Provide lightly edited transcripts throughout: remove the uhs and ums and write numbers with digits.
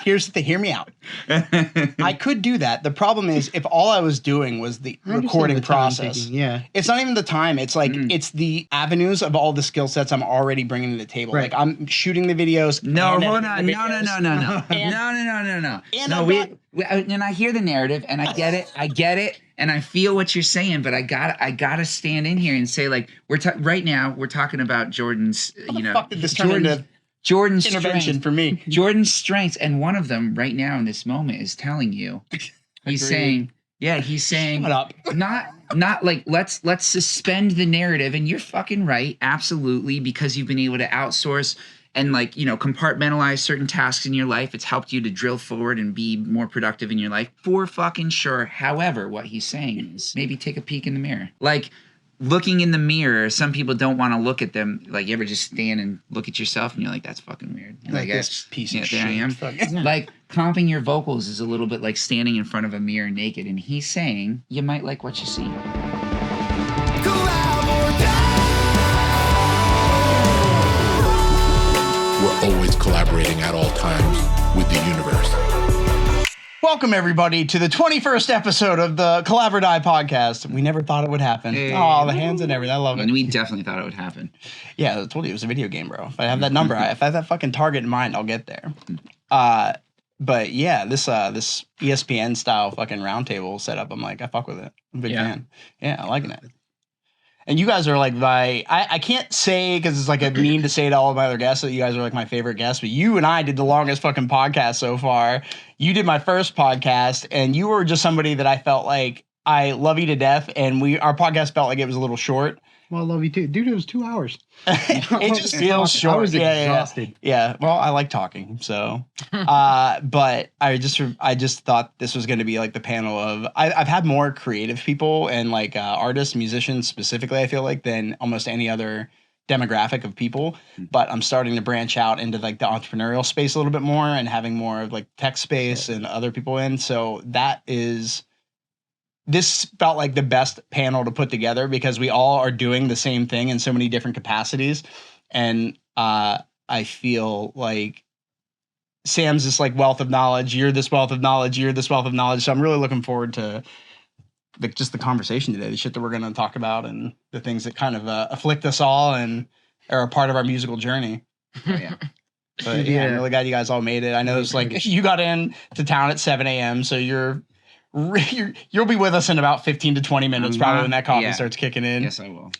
Here's the thing. Hear me out. I could do that. The problem is if all I was doing was the recording process. Yeah. It's not even the time. It's like it's the avenues of all the skill sets I'm already bringing to the table. Right. Like I'm shooting the videos. No, hold on. No. And I hear the narrative and I get it. And I feel what you're saying, but I gotta stand in here and say, like, right now we're talking about Jordan's, How the fuck did this turn into Jordan's intervention for me? Jordan's strengths, and one of them right now in this moment is telling you, he's saying, Shut up. not like let's suspend the narrative, and you're fucking right, absolutely, because you've been able to outsource and like, you know, compartmentalize certain tasks in your life. It's helped you to drill forward and be more productive in your life, for fucking sure. However, what he's saying is maybe take a peek in the mirror. Like looking in the mirror, some people don't want to look at them. Like you ever just stand and look at yourself and you're like, that's fucking weird. And Like this piece of shit. There I am. Like comping your vocals is a little bit like standing in front of a mirror naked. And he's saying you might like what you see. We're always collaborating at all times with the universe. Welcome, everybody, to the 21st episode of the Collab or Die podcast. We never thought it would happen. Hey. Oh, the hands and everything. I love it. And we definitely thought it would happen. Yeah, I told you it was a video game, bro. If I have that number, if I have that fucking target in mind, I'll get there. But yeah, this ESPN style fucking roundtable setup, I'm like, I fuck with it. I'm a big fan. Yeah, I liking it. And you guys are like I can't say because it's like a mean to say to all of my other guests that you guys are like my favorite guests, but you and I did the longest fucking podcast so far. You did my first podcast, and you were just somebody that I felt like I love you to death, and our podcast felt like it was a little short. Well, I love you too. Dude, it was 2 hours. It just feels short. I was exhausted. Yeah. Well, I like talking, so. But I just thought this was going to be like the panel of. I've had more creative people and like artists, musicians specifically. I feel like than almost any other demographic of people. But I'm starting to branch out into like the entrepreneurial space a little bit more and having more of like tech space and other people in. So that is. This felt like the best panel to put together because we all are doing the same thing in so many different capacities. And I feel like Sam's this like wealth of knowledge. You're this wealth of knowledge. You're this wealth of knowledge. So I'm really looking forward to just the conversation today, the shit that we're going to talk about and the things that kind of afflict us all and are a part of our musical journey. Oh, yeah. But yeah, I'm really glad you guys all made it. I know it's like you got in to town at 7 a.m. So you'll be with us in about 15 to 20 minutes, probably when that coffee starts kicking in. Yes, I will.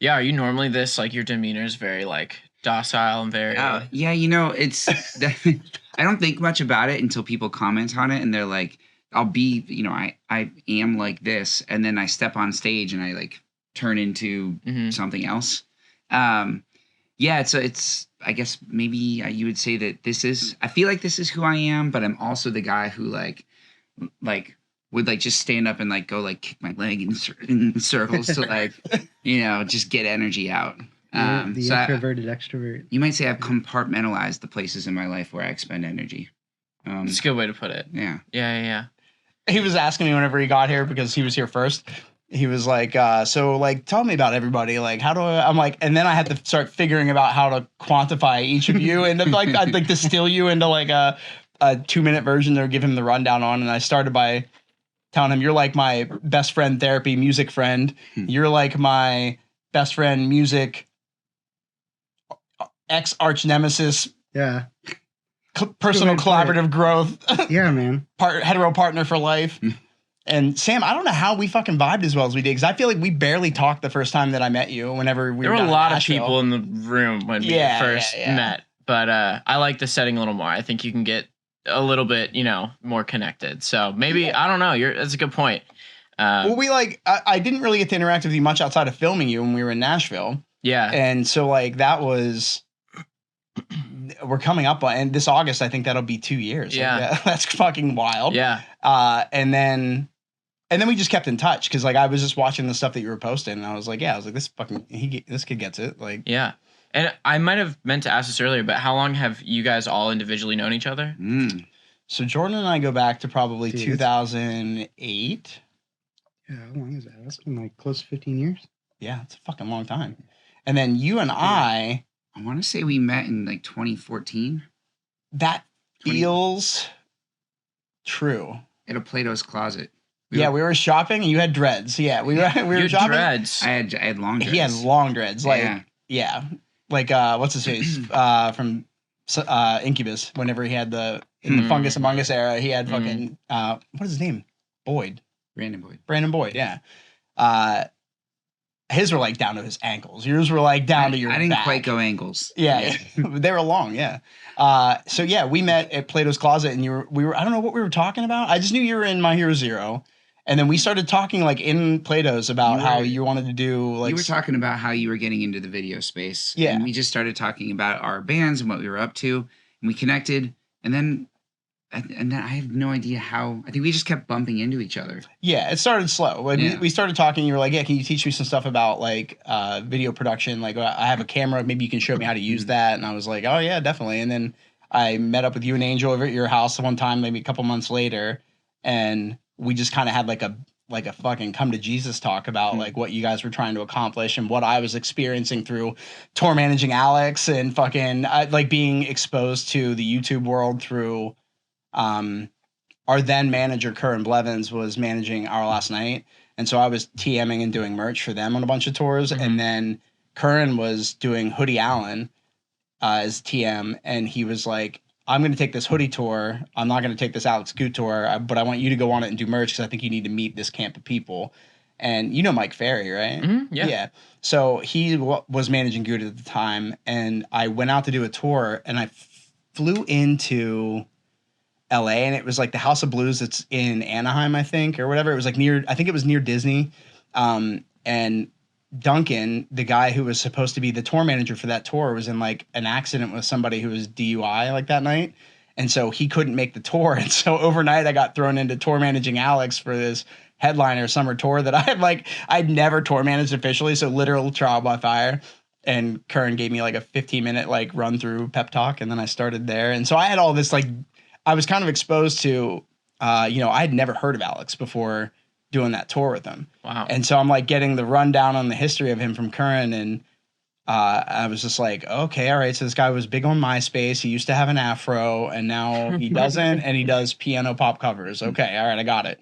Yeah, are you normally this, like your demeanor is very like docile and very... yeah, you know, it's... I don't think much about it until people comment on it and they're like, I'll be, you know, I am like this, and then I step on stage and I like turn into something else. Yeah, it's I guess maybe you would say that I feel like this is who I am, but I'm also the guy who like would like just stand up and like go like kick my leg in circles to like, you know, just get energy out. The introverted extrovert. You might say I've compartmentalized the places in my life where I expend energy. That's a good way to put it. Yeah. Yeah. He was asking me whenever he got here because he was here first. He was like, so like, tell me about everybody. Like, how do I'm like, and then I had to start figuring about how to quantify each of you and like, I'd like distill you into like a 2-minute version or give him the rundown on. And I started by telling him, you're like my best friend therapy music friend. You're like my best friend music ex arch nemesis. Yeah. Personal collaborative growth. Yeah, man. Hetero partner for life. And Sam, I don't know how we fucking vibed as well as we did because I feel like we barely talked the first time that I met you. Whenever we there were a lot of Nashville. people in the room when we first met, but I like the setting a little more. I think you can get a little bit, you know, more connected. So maybe I don't know. That's a good point. Well, we like I didn't really get to interact with you much outside of filming you when we were in Nashville. Yeah, and so like that was. We're coming up on, and this August I think that'll be 2 years. Yeah, like that's fucking wild. Yeah. And then we just kept in touch because like I was just watching the stuff that you were posting, and I was like, this kid gets it. Like, yeah. And I might have meant to ask this earlier, but how long have you guys all individually known each other? So Jordan and I go back to probably 2008. Yeah, how long is that? That's been like close to 15 years. Yeah, it's a fucking long time. And then you and I want to say we met in like 2014. That feels true. At a Plato's Closet. We were shopping and you had dreads. Yeah, we were shopping. Dreads. I had long dreads. He had long dreads. Like like what's his face from Incubus? Whenever he had the Fungus Among Us era, he had fucking what is his name? Brandon Boyd. Yeah. His were like down to his ankles. Yours were like down to your back. I didn't quite go ankles. Yeah. They were long. Yeah. So yeah, we met at Plato's Closet and we were I don't know what we were talking about. I just knew you were in My Hero Zero. And then we started talking like in Plato's about how you wanted to do like. You were talking about how you were getting into the video space. Yeah. And we just started talking about our bands and what we were up to. And we connected. And then I have no idea how. I think we just kept bumping into each other. Yeah, it started slow. Like we started talking. You were like, "Yeah, can you teach me some stuff about like video production? Like, I have a camera. Maybe you can show me how to use that." And I was like, "Oh yeah, definitely." And then I met up with you and Angel over at your house one time, maybe a couple months later, and we just kind of had like a fucking come to Jesus talk about like what you guys were trying to accomplish and what I was experiencing through tour managing Alex and fucking like being exposed to the YouTube world through. Our then manager Curran Blevins was managing Our Last Night, and so I was TMing and doing merch for them on a bunch of tours, and then Curran was doing Hoodie Allen as TM, and he was like, "I'm going to take this Hoodie tour. I'm not going to take this Alex Goot tour, but I want you to go on it and do merch because I think you need to meet this camp of people." And you know Mike Ferry, right? Mm-hmm, yeah. So he was managing Goot at the time, and I went out to do a tour, and I flew into LA, and it was like the House of Blues that's in Anaheim, I think, or whatever. It was like I think it was near Disney. And Duncan, the guy who was supposed to be the tour manager for that tour, was in like an accident with somebody who was DUI like that night. And so he couldn't make the tour. And so overnight I got thrown into tour managing Alex for this headliner summer tour that I'd never tour managed officially. So literal trial by fire. And Curran gave me like a 15-minute like run through pep talk. And then I started there. And so I had all this like, I was kind of exposed to, I had never heard of Alex before doing that tour with him. Wow. And so I'm like getting the rundown on the history of him from Curran. And I was just like, okay, all right. So this guy was big on MySpace. He used to have an afro and now he doesn't. And he does piano pop covers. Okay. All right. I got it.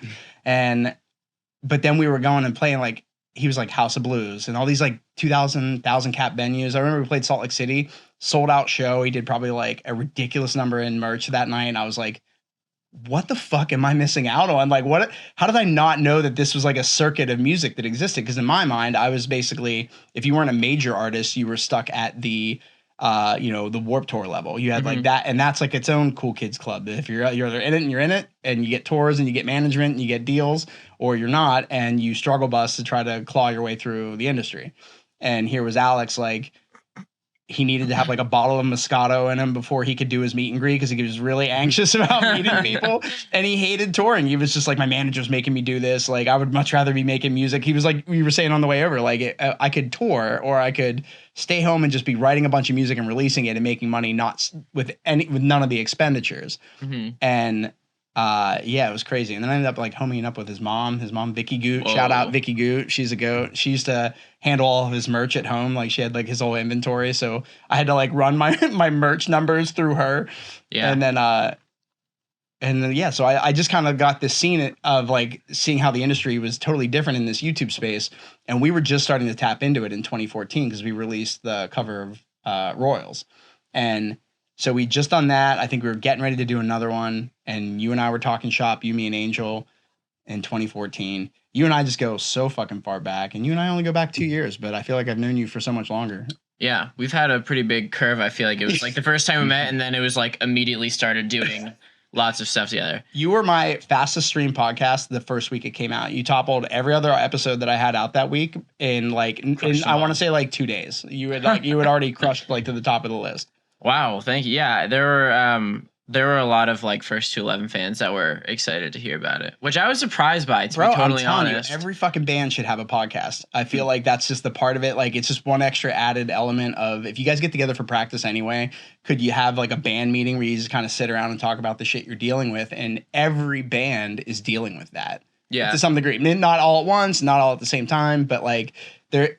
But then we were going and playing like, he was like House of Blues and all these like 1,000 cap venues. I remember we played Salt Lake City, sold out show. He did probably like a ridiculous number in merch that night. And I was like, what the fuck am I missing out on? Like, how did I not know that this was like a circuit of music that existed? Because in my mind, I was basically, if you weren't a major artist, you were stuck at the, the Warped Tour level. You had like that, and that's like its own cool kids club. If you're either in it and you're in it, and you get tours and you get management and you get deals, or you're not, and you struggle bus to try to claw your way through the industry. And here was Alex, like, he needed to have like a bottle of Moscato in him before he could do his meet and greet because he was really anxious about meeting people, and he hated touring. He was just like, my manager's making me do this. Like, I would much rather be making music. He was like, we were saying on the way over, like, I could tour or I could stay home and just be writing a bunch of music and releasing it and making money, not with none of the expenditures. And it was crazy. And then I ended up like homing up with his mom Vicky Goot. Whoa. Shout out Vicky Goot. She's a goat. She used to handle all of his merch at home. Like, she had like his whole inventory, so I had to like run my merch numbers through her. And then so I just kind of got this scene of like seeing how the industry was totally different in this YouTube space, and we were just starting to tap into it in 2014 because we released the cover of Royals. And so we just done that. I think we were getting ready to do another one, and you and I were talking shop, you, me, and Angel, in 2014. You and I just go so fucking far back, and you and I only go back 2 years, but I feel like I've known you for so much longer. Yeah, we've had a pretty big curve. I feel like it was like the first time we met, and then it was like immediately started doing lots of stuff together. You were my fastest stream podcast the first week it came out. You toppled every other episode that I had out that week in like, I want to say like 2 days. You had already crushed like to the top of the list. Wow, thank you. Yeah, there were a lot of like First to 11 fans that were excited to hear about it, which I was surprised by, to be totally honest. Every fucking band should have a podcast. I feel like that's just the part of it. Like, it's just one extra added element of, if you guys get together for practice anyway, could you have like a band meeting where you just kind of sit around and talk about the shit you're dealing with? And every band is dealing with that. Yeah. To some degree. Not all at once, not all at the same time, but like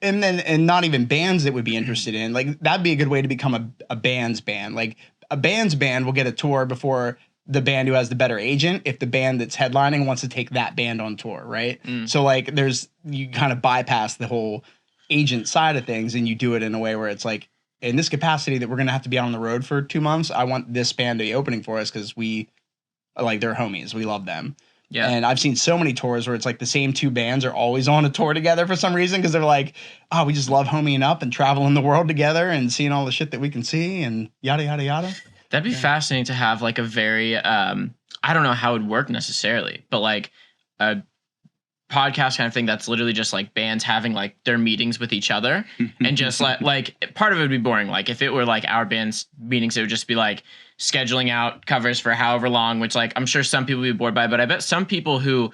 and not even bands that would be interested in. Like, that'd be a good way to become a band's band. Like, a band's band will get a tour before the band who has the better agent if the band that's headlining wants to take that band on tour, right? So like you kind of bypass the whole agent side of things and you do it in a way where it's like, in this capacity that we're going to have to be on the road for 2 months, I want this band to be opening for us because we like they're homies. We love them. Yeah. And I've seen so many tours where it's like the same 2 bands are always on a tour together for some reason because they're like, oh, we just love homieing up and traveling the world together and seeing all the shit that we can see and yada, yada, yada. That'd be fascinating to have like a very, I don't know how it would work necessarily, but like a podcast kind of thing that's literally just like bands having like their meetings with each other and just like part of it would be boring. Like if it were like our band's meetings, it would just be like scheduling out covers for however long, which like I'm sure some people would be bored by, but I bet some people who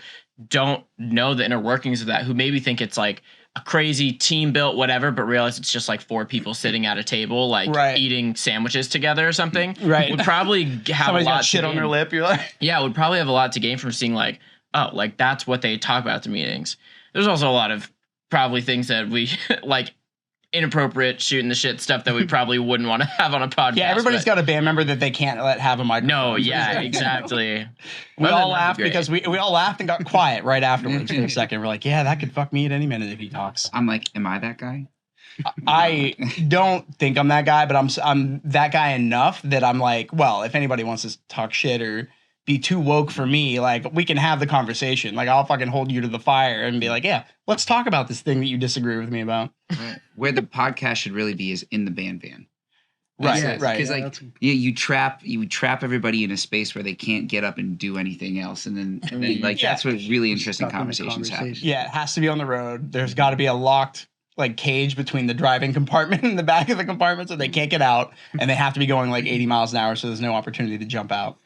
don't know the inner workings of that, who maybe think it's like a crazy team built whatever, but realize it's just like 4 people sitting at a table, like eating sandwiches together or something, would probably have Somebody's a lot got shit on their lip. You're like, yeah, would probably have a lot to gain from seeing like, oh, like that's what they talk about at the meetings. There's also a lot of probably things that we like inappropriate shooting the shit stuff that we probably wouldn't want to have on a podcast. Yeah, everybody's got a band member that they can't let have a microphone. No, yeah, exactly. We all laughed because we all laughed and got quiet right afterwards for a second. We're like, yeah, that could fuck me at any minute if he talks. I'm like, am I that guy? I don't think I'm that guy, but I'm that guy enough that I'm like, well, if anybody wants to talk shit or be too woke for me, like we can have the conversation. Like I'll fucking hold you to the fire and be like, yeah, let's talk about this thing that you disagree with me about. Right. Where the podcast should really be is in the band van. Right, right. Because like you trap everybody in a space where they can't get up and do anything else, and then like that's what really interesting conversations happen. Yeah, it has to be on the road. There's got to be a locked like cage between the driving compartment and the back of the compartment, so they can't get out, and they have to be going like 80 miles an hour, so there's no opportunity to jump out.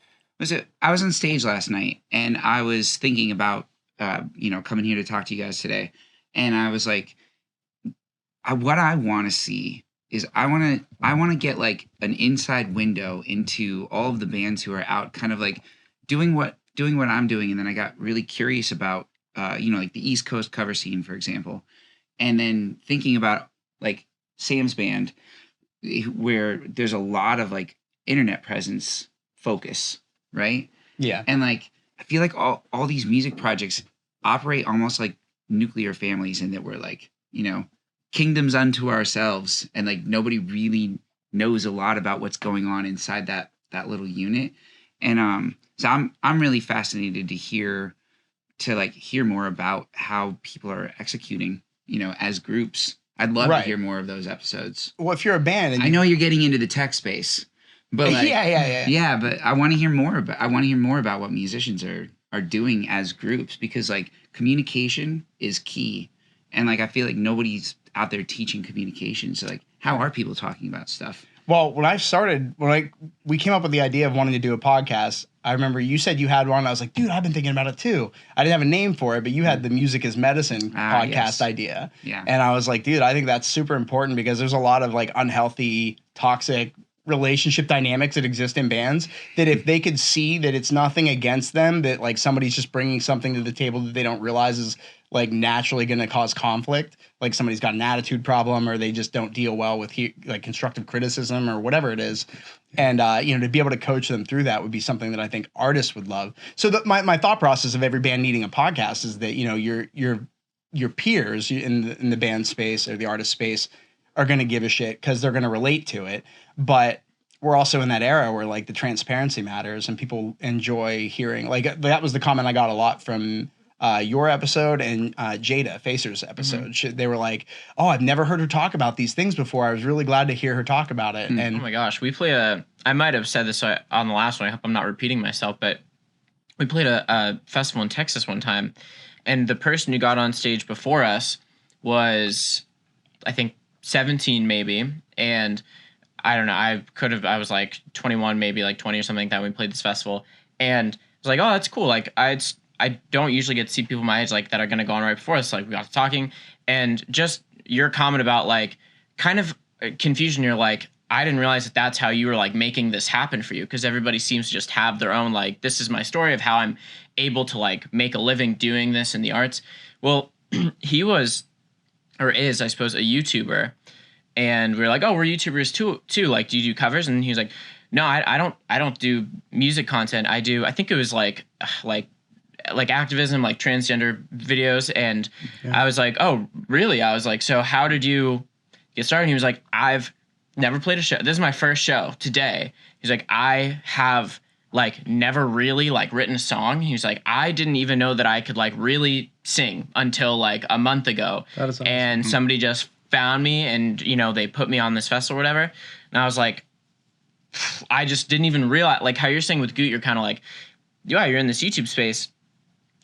I was on stage last night, and I was thinking about coming here to talk to you guys today, and I was like, what I want to see is I want to get like an inside window into all of the bands who are out, kind of like doing what I'm doing, and then I got really curious about like the East Coast cover scene, for example, and then thinking about like Sam's band, where there's a lot of like internet presence focus. Right? Yeah. And like I feel like all these music projects operate almost like nuclear families, in that we're like, kingdoms unto ourselves, and like nobody really knows a lot about what's going on inside that little unit. And so I'm really fascinated to hear more about how people are executing, as groups. I'd love to hear more of those episodes. Well, if you're a band, and I know you're getting into the tech space. But like, yeah. But I want to hear more about what musicians are doing as groups, because like communication is key, and like I feel like nobody's out there teaching communication. So like, how are people talking about stuff? Well, when we came up with the idea of wanting to do a podcast, I remember you said you had one. I was like, dude, I've been thinking about it too. I didn't have a name for it, but you had the Music is Medicine podcast idea. Yeah. And I was like, dude, I think that's super important because there's a lot of like unhealthy, toxic relationship dynamics that exist in bands, that if they could see that it's nothing against them, that like somebody's just bringing something to the table that they don't realize is like naturally going to cause conflict, like somebody's got an attitude problem or they just don't deal well with like constructive criticism or whatever it is, and to be able to coach them through that would be something that I think artists would love. So my thought process of every band needing a podcast is that your peers in the band space or the artist space are going to give a shit because they're going to relate to it. But we're also in that era where like the transparency matters and people enjoy hearing, like that was the comment I got a lot from your episode and Jada Facer's episode. Mm-hmm. They were like, oh, I've never heard her talk about these things before. I was really glad to hear her talk about it. And oh my gosh, we play I might have said this on the last one. I hope I'm not repeating myself, but we played a festival in Texas one time, and the person who got on stage before us was, I think, 17 maybe, and I don't know, I was like 21, maybe like 20 or something like that when we played this festival, and I was like, oh, that's cool. Like I don't usually get to see people my age like that are going to go on right before us. Like we got to talking, and just your comment about like kind of confusion. You're like, I didn't realize that that's how you were like making this happen for you, because everybody seems to just have their own, like, this is my story of how I'm able to like make a living doing this in the arts. Well, he was, or is, I suppose, a YouTuber. And we were like, oh, we're YouTubers too. Like, do you do covers? And he was like, no, I don't do music content. I think it was like activism, like transgender videos. And I was like, oh, really? I was like, so how did you get started? And he was like, I've never played a show. This is my first show today. He's like, I have like never really like written a song. He was like, I didn't even know that I could like really sing until like a month ago. That is awesome. And somebody just found me and, you know, they put me on this festival or whatever. And I was like, I just didn't even realize, like how you're saying with Goot, you're kind of like, yeah, you're in this YouTube space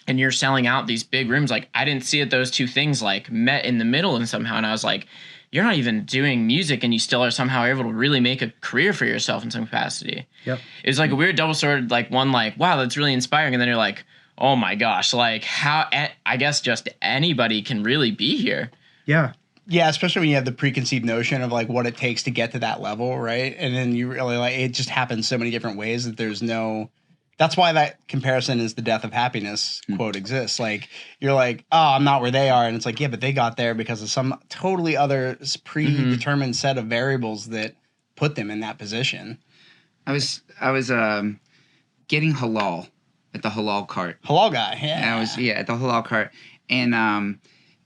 and you're selling out these big rooms. Like I didn't see it, those two things like met in the middle and somehow. And I was like, you're not even doing music and you still are somehow able to really make a career for yourself in some capacity. Yep. It was like a weird double sword, like one, like, wow, that's really inspiring. And then you're like, oh my gosh, like how, I guess just anybody can really be here. Yeah. Yeah, especially when you have the preconceived notion of like what it takes to get to that level, right? And then you really like it just happens so many different ways that there's no. That's why that comparison is the death of happiness quote exists. Like you're like, oh, I'm not where they are, and it's like, yeah, but they got there because of some totally other predetermined set of variables that put them in that position. I was getting halal at the halal cart. Halal guy, yeah. And I was at the halal cart, and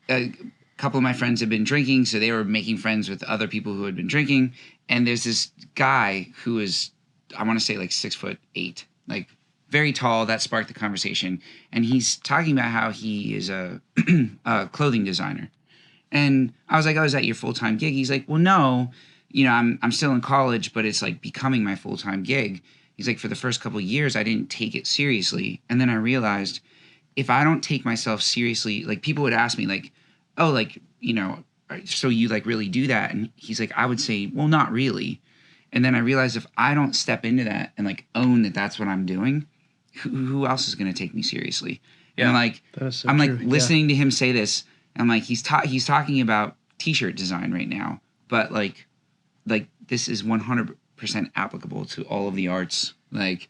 a couple of my friends had been drinking, so they were making friends with other people who had been drinking. And there's this guy who is, I want to say like 6'8", like very tall. That sparked the conversation, and he's talking about how he is a clothing designer. And I was like, "Oh, is that your full-time gig?" He's like, "Well, no, you know, I'm still in college, but it's like becoming my full-time gig." He's like, "For the first couple of years, I didn't take it seriously, and then I realized if I don't take myself seriously, like people would ask me like, oh, like, you know, so you like really do that?" And he's like, I would say, well, not really. And then I realized if I don't step into that and like own that that's what I'm doing, who else is going to take me seriously? Yeah. And like, I'm like listening to him say this. I'm like, he's talking about t-shirt design right now, but like this is 100% applicable to all of the arts. Like,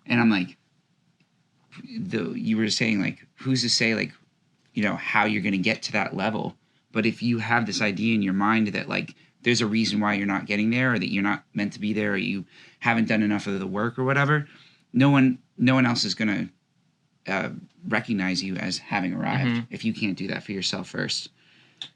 and I'm like, you were saying like, who's to say like, you know, how you're going to get to that level. But if you have this idea in your mind that like, there's a reason why you're not getting there, or that you're not meant to be there, or you haven't done enough of the work or whatever, no one else is going to recognize you as having arrived if you can't do that for yourself first.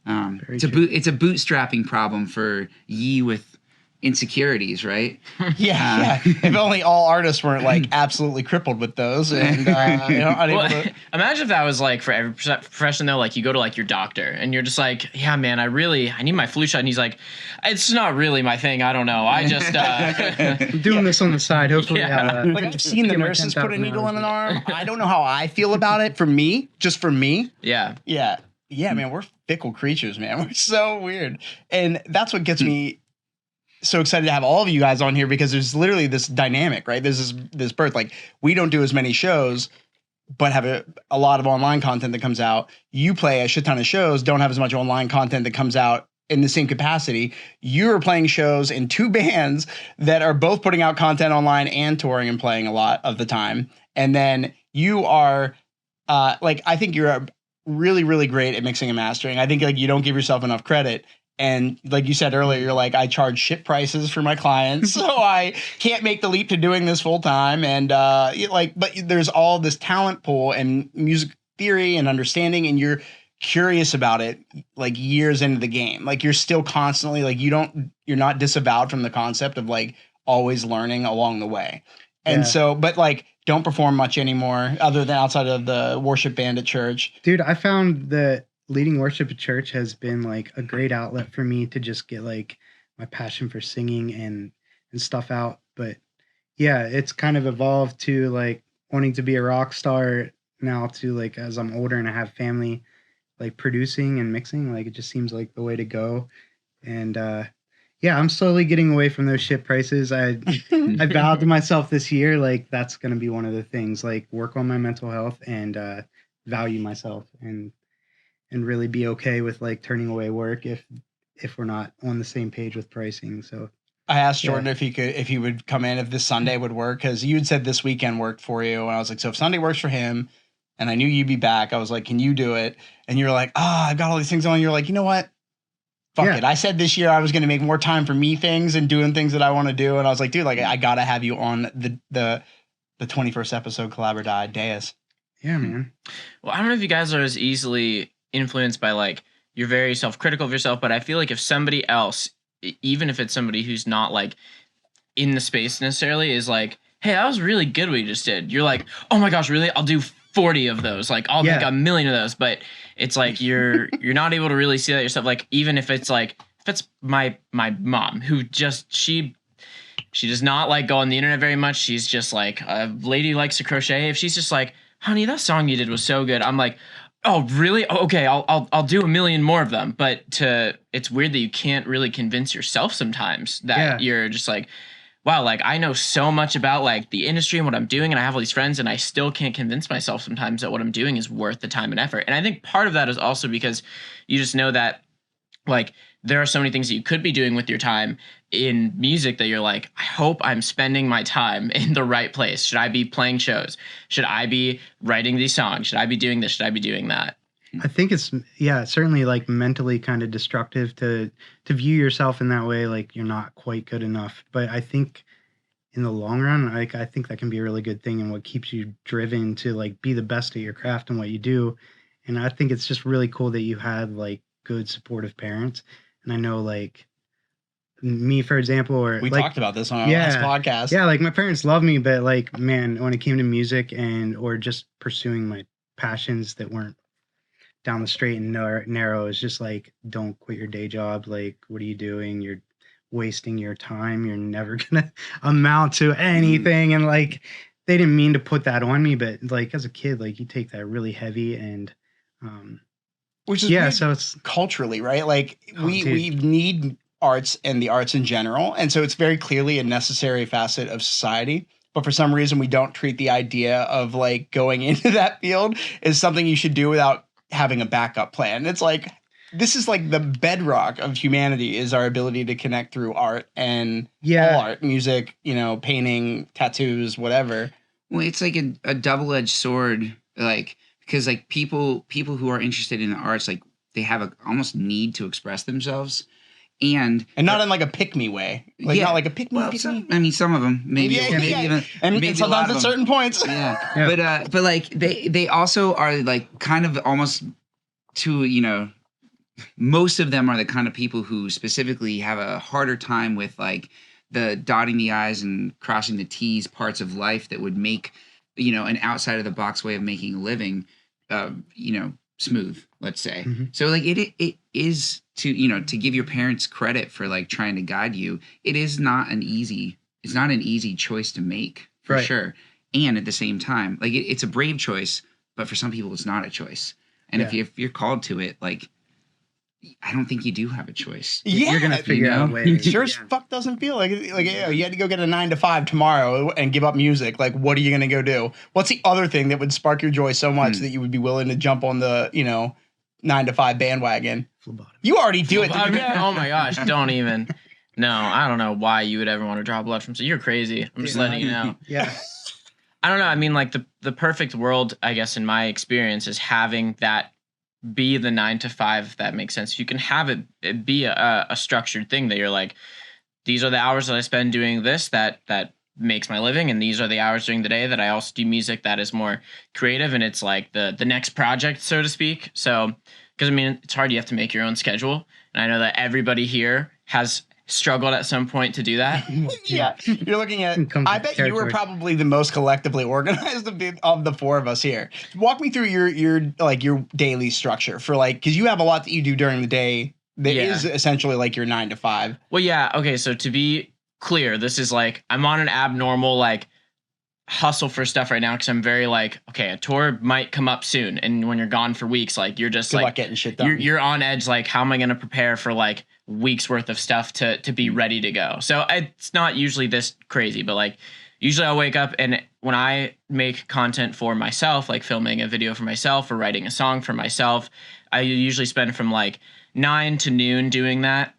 It's a bootstrapping problem for ye with insecurities, right? Yeah. If only all artists weren't like absolutely crippled with those, and you know, unable to. Imagine if that was like for every profession though. Like you go to like your doctor, and you're just like, yeah, man, I need my flu shot, and he's like, it's not really my thing. I don't know. I just I'm doing this on the side. Hopefully, like I've seen the nurses put a needle in an arm. I don't know how I feel about it. For me, just for me. Yeah, man, we're fickle creatures, man. We're so weird, and that's what gets me so excited to have all of you guys on here, because there's literally this dynamic, right? There's this birth. Like we don't do as many shows, but have a lot of online content that comes out. You play a shit ton of shows, don't have as much online content that comes out in the same capacity. You're playing shows in two bands that are both putting out content online and touring and playing a lot of the time. And then you are like, I think you're really, really great at mixing and mastering. I think like you don't give yourself enough credit. And like you said earlier, you're like, I charge shit prices for my clients, so I can't make the leap to doing this full time. And but there's all this talent pool and music theory and understanding, and you're curious about it like years into the game. Like you're still constantly like you're not disavowed from the concept of like always learning along the way. And so, but like don't perform much anymore other than outside of the worship band at church. Dude, I found that leading worship at church has been like a great outlet for me to just get like my passion for singing and stuff out. But yeah, it's kind of evolved to like wanting to be a rock star now, to like as I'm older and I have family, like producing and mixing, like it just seems like the way to go. And I'm slowly getting away from those shit prices. I vowed to myself this year, like that's going to be one of the things, like work on my mental health and value myself and really be okay with like turning away work if we're not on the same page with pricing. So I asked Jordan if he would come in, if this Sunday would work, because you had said this weekend worked for you, and I was like, so if Sunday works for him, and I knew you'd be back, I was like, can you do it? And you were like, I've got all these things on. You're like, you know what? fuck Yeah. it. I said this year I was going to make more time for me things and doing things that I want to do. And I was like, dude, like I got to have you on the 21st episode Collab or Die Deus. Yeah, man. Well, I don't know if you guys are as easily influenced by like you're very self-critical of yourself, but I feel like if somebody else, even if it's somebody who's not like in the space necessarily, is like, hey, that was really good what you just did. You're like, oh my gosh, really? I'll do 40 of those. Like I'll make a million of those. But it's like you're not able to really see that yourself. Like even if it's like if it's my mom who just she does not like go on the internet very much. She's just like a lady who likes to crochet. If she's just like, honey, that song you did was so good, I'm like, oh really? Oh, okay, I'll do a million more of them. But it's weird that you can't really convince yourself sometimes that you're just like, wow, like I know so much about like the industry and what I'm doing, and I have all these friends, and I still can't convince myself sometimes that what I'm doing is worth the time and effort. And I think part of that is also because you just know that like there are so many things that you could be doing with your time in music that you're like, I hope I'm spending my time in the right place. Should I be playing shows? Should I be writing these songs? Should I be doing this? Should I be doing that? I think it's certainly like mentally kind of destructive to view yourself in that way, like you're not quite good enough. But I think in the long run, like I think that can be a really good thing and what keeps you driven to like be the best at your craft and what you do. And I think it's just really cool that you had like good supportive parents. And I know like me, for example, or we like, talked about this on our last podcast. Yeah, like my parents love me, but like man, when it came to music or just pursuing my passions that weren't down the straight and narrow, is just like, don't quit your day job. Like, what are you doing? You're wasting your time. You're never gonna amount to anything. And like, they didn't mean to put that on me, but like as a kid, like you take that really heavy and which is weird so it's culturally, right? Like we need arts and the arts in general, and so it's very clearly a necessary facet of society. But for some reason, we don't treat the idea of like going into that field as something you should do without having a backup plan. It's like this is like the bedrock of humanity is our ability to connect through art and all art, music, painting, tattoos, whatever. Well, it's like a double-edged sword, like because like people who are interested in the arts, like they have a almost need to express themselves. And not in like a pick me way, like not like a pick me. Well, some of them maybe, and maybe sometimes at certain points. But like they also are like kind of almost to most of them are the kind of people who specifically have a harder time with like the dotting the I's and crossing the T's parts of life that would make an outside of the box way of making a living, smooth. Let's say so like it is. To give your parents credit for like trying to guide you, it's not an easy choice to make for sure. And at the same time, like it's a brave choice, but for some people it's not a choice. And if you're called to it, like I don't think you do have a choice. Yeah, you're gonna figure out a way. Sure as fuck doesn't feel like you had to go get a 9 to 5 tomorrow and give up music. Like, what are you gonna go do? What's the other thing that would spark your joy so much that you would be willing to jump on the 9 to 5 bandwagon? You already do it. Oh my gosh, don't even. No, I don't know why you would ever want to draw blood from. So you're crazy. I'm just letting you know. Yeah. I don't know. I mean, like the perfect world, I guess, in my experience, is having that be the 9 to 5. If that makes sense. You can have it be a structured thing that you're like, these are the hours that I spend doing this that makes my living, and these are the hours during the day that I also do music that is more creative, and it's like the next project, so to speak. So. Because, I mean, it's hard. You have to make your own schedule. And I know that everybody here has struggled at some point to do that. Yeah. You're looking at, I bet you were probably the most collectively organized of the four of us here. Walk me through your daily structure for like, because you have a lot that you do during the day that is essentially like your 9 to 5. Well, yeah. Okay. So to be clear, this is like, I'm on an abnormal, like, hustle for stuff right now because I'm very like, okay, a tour might come up soon, and when you're gone for weeks, like you're just good like luck getting shit done. You're on edge, like how am I going to prepare for like weeks worth of stuff to be ready to go? So it's not usually this crazy, but like usually I'll wake up, and when I make content for myself, like filming a video for myself or writing a song for myself, I usually spend from like 9 to noon doing that.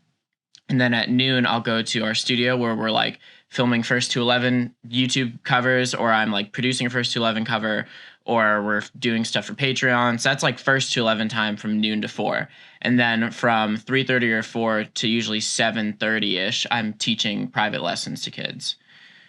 And then at noon, I'll go to our studio where we're like filming First to 11 YouTube covers, or I'm like producing a First to 11 cover, or we're doing stuff for Patreon. So that's like First to 11 time from noon to 4. And then from 3:30 or 4 to usually 7:30-ish, I'm teaching private lessons to kids.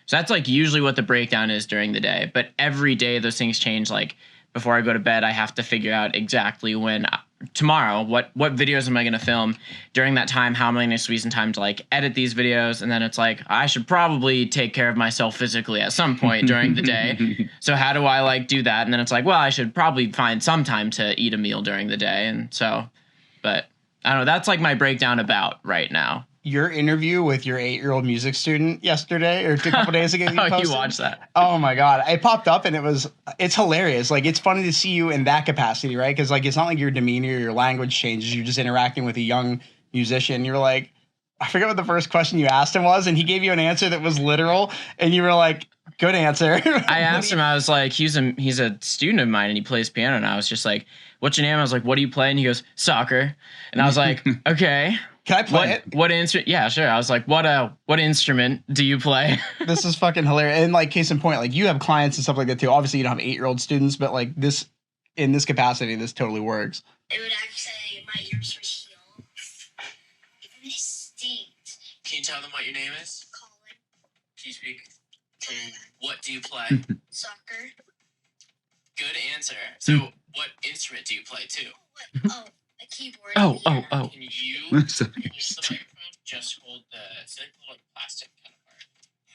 So that's like usually what the breakdown is during the day. But every day those things change. Like before I go to bed, I have to figure out exactly when tomorrow, what videos am I going to film during that time? How am I going to squeeze in time to like edit these videos? And then it's like, I should probably take care of myself physically at some point during the day. So how do I like do that? And then it's like, well, I should probably find some time to eat a meal during the day. And so, but I don't know. That's like my breakdown about right now. Your interview with your 8-year-old music student yesterday or a couple days ago. You watched that? Oh my God. It popped up and it's hilarious. Like, it's funny to see you in that capacity, right? Because like, it's not like your demeanor, your language changes. You're just interacting with a young musician. You're like, I forget what the first question you asked him was. And he gave you an answer that was literal. And you were like, good answer. I asked him, I was like, he's a student of mine and he plays piano. And I was just like, what's your name? I was like, what do you play? And he goes, soccer. And I was like, okay. Can I play it? What instrument? Yeah, sure. I was like, what instrument do you play? This is fucking hilarious. And like, case in point, like you have clients and stuff like that too. Obviously you don't have 8-year-old students, but like this, in this capacity, this totally works. It would actually, my ears would heal. It really stinks. Can you tell them what your name is? Colin. Can you speak? What do you play? Soccer. Good answer. So, what instrument do you play too? Oh, a keyboard. Oh. Can you use the microphone? Just hold the, it's like a little plastic kind of part.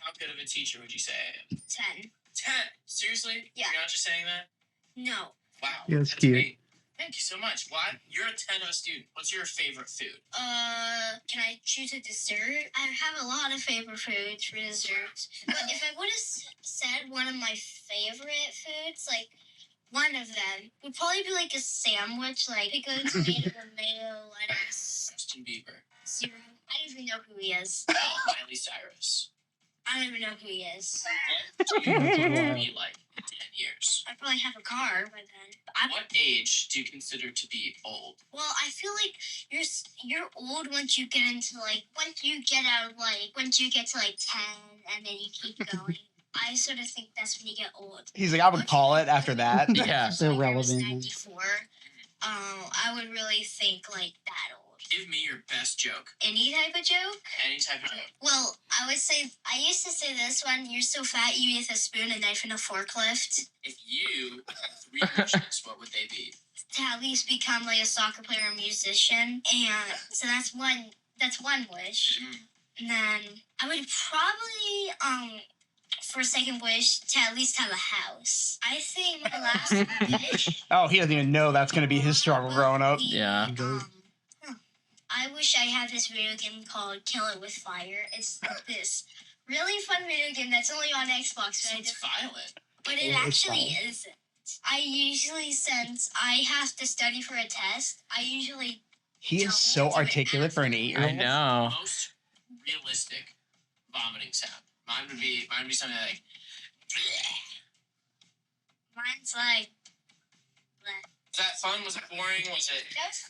How good of a teacher would you say I am? 10. 10. Seriously? Yeah. You're not just saying that? No. Wow. Yeah, that's that's cute. great. Thank you so much. Why? You're a 10 student. What's your favorite food? Can I choose a dessert? I have a lot of favorite foods for desserts. But if I would have said one of my favorite foods, like one of them, would probably be like a sandwich, like pickles, tomato, lettuce, Justin Bieber. syrup. I don't even know who he is. Oh, Miley Cyrus. I don't even know who he is. What do you want to be like in 10 years? I probably have a car by then. What age do you consider to be old? Well, I feel like you're old once you get into like once you get to like 10 and then you keep going. I sort of think that's when you get old. He's like, I would call it after that. Yeah. So like I was Irrelevant. 94. I would really think like that old. Give me your best joke. Any type of joke? Any type of joke. Well, I used to say this one. You're so fat you eat a spoon, a knife, and a forklift. If you had 3 wishes, what would they be? To at least become like a soccer player or musician, and so that's one wish. And then I would probably for a second wish to at least have a house. I think my last wish. Oh, he doesn't even know that's going to be his struggle growing up. Yeah. I wish I had this video game called Kill It With Fire. It's this really fun video game that's only on Xbox. Sounds violent. But it actually isn't. I usually, since I have to study for a test, He is so articulate for an 8-year-old. I know. Most realistic vomiting sound. Mine would be something like. mine's like. Was that fun? Was it boring? Was it?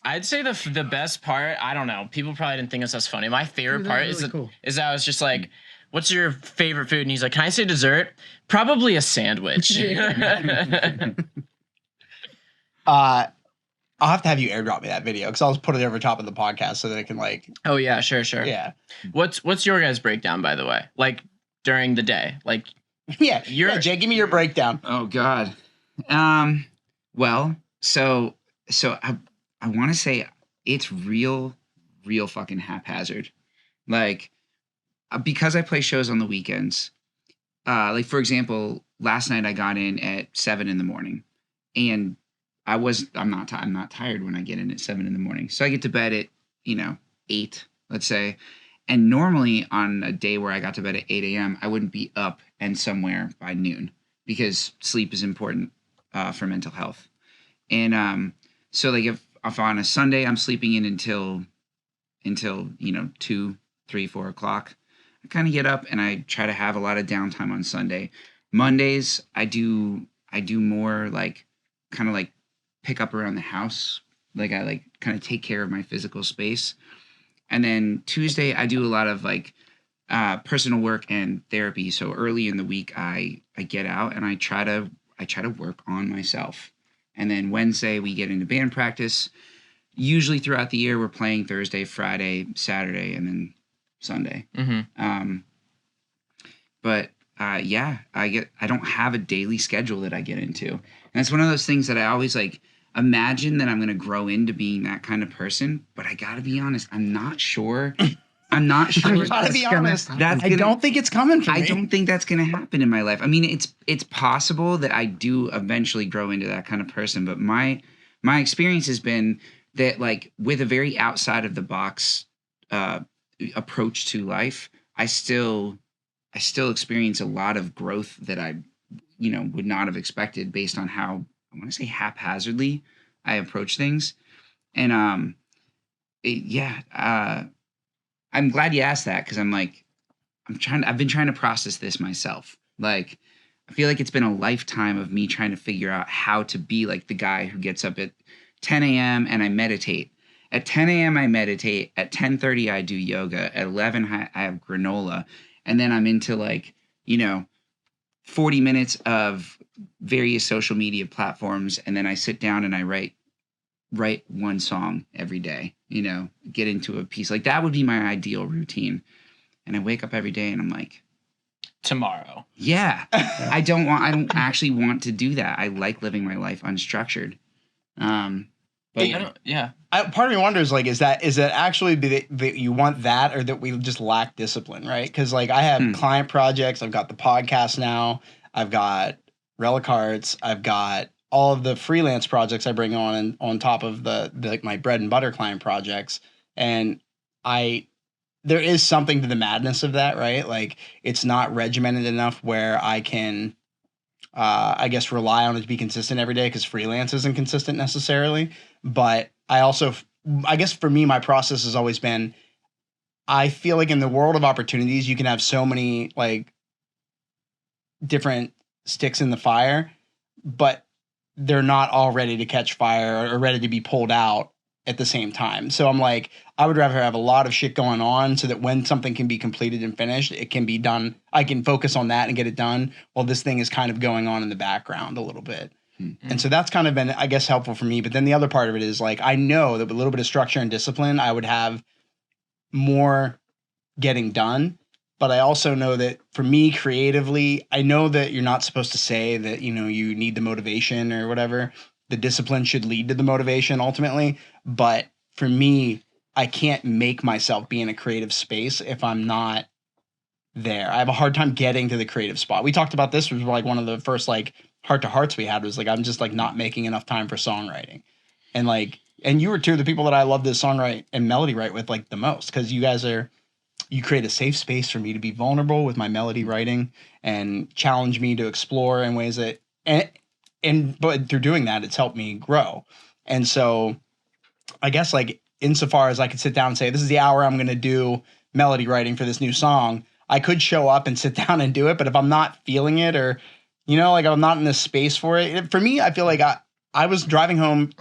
I'd say the best part, I don't know. People probably didn't think that's funny. My favorite part is that I was just like, what's your favorite food? And he's like, can I say dessert? Probably a sandwich. I'll have to have you airdrop me that video because I'll just put it over top of the podcast so that it can like. Oh yeah, sure. Yeah. What's your guys' breakdown, by the way? Like during the day, like. Yeah. Jay, give me your breakdown. Oh God. Well, so I want to say it's real fucking haphazard. Like, because I play shows on the weekends. Like for example, last night I got in at 7 a.m. and I'm not tired when I get in at 7 a.m. So I get to bed at 8, let's say. And normally on a day where I got to bed at 8 a.m., I wouldn't be up and somewhere by noon because sleep is important for mental health. And so like if on a Sunday I'm sleeping in until 2, 3, 4 o'clock, I kind of get up and I try to have a lot of downtime on Sunday. Mondays I do more like kind of like pick up around the house. Like I like kind of take care of my physical space. And then Tuesday I do a lot of like personal work and therapy. So early in the week, I get out and I try to work on myself. And then Wednesday we get into band practice. Usually throughout the year we're playing Thursday, Friday, Saturday, and then Sunday. But I don't have a daily schedule that I get into. And it's one of those things that I always like imagine that I'm going to grow into being that kind of person. But I got to be honest, I'm not sure. I'm not sure. I gotta be honest. That's I don't think it's coming for me. I don't think that's going to happen in my life. I mean, it's possible that I do eventually grow into that kind of person. But my experience has been that, like, with a very outside of the box approach to life, I still experience a lot of growth that I, would not have expected based on how, I want to say, haphazardly I approach things. And I'm glad you asked that, because I've been trying to process this myself. Like, I feel like it's been a lifetime of me trying to figure out how to be like the guy who gets up at 10 a.m. and I meditate. At 10 a.m. I meditate. At 10:30 I do yoga. At 11 I have granola. And then I'm into 40 minutes of various social media platforms. And then I sit down and I write one song every day, get into a piece. Like, that would be my ideal routine. And I wake up every day and I'm like, tomorrow. Yeah. I don't actually want to do that. I like living my life unstructured. But part of me wonders, like, is that actually that you want that, or that we just lack discipline, right? Because, like, I have client projects, I've got the podcast now, I've got Relic Arts, I've got all of the freelance projects I bring on top of the like my bread and butter client projects, and there is something to the madness of that, right? Like, it's not regimented enough where I can, I guess, rely on it to be consistent every day, because freelance isn't consistent necessarily. But I guess for me, my process has always been, I feel like in the world of opportunities, you can have so many, like, different sticks in the fire, but they're not all ready to catch fire or ready to be pulled out at the same time. So I'm like, I would rather have a lot of shit going on so that when something can be completed and finished, it can be done. I can focus on that and get it done while this thing is kind of going on in the background a little bit. And so that's kind of been, I guess, helpful for me. But then the other part of it is, like, I know that with a little bit of structure and discipline, I would have more getting done. But I also know that for me creatively, I know that you're not supposed to say that, you need the motivation or whatever. The discipline should lead to the motivation ultimately. But for me, I can't make myself be in a creative space if I'm not there. I have a hard time getting to the creative spot. We talked about this, was like one of the first, like, heart-to-hearts we had, was like, I'm just, like, not making enough time for songwriting. And, like, and you were two of the people that I love to songwrite and melody write with, like, the most, because you create a safe space for me to be vulnerable with my melody writing and challenge me to explore in ways that, but through doing that, it's helped me grow. And so I guess, like, insofar as I could sit down and say, this is the hour I'm going to do melody writing for this new song, I could show up and sit down and do it. But if I'm not feeling it, or, like, I'm not in this space for it, for me, I feel like I was driving home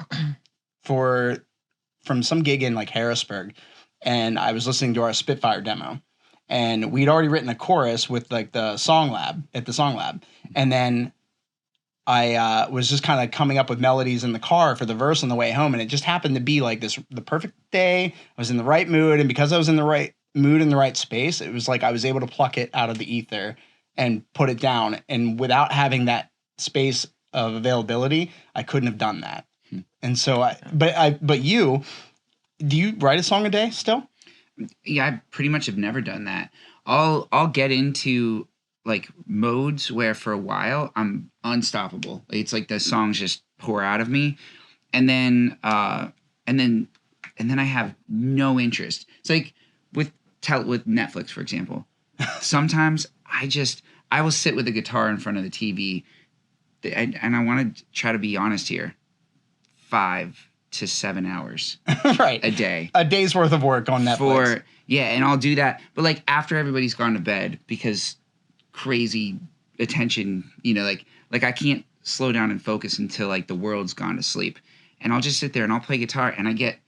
from some gig in, like, Harrisburg, and I was listening to our Spitfire demo, and we'd already written a chorus with, like, the Song Lab. And then I was just kind of coming up with melodies in the car for the verse on the way home. And it just happened to be like the perfect day. I was in the right mood. And because I was in the right mood, in the right space, it was like I was able to pluck it out of the ether and put it down. And without having that space of availability, I couldn't have done that. And so but you, do you write a song a day still? Yeah, I pretty much have never done that. I'll get into, like, modes where for a while I'm unstoppable. It's like the songs just pour out of me, and then I have no interest. It's like with Netflix, for example. Sometimes I will sit with a guitar in front of the TV, and I want to try to be honest here, 5 to 7 hours right, a day, a day's worth of work on Netflix. And I'll do that, but, like, after everybody's gone to bed, because crazy attention, like I can't slow down and focus until, like, the world's gone to sleep, and I'll just sit there and I'll play guitar, and I get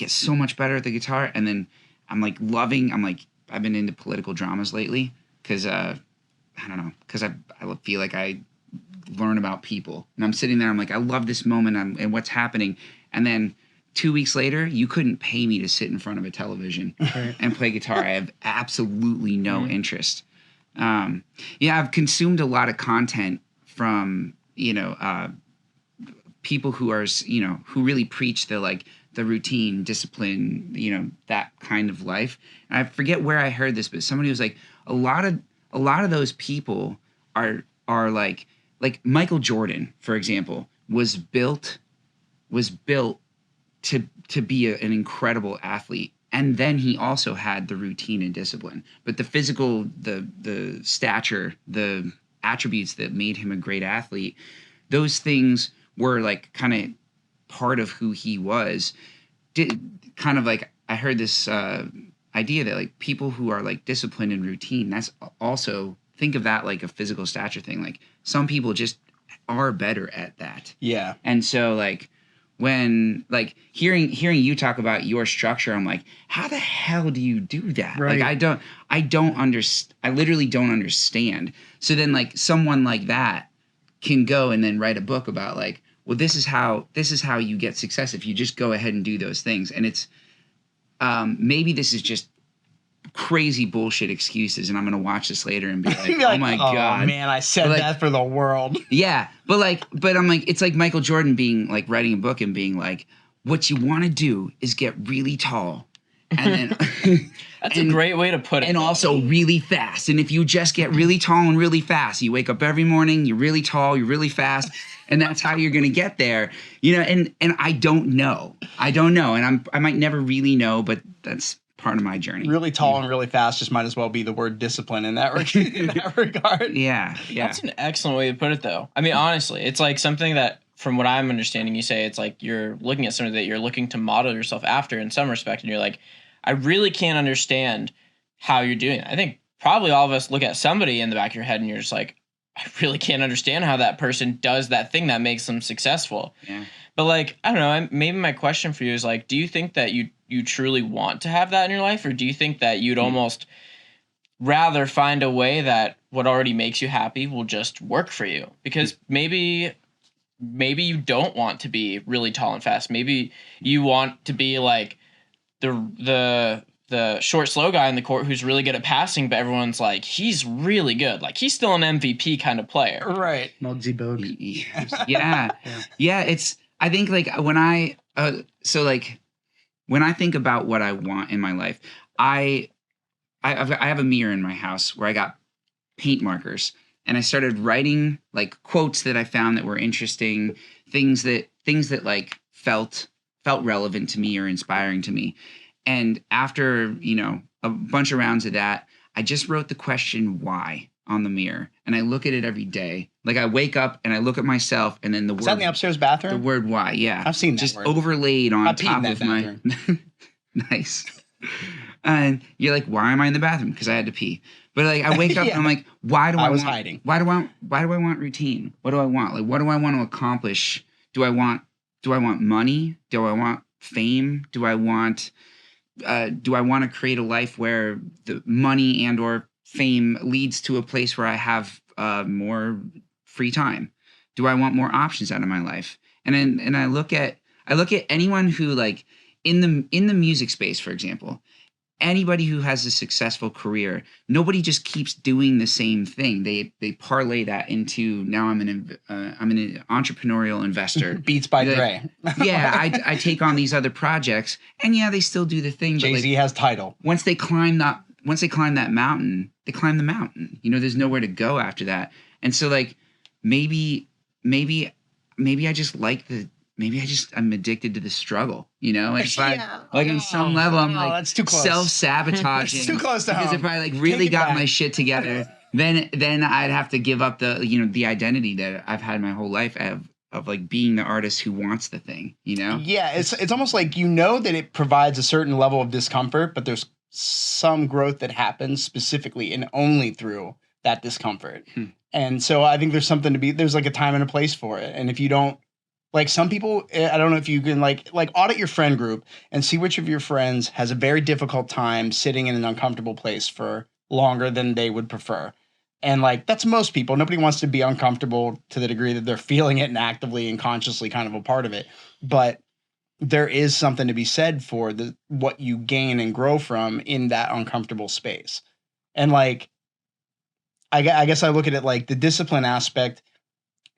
so much better at the guitar, and then I'm like I've been into political dramas lately because I don't know, because I feel like I learn about people, and I'm sitting there, I'm like, I love this moment and what's happening, and then 2 weeks later, you couldn't pay me to sit in front of a television and play guitar. I have absolutely no interest. I've consumed a lot of content from, people who are, who really preach the routine, discipline, that kind of life. And I forget where I heard this, but somebody was like, a lot of those people are like Michael Jordan, for example, was built to be an incredible athlete. And then he also had the routine and discipline. But the physical, the stature, the attributes that made him a great athlete, those things were like kind of part of who he was. I heard this idea that like people who are like disciplined and routine, that's also, think of that like a physical stature thing. Like some people just are better at that. Yeah. And so like, when like hearing you talk about your structure, I'm like, how the hell do you do that? Right. Like I literally don't understand. So then like someone like that can go and then write a book about like, well, this is how you get success if you just go ahead and do those things. And it's maybe this is just crazy bullshit excuses, and I'm gonna watch this later and be like, oh my god, man, I said like, that for the world. Yeah, but I'm like, it's like Michael Jordan being like writing a book and being like, what you want to do is get really tall, and then that's a great way to put it, and also really fast. And if you just get really tall and really fast, you wake up every morning, you're really tall, you're really fast, and that's how you're gonna get there. And I don't know, and I might never really know, but that's part of my journey. Really tall and really fast just might as well be the word discipline in that regard. Yeah. That's an excellent way to put it, though. I mean, honestly, it's like something that, from what I'm understanding, you say it's like you're looking at something that you're looking to model yourself after in some respect, and you're like, I really can't understand how you're doing it. I think probably all of us look at somebody in the back of your head and you're just like, I really can't understand how that person does that thing that makes them successful. Yeah. But like, I don't know, maybe my question for you is like, do you think that you truly want to have that in your life? Or do you think that you'd almost rather find a way that what already makes you happy will just work for you? Because maybe you don't want to be really tall and fast. Maybe you want to be like the short, slow guy in the court who's really good at passing, but everyone's like, he's really good. Like, he's still an MVP kind of player. Right. Multi-bogue. Yeah. It's, I think like when I think about what I want in my life, I have a mirror in my house where I got paint markers, and I started writing like quotes that I found that were interesting, things that like felt relevant to me or inspiring to me. And after, a bunch of rounds of that, I just wrote the question why on the mirror, and I look at it every day. Like I wake up and I look at myself, and then the word. Is that in the upstairs bathroom? The word why, yeah. I've seen that just word. Overlaid on top of my. Nice. And you're like, why am I in the bathroom? Because I had to pee. But like I wake up and I'm like, why do I was want, hiding. Why do I want routine? What do I want? Like what do I want to accomplish? Do I want money? Do I want fame? Do I want to create a life where the money and or fame leads to a place where I have more free time? Do I want more options out of my life? And I look at anyone who like in the music space, for example, anybody who has a successful career, nobody just keeps doing the same thing. They parlay that into, now I'm an entrepreneurial investor. Beats by Dre. Yeah, I take on these other projects, and yeah, they still do the thing. Jay-Z has title. Once they climb that mountain, they climb the mountain. There's nowhere to go after that. And so like maybe I just like I'm addicted to the struggle, It's like, like on some level, I'm like that's too close. Self-sabotaging. It's too close to because home. if I like really got my shit together, then I'd have to give up the the identity that I've had my whole life of like being the artist who wants the thing, Yeah, it's almost like that it provides a certain level of discomfort, but there's some growth that happens specifically and only through that discomfort. And so I think there's like a time and a place for it. And if you don't Like some people, I don't know if you can like audit your friend group and see which of your friends has a very difficult time sitting in an uncomfortable place for longer than they would prefer. And like that's most people. Nobody wants to be uncomfortable to the degree that they're feeling it and actively and consciously kind of a part of it. But there is something to be said for what you gain and grow from in that uncomfortable space. And like, I guess I look at it like the discipline aspect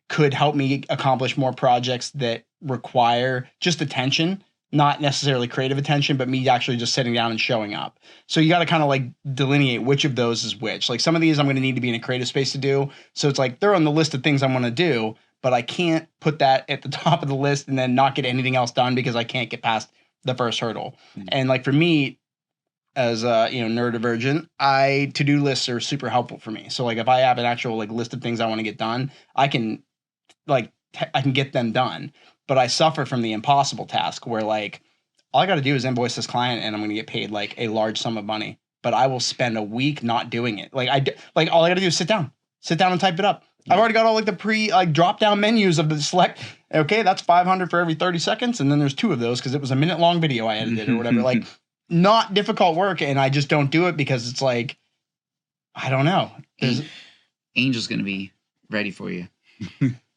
could help me accomplish more projects that require just attention, not necessarily creative attention, but me actually just sitting down and showing up. So you got to kind of like delineate which of those is which. Like some of these I'm going to need to be in a creative space to do. So it's like they're on the list of things I want to do, but I can't put that at the top of the list and then not get anything else done because I can't get past the first hurdle. Mm-hmm. And like for me, as a neurodivergent, to-do lists are super helpful for me. So like if I have an actual like list of things I want to get done, I can get them done. But I suffer from the impossible task where like all I got to do is invoice this client and I'm going to get paid like a large sum of money, but I will spend a week not doing it. Like all I got to do is sit down and type it up. I've already got all like the drop down menus of the select. Okay, that's 500 for every 30 seconds. And then there's 2 of those because it was a minute long video I edited or whatever. Like not difficult work. And I just don't do it because it's like, I don't know. Angel's going to be ready for you.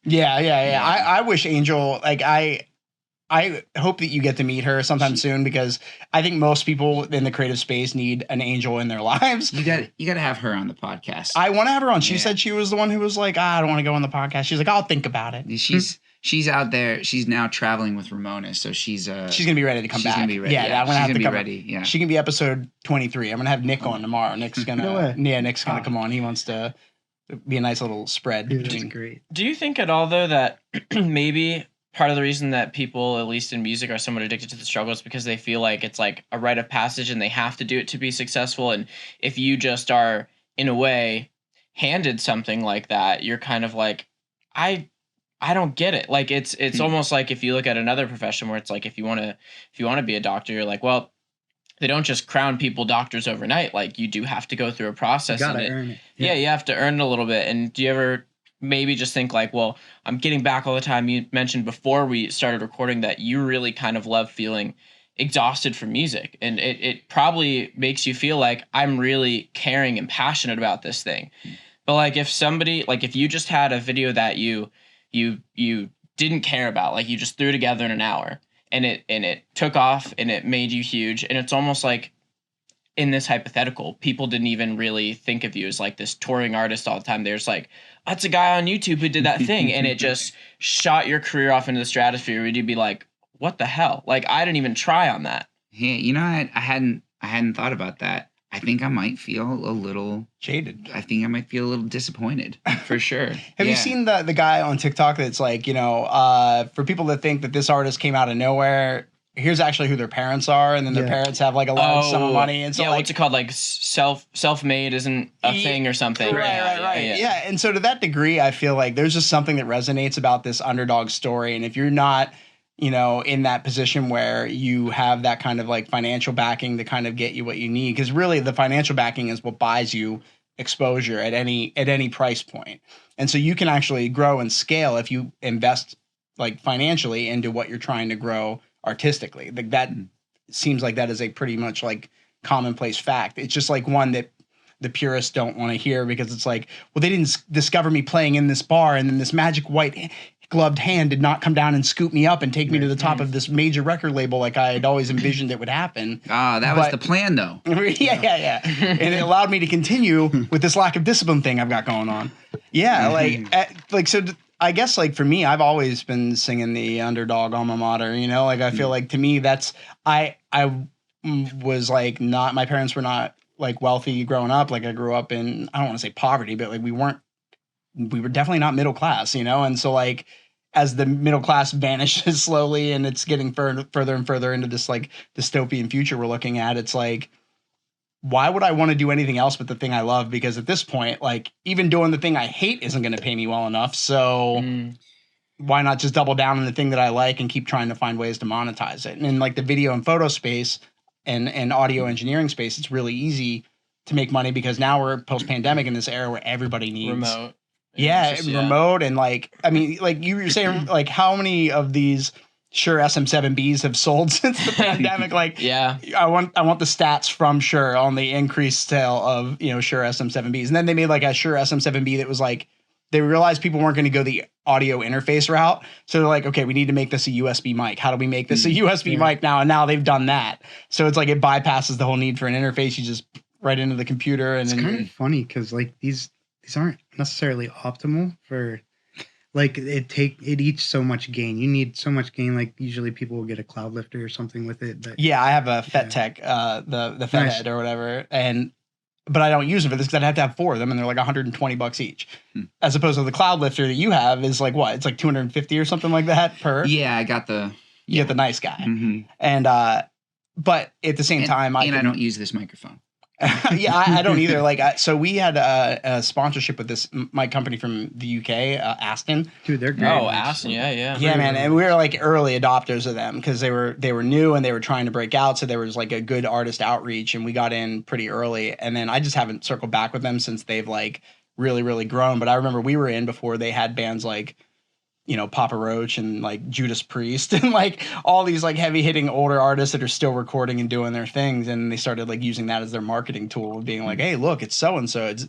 Yeah. I wish Angel, like I hope that you get to meet her sometime soon because I think most people in the creative space need an Angel in their lives. You got to have her on the podcast. I want to have her on. She said she was the one who was like, I don't want to go on the podcast. She's like, I'll think about it. She's out there. She's now traveling with Ramona, so she's gonna be ready to come back. She's gonna be ready. Yeah, I'm gonna have to come ready. Yeah, she can be episode 23. I'm gonna have Nick on tomorrow. Nick's gonna Nick's gonna come on. He wants to be a nice little spread. Dude, great. Do you think at all though that maybe part of the reason that people, at least in music, are somewhat addicted to the struggle is because they feel like it's like a rite of passage and they have to do it to be successful? And if you just are in a way handed something like that, you're kind of like, I don't get it. Like it's almost like if you look at another profession where it's like if you want to be a doctor, you're like, well, they don't just crown people doctors overnight. Like you do have to go through a process. You gotta earn it. Yeah, you have to earn it a little bit. And do you ever maybe just think like, well, I'm getting back all the time. You mentioned before we started recording that you really kind of love feeling exhausted from music. And it probably makes you feel like I'm really caring and passionate about this thing. But like if you just had a video that you didn't care about, like you just threw together in an hour and it took off and it made you huge. And it's almost like in this hypothetical, people didn't even really think of you as like this touring artist all the time. They're just like, that's a guy on YouTube who did that thing. And it just shot your career off into the stratosphere. Would you be like, what the hell? Like, I didn't even try on that. Yeah. I hadn't thought about that. I think I might feel a little jaded. I think I might feel a little disappointed for sure. Have you seen the guy on TikTok that's like, for people that think that this artist came out of nowhere, here's actually who their parents are, and then their parents have like a large sum of money, and so what's it called? Like self-made isn't a thing or something. Right. Yeah, and so to that degree, I feel like there's just something that resonates about this underdog story, and if you're not, in that position where you have that kind of like financial backing to kind of get you what you need, because really the financial backing is what buys you exposure at any price point, and so you can actually grow and scale if you invest like financially into what you're trying to grow artistically. Like that seems like that is a pretty much like commonplace fact. It's just like one that the purists don't want to hear because it's like, well, they didn't discover me playing in this bar and then this magic white gloved hand did not come down and scoop me up and take me to the top of this major record label like I had always envisioned it would happen. That was the plan though. Yeah. And it allowed me to continue with this lack of discipline thing I've got going on. Yeah, so I guess like for me, I've always been singing the underdog alma mater, like I feel like to me that's I was like not, my parents were not like wealthy growing up. Like I grew up in, I don't want to say poverty, but like we were definitely not middle class, and so like as the middle class vanishes slowly and it's getting further and further into this like dystopian future we're looking at, it's like, why would I want to do anything else but the thing I love? Because at this point, like even doing the thing I hate isn't going to pay me well enough. So why not just double down on the thing that I like and keep trying to find ways to monetize it? And in like the video and photo space and audio engineering space, it's really easy to make money because now we're post-pandemic in this era where everybody needs Yeah, Just, remote and like, I mean, like you were saying, like how many of these Shure SM7Bs have sold since the pandemic? Like, Yeah. I want the stats from Shure on the increased sale of Shure SM7Bs, and then they made like a Shure SM7B that was like they realized people weren't going to go the audio interface route, so they're like, okay, we need to make this a USB mic. How do we make this a USB mic now? And now they've done that, so it's like it bypasses the whole need for an interface. You just right into the computer, and It's then kind of funny because like these aren't necessarily optimal for like it eats so much gain. You need so much gain. Like usually people will get a cloud lifter or something with it. But yeah, I have a FetTech, the Fed Nice. head or whatever, but I don't use them for this because I'd have to have 4 of them, and they're like $120 each, as opposed to the cloud lifter that you have is like what? It's like 250 or something like that per. Yeah, I got the. You get the nice guy, Mhm. and but at the same time, I don't use this microphone. yeah, I don't either. Like, so we had a sponsorship with this my company from the UK, Aston. dude, they're great. Oh, Aston, yeah. Yeah, man, and we were like early adopters of them because they were new and they were trying to break out. So there was like a good artist outreach, and we got in pretty early. And then I just haven't circled back with them since they've like really, really grown. But I remember we were in before they had bands like Papa Roach and like Judas Priest and like all these like heavy hitting older artists that are still recording and doing their things, and they started like using that as their marketing tool of being like, hey, look, it's so and so, it's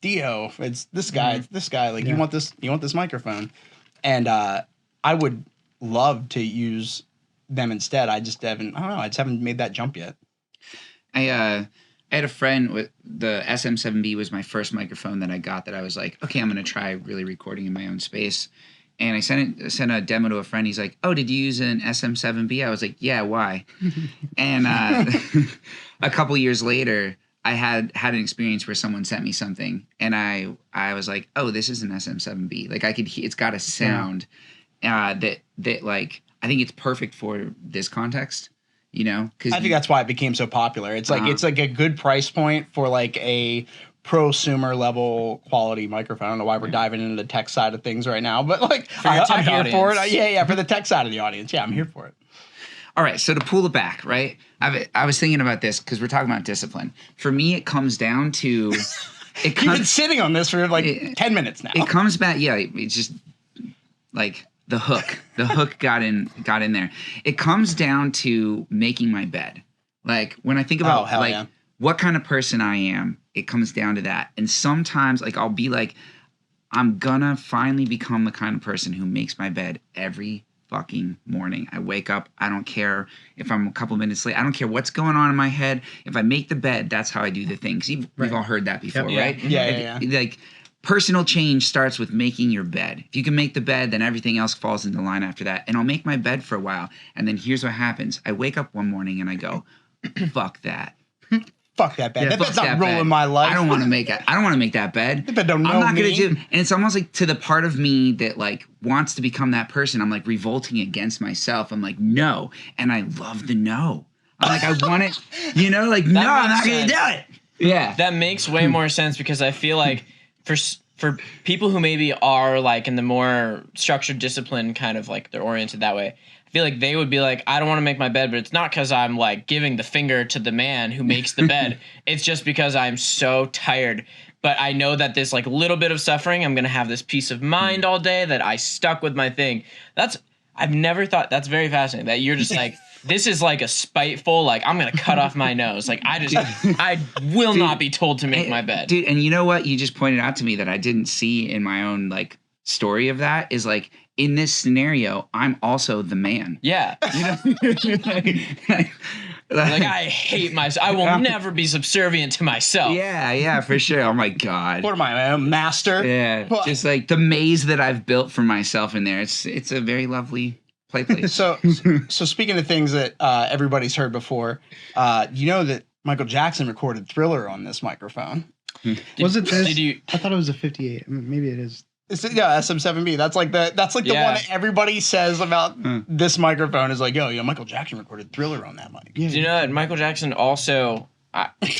Dio, it's this guy, it's this guy, like you want this microphone, and I would love to use them instead. I just haven't made that jump yet. I had a friend with the SM7B was my first microphone that I got that I was like, okay, I'm gonna try really recording in my own space. And I sent a demo to a friend. He's like, "Oh, did you use an SM7B?" I was like, "Yeah, why?" And a couple years later, I had an experience where someone sent me something, and I was like, "Oh, this is an SM7B." Like I could, it's got a sound that like I think it's perfect for this context. Because I think that's why it became so popular. It's like it's like a good price point for like a prosumer level quality microphone. I don't know why we're diving into the tech side of things right now, but like I'm here for it. Yeah, for the tech side of the audience. Yeah, I'm here for it. All right, so to pull it back, right? I was thinking about this because we're talking about discipline. For me, it comes down to You've been sitting on this for like 10 minutes now. It comes back, yeah. It's just like the hook. The hook got in there. It comes down to making my bed. Like when I think about what kind of person I am, it comes down to that. And sometimes like I'll be like, I'm gonna finally become the kind of person who makes my bed every fucking morning. I wake up, I don't care if I'm a couple minutes late. I don't care what's going on in my head. If I make the bed, that's how I do the things. We've all heard that before, right? Yeah. Like personal change starts with making your bed. If you can make the bed, then everything else falls into line after that. And I'll make my bed for a while. And then here's what happens. I wake up one morning and I go, fuck that. Fuck that bed. That bed's not ruling my life. I don't want to make it. I don't want to make that bed. That bed don't know I'm not me. gonna do. And it's almost like to the part of me that like wants to become that person. I'm like revolting against myself. I'm like no, and I love the no. I'm like I want it. Like no, I'm not gonna do it. Yeah, that makes way more sense because I feel like for people who maybe are like in the more structured discipline kind of like they're oriented that way. I feel like they would be like, I don't want to make my bed, but it's not because I'm like giving the finger to the man who makes the bed. It's just because I'm so tired. But I know that this like little bit of suffering, I'm going to have this peace of mind all day that I stuck with my thing. I've never thought, that's very fascinating that you're just like, this is like a spiteful, like I'm going to cut off my nose. Like I will not be told to make my bed. Dude, and you know what? You just pointed out to me that I didn't see in my own like story of that is like, in this scenario, I'm also the man. Yeah. Like I hate myself. I will never be subservient to myself. Yeah, for sure. Oh my God. What am I, a master? Yeah. Just like the maze that I've built for myself in there. It's a very lovely place. So speaking of things that everybody's heard before, you know that Michael Jackson recorded Thriller on this microphone. Was it this? Did you? I thought it was a 58. Maybe it is. SM7B. That's like the one that everybody says about this microphone is like, yo, Michael Jackson recorded Thriller on that mic. Yeah. Do you know that Michael Jackson also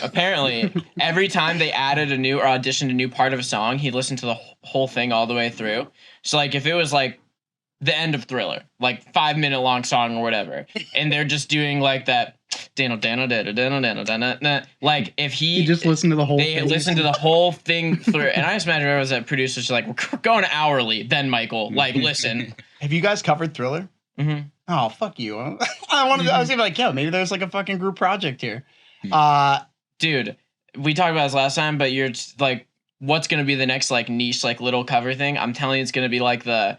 apparently every time they added a new or auditioned a new part of a song, he listened to the whole thing all the way through. So like if it was like the end of Thriller, like 5-minute long song or whatever, and they're just doing like that. Like if You just listen to the whole they thing. listen to the whole thing through, and I just imagine there was that producer's just like, we're going hourly. Then Michael, like, listen. Have you guys covered Thriller? Mm-hmm. Oh, fuck you. I was even like, yo, maybe there's like a fucking group project here. Dude, we talked about this last time, but you're just, like, what's gonna be the next like niche like little cover thing? I'm telling you, it's gonna be like the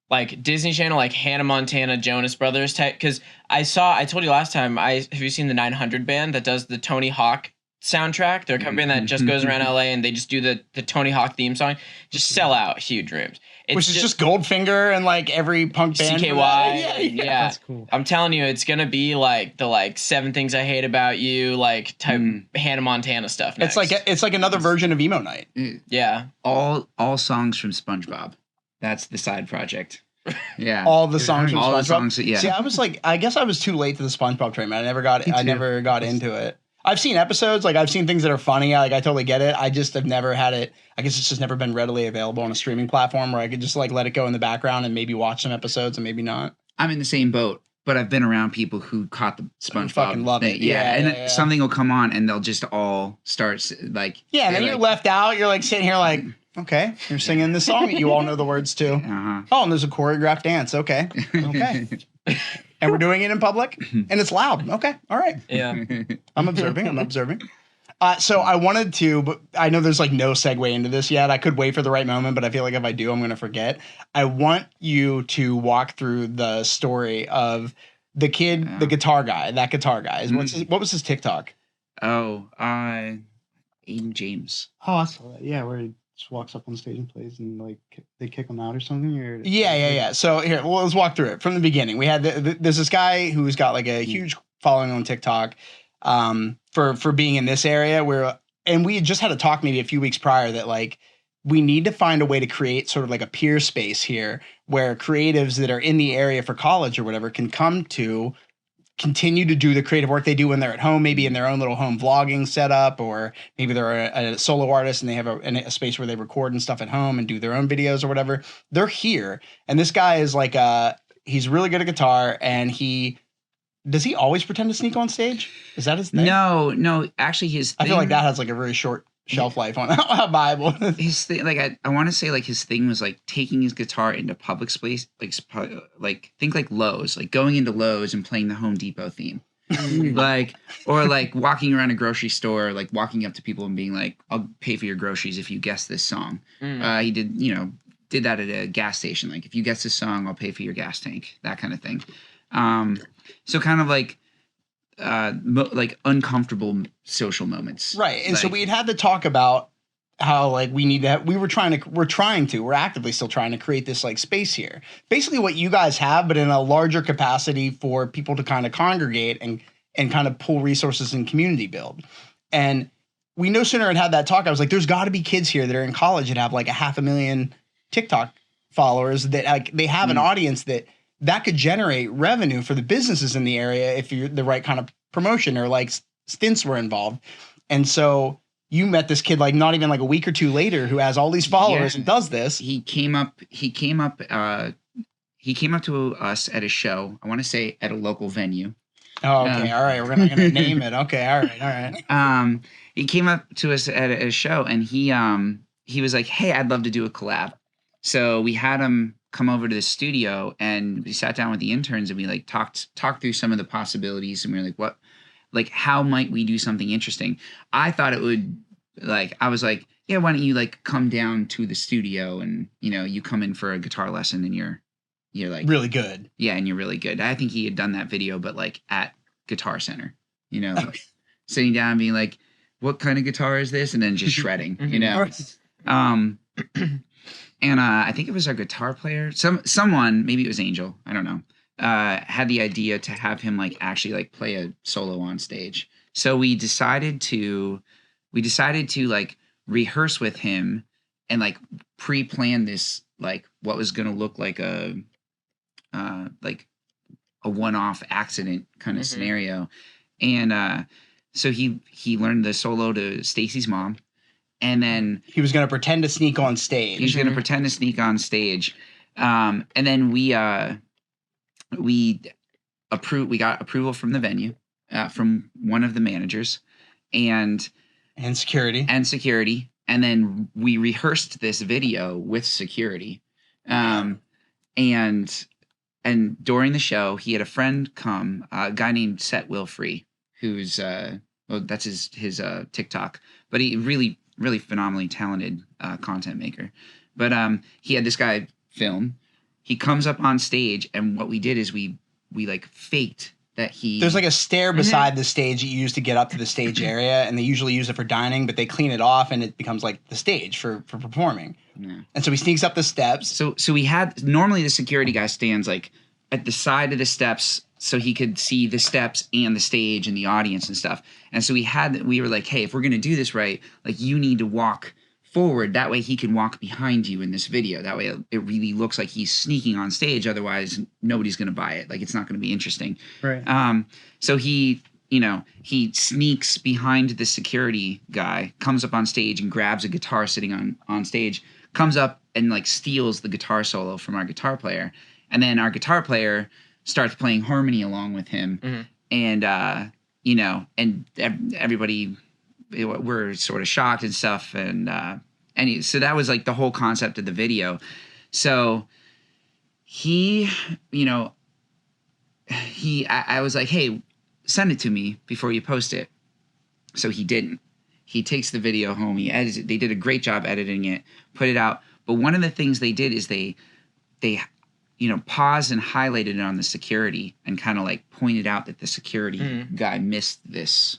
like Disney Channel, like Hannah Montana, Jonas Brothers type. Because I told you last time, have you seen the 900 band that does the Tony Hawk soundtrack? They're a cover band that just goes around LA and they just do the Tony Hawk theme song. Just sell out huge rooms. Which is just Goldfinger and like every punk band. CKY. Yeah. That's cool. I'm telling you, it's gonna be like the like 7 Things I Hate About You, like type Hannah Montana stuff. Next. It's like another version of Emo Night. Yeah. All songs from SpongeBob. That's the side project. Yeah. All the songs from all SpongeBob. the songs. Yeah. See, I was like, I guess I was too late to the SpongeBob train, man. I never got into it. I've seen episodes, like I've seen things that are funny. Like I totally get it. I just have never had it. I guess it's just never been readily available on a streaming platform where I could just like let it go in the background and maybe watch some episodes and maybe not. I'm in the same boat, but I've been around people who caught the SpongeBob. Fucking love it. thing. Yeah. And yeah. something will come on and they'll just all start like. Yeah, and then you're left out. You're like sitting here like, okay, you're singing this song that you all know the words to. Uh-huh. Oh, and there's a choreographed dance. Okay. And we're doing it in public and it's loud. Okay. All right. Yeah. I'm observing. So I wanted to, but I know there's like no segue into this yet. I could wait for the right moment, but I feel like if I do, I'm going to forget. I want you to walk through the story of the kid, the guitar guy, that guitar guy. What was his TikTok? Oh, Aiden James. Oh, I saw that. Yeah, where he just walks up on stage and plays and like they kick him out or something. Or Yeah. So here, well, let's walk through it from the beginning. We had there's this guy who's got like a huge following on TikTok. For being in this area and we had just had a talk maybe a few weeks prior that like we need to find a way to create sort of like a peer space here where creatives that are in the area for college or whatever can come to continue to do the creative work they do when they're at home, maybe in their own little home vlogging setup, or maybe they're a solo artist and they have a space where they record and stuff at home and do their own videos or whatever. They're here. And this guy is like, he's really good at guitar and does he always pretend to sneak on stage? Is that his thing? No. Actually, his thing, I feel like that has like a very short shelf life on a Bible. His thing, like I want to say, like his thing was like taking his guitar into public space, like think like Lowe's, like going into Lowe's and playing the Home Depot theme, like or like walking around a grocery store, like walking up to people and being like, "I'll pay for your groceries if you guess this song." He did that at a gas station, like if you guess this song, I'll pay for your gas tank, that kind of thing. So kind of like uncomfortable social moments. Right. And so we had to talk about how like we're actively still trying to create this like space here. Basically what you guys have, but in a larger capacity for people to kind of congregate and kind of pull resources and community build. And we no sooner had that talk, I was like, there's got to be kids here that are in college that have like 500,000 TikTok followers that like they have an audience that could generate revenue for the businesses in the area if you're the right kind of promotion or like stints were involved. And so you met this kid like not even like a week or two later who has all these followers and does this. He came up to us at a show. I want to say at a local venue. Oh, okay. All right. We're gonna name it. Okay. All right. He came up to us at a show and he was like, "Hey, I'd love to do a collab." So we had him come over to the studio and we sat down with the interns and we like talked through some of the possibilities and we were like, how might we do something interesting? I thought it would I was like, yeah, why don't you like come down to the studio and, you come in for a guitar lesson and you're like really good. Yeah. And you're really good. I think he had done that video, but like at Guitar Center, sitting down and being like, what kind of guitar is this? And then just shredding, And I think it was our guitar player, someone, maybe it was Angel, I don't know, had the idea to have him like actually like play a solo on stage. So we decided to like rehearse with him and like pre-plan this, like what was going to look like a one-off accident kind of scenario. And so he learned the solo to Stacy's mom. And then he was going to pretend to sneak on stage. He was going to pretend to sneak on stage. And then we got approval from the venue, from one of the managers, and security. And then we rehearsed this video with security. And during the show, he had a friend come, a guy named Set Wilfree, who's that's his TikTok, but he really phenomenally talented content maker. But he had this guy film. He comes up on stage, and what we did is we like faked that he. There's like a stair beside the stage that you use to get up to the stage area, and they usually use it for dining, but they clean it off, and it becomes like the stage for performing. Yeah. And so he sneaks up the steps. So we had, normally the security guy stands like at the side of the steps so he could see the steps and the stage and the audience and stuff. And so we were like, hey, if we're going to do this right, like you need to walk forward. That way he can walk behind you in this video. That way it really looks like he's sneaking on stage. Otherwise nobody's going to buy it. Like it's not going to be interesting. Right. So he sneaks behind the security guy, comes up on stage and grabs a guitar sitting on stage, comes up and like steals the guitar solo from our guitar player. And then our guitar player starts playing harmony along with him. And, and everybody, we're sort of shocked and stuff. And so that was like the whole concept of the video. So I was like, hey, send it to me before you post it. So he didn't. He takes the video home. He edits it. They did a great job editing it, put it out. But one of the things they did is they paused and highlighted it on the security and kind of like pointed out that the security guy missed this,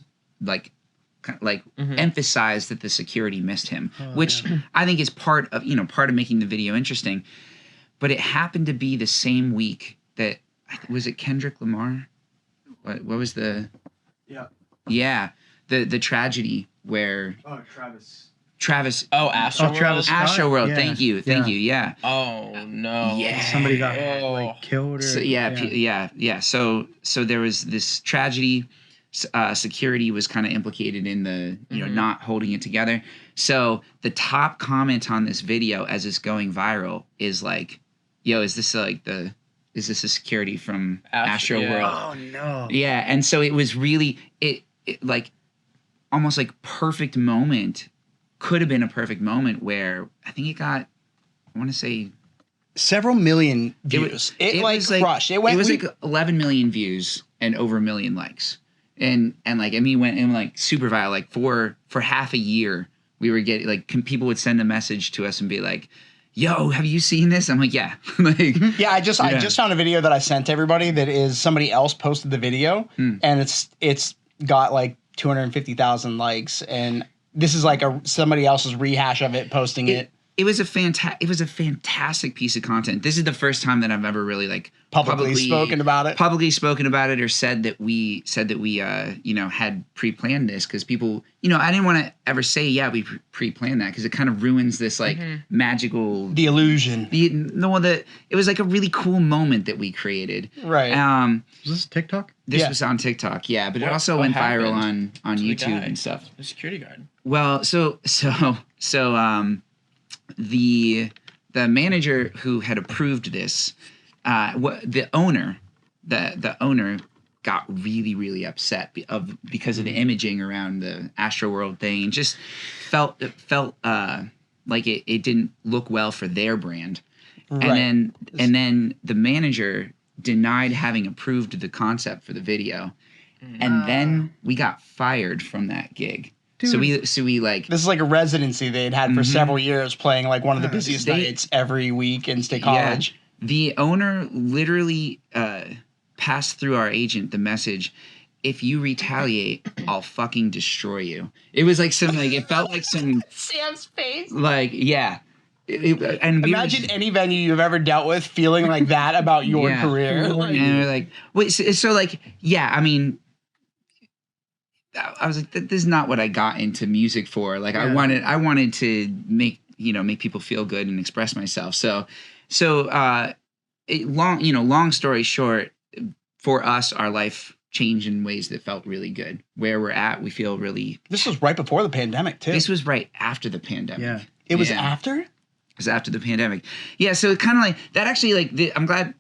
emphasized that the security missed him, which I think is part of making the video interesting. But it happened to be the same week that, was it Kendrick Lamar? What was the? Yeah. The tragedy where. Oh, Travis. Oh, Astro Travis World. Scott? Astro World. Yeah. Thank you. Yeah. Oh no. Yeah. Somebody got like killed or So, yeah. So there was this tragedy. Security was kind of implicated in the not holding it together. So the top comment on this video as it's going viral is like, "Yo, is this a security from Astro World?" Oh no. Yeah, and so it was really it like almost like perfect moment. Could have been a perfect moment where I think it got, I want to say, several million views. It was crushed. It was like 11 million views and over 1 million likes. And went in like super viral. Like for half a year, we were getting like people would send a message to us and be like, "Yo, have you seen this?" I'm like, "Yeah." I just found a video that I sent to everybody that is somebody else posted the video, and it's got like 250,000 likes, and this is like somebody else's rehash of it posting it. It was a fantastic piece of content. This is the first time that I've ever really like publicly spoken about it, or said that we had pre-planned this, because people, I didn't want to ever say we pre-planned that, because it kind of ruins this like magical, the illusion. It was like a really cool moment that we created. Right. Was this TikTok? This was on TikTok, yeah, but it also went viral on YouTube and stuff. The security guard. Well, so the manager who had approved this, the owner got really, really upset because of the imaging around the Astro World thing, and just felt like it didn't look well for their brand. Right. And then the manager denied having approved the concept for the video, and then we got fired from that gig. Dude. So we like, this is like a residency they'd had for several years, playing like one of the busiest nights every week in State College. Yeah. The owner literally passed through our agent the message, "If you retaliate, I'll fucking destroy you." It was like it felt like some Sam's face. Like, yeah. And imagine any venue you've ever dealt with feeling like that about your career. And we're like, wait, so like, yeah, I mean, I was like, this is not what I got into music for. Like, I wanted to make people feel good and express myself. So long story short, for us, our life changed in ways that felt really good. Where we're at, we feel really. This was right before the pandemic too. This was right after the pandemic. Yeah, it was after. was after the pandemic. Yeah, so it kind of like that. Actually, like I'm glad.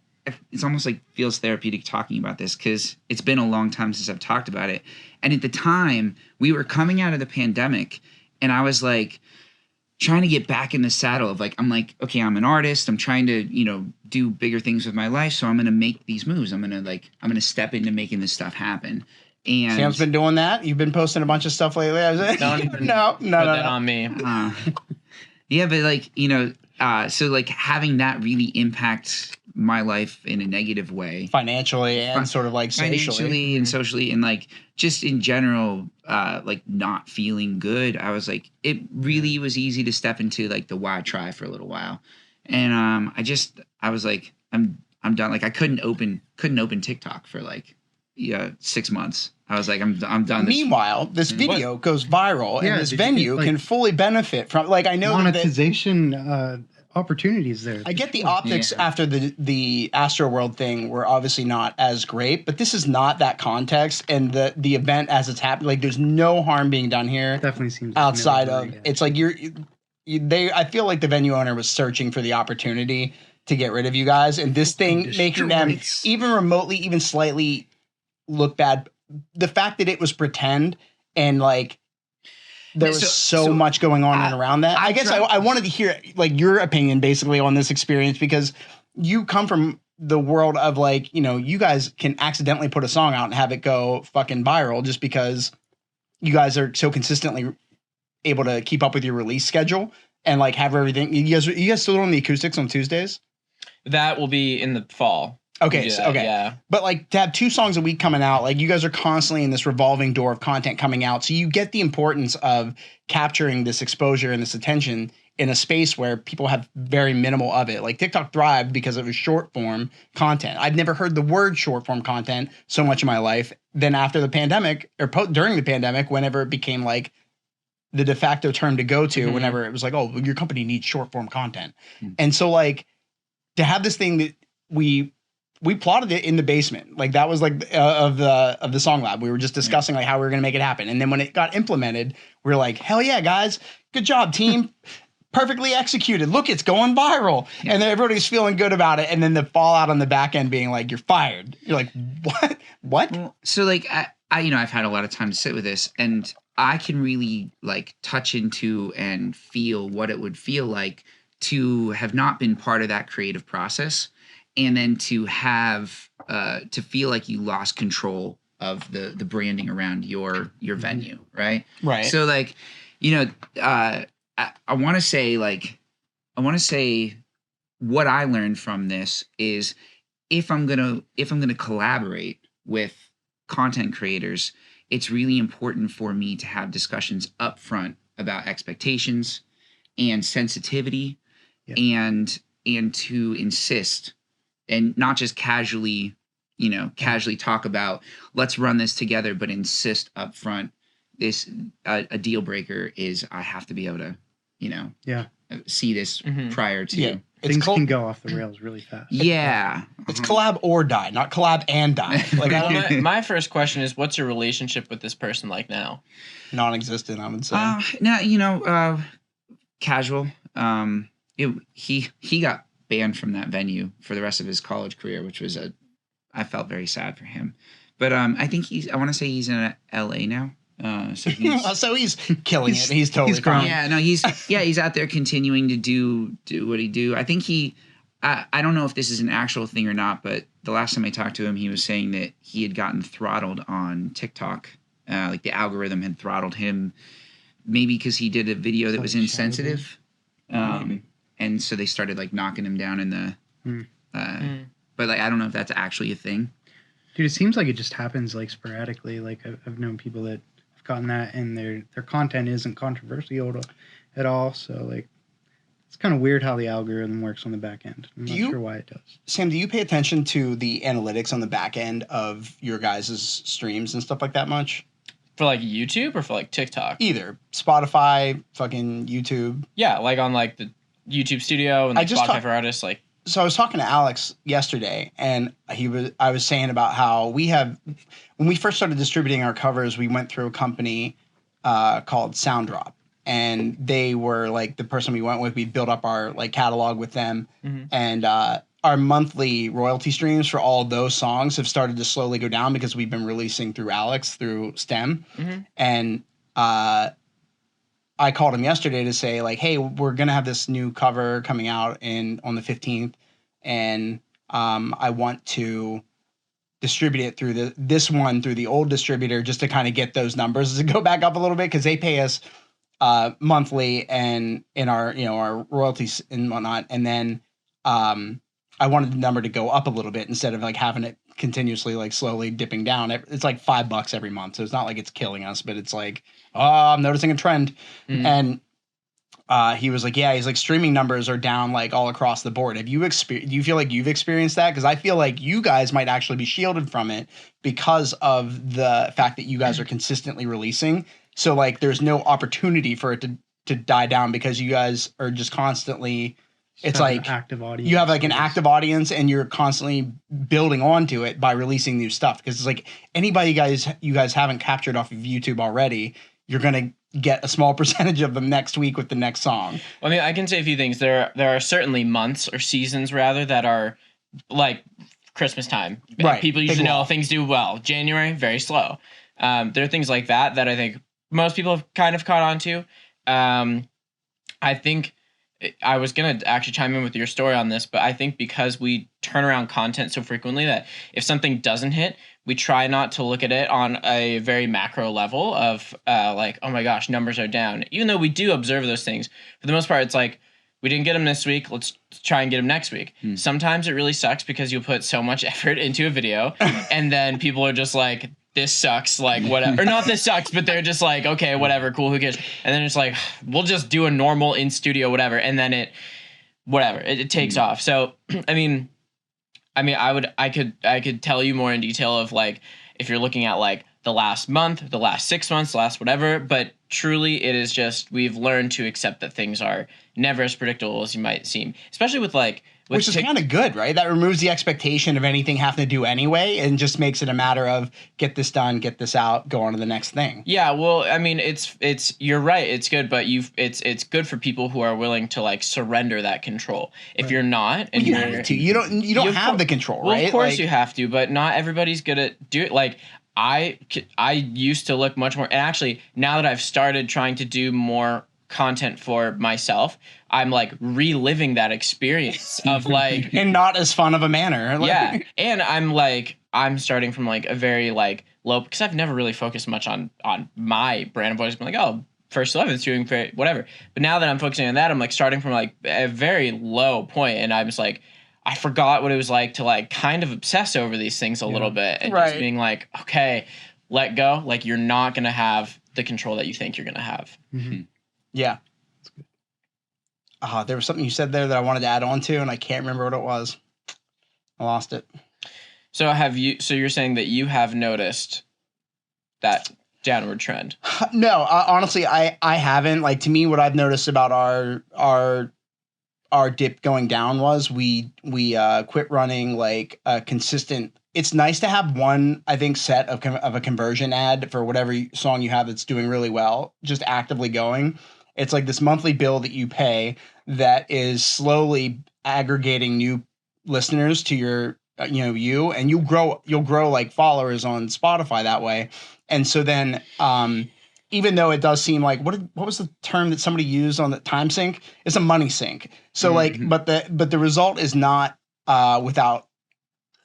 It's almost like feels therapeutic talking about this because it's been a long time since I've talked about it. And at the time, we were coming out of the pandemic, and I was like trying to get back in the saddle of like, I'm like, okay, I'm an artist. I'm trying to, do bigger things with my life. So I'm going to make these moves. I'm going to step into making this stuff happen. And Sam's been doing that. You've been posting a bunch of stuff lately. I was like, no. Put that on me. Yeah, but like, so like having that really impact my life in a negative way, financially and sort of like financially and socially, and like just in general, like not feeling good. I was like, it really was easy to step into like the why try for a little while, and I was like, I'm done. Like I couldn't open TikTok for like 6 months. I was like, I'm done. Meanwhile, this video goes viral, and this venue can fully benefit from. Like I know monetization opportunities there. I get the optics after the Astroworld thing were obviously not as great, but this is not that context, and the event as it's happened, like there's no harm being done here. Definitely seems outside of it's like I feel like the venue owner was searching for the opportunity to get rid of you guys, and this thing making them even remotely, even slightly look bad. The fact that it was pretend and like there was so much going on and around that. I guess I wanted to hear like your opinion basically on this experience, because you come from the world of like, you guys can accidentally put a song out and have it go fucking viral just because you guys are so consistently able to keep up with your release schedule and like have everything. You guys still doing the acoustics on Tuesdays? That will be in the fall. Okay. Okay. Yeah. But like to have 2 songs a week coming out, like you guys are constantly in this revolving door of content coming out. So you get the importance of capturing this exposure and this attention in a space where people have very minimal of it. Like TikTok thrived because it was short form content. I've never heard the word short form content so much in my life. Then after the pandemic or during the pandemic, whenever it became like the de facto term to go to, whenever it was like, oh, your company needs short form content. And so like to have this thing that we plotted it in the basement. Like that was like of the Song Lab. We were just discussing like how we were going to make it happen. And then when it got implemented, we were like, hell yeah, guys, good job team. Perfectly executed. Look, it's going viral. And then everybody's feeling good about it. And then the fallout on the back end being like, you're fired. You're like, what? Well, so like, I've had a lot of time to sit with this, and I can really like touch into and feel what it would feel like to have not been part of that creative process. And then to have to feel like you lost control of the branding around your venue, right? Right. So like, I want to say what I learned from this is if I'm gonna collaborate with content creators, it's really important for me to have discussions up front about expectations and sensitivity, and to insist. And not just casually talk about let's run this together, but insist up front. This a deal breaker is I have to be able to, see this prior to. Yeah. Things can go off the rails really fast. Yeah, it's collab or die, not collab and die. Like my first question is, what's your relationship with this person like now? Non-existent, I would say. Now casual. He got banned from that venue for the rest of his college career, which was I felt very sad for him. But I think I want to say he's in LA now. So he's killing it. He's totally fine. Yeah, no, he's out there continuing to do what he do. I think I don't know if this is an actual thing or not, but the last time I talked to him, he was saying that he had gotten throttled on TikTok. Like the algorithm had throttled him, maybe because he did a video that was insensitive. And so they started like knocking him down in the, but like I don't know if that's actually a thing. Dude, it seems like it just happens like sporadically. Like I've known people that have gotten that, and their content isn't controversial at all. So like, it's kind of weird how the algorithm works on the back end. I'm not sure why it does. Sam, do you pay attention to the analytics on the back end of your guys' streams and stuff like that much? For like YouTube or for like TikTok? Either Spotify, fucking YouTube. Yeah, like on like the YouTube Studio and like Spotify for artists, like. So I was talking to Alex yesterday, and I was saying about how when we first started distributing our covers, we went through a company called Sound Drop, and they were like the person we went with. We built up our like catalog with them, and our monthly royalty streams for all of those songs have started to slowly go down because we've been releasing through Alex through STEM, and I called him yesterday to say like, hey, we're gonna have this new cover coming out on the 15th, and I want to distribute it through this one through the old distributor just to kind of get those numbers to go back up a little bit, because they pay us monthly and in our our royalties and whatnot, and then I wanted the number to go up a little bit instead of like having it continuously like slowly dipping down. It's like $5 every month, so it's not like it's killing us, but it's like, oh, I'm noticing a trend. And he was like, yeah, he's like, streaming numbers are down like all across the board. Do you feel like you've experienced that? Because I feel like you guys might actually be shielded from it because of the fact that you guys are consistently releasing. So like there's no opportunity for it to die down because you guys are just constantly, it's like active audience. You have like an active audience and you're constantly building onto it by releasing new stuff. Because it's like anybody you guys haven't captured off of YouTube already, you're going to get a small percentage of them next week with the next song. Well, I mean, I can say a few things. There are certainly months or seasons rather that are like Christmas time. Right. People usually know things do well. January, very slow. There are things like that I think most people have kind of caught on to. I think I was going to actually chime in with your story on this, but I think because we turn around content so frequently that if something doesn't hit, we try not to look at it on a very macro level of like, oh my gosh, numbers are down. Even though we do observe those things, for the most part, it's like, we didn't get them this week, let's try and get them next week. Sometimes it really sucks because you put so much effort into a video and then people are just like, this sucks, like whatever. Or not this sucks, but they're just like, okay, whatever, cool, who cares? And then it's like, we'll just do a normal in studio, whatever. And then it takes off. So, I mean, I could tell you more in detail of like, if you're looking at like the last month, the last 6 months, the last whatever, but truly it is just, we've learned to accept that things are never as predictable as you might seem, especially with like, which is kind of good, right? That removes the expectation of anything having to do anyway and just makes it a matter of get this done, get this out, go on to the next thing. Yeah, well, I mean, it's you're right, it's good, but it's good for people who are willing to like surrender that control. If you're not, and you have to, you don't have the control, right? Well, of course you have to, but not everybody's gonna do it. Like I used to look much more, and actually now that I've started trying to do more content for myself, I'm like reliving that experience of like in not as fun of a manner. Yeah. And I'm starting from like a very like low, because I've never really focused much on my brand of voice. Been like, oh, First 11 is doing great, whatever. But now that I'm focusing on that, I'm like starting from like a very low point, and I'm just like, I forgot what it was like to like kind of obsess over these things a little bit, and just being like, okay, let go. Like you're not gonna have the control that you think you're gonna have. Yeah. That's good. There was something you said there that I wanted to add on to, and I can't remember what it was. I lost it. So you're saying that you have noticed that downward trend? No, honestly, I haven't. Like, to me, what I've noticed about our dip going down was we quit running like a consistent. It's nice to have one, I think, set of a conversion ad for whatever song you have that's doing really well, just actively going. It's like this monthly bill that you pay that is slowly aggregating new listeners to your, and you'll grow like followers on Spotify that way. And so then, even though it does seem like, what was the term that somebody used on the time sink? It's a money sink. So like, but the result is not without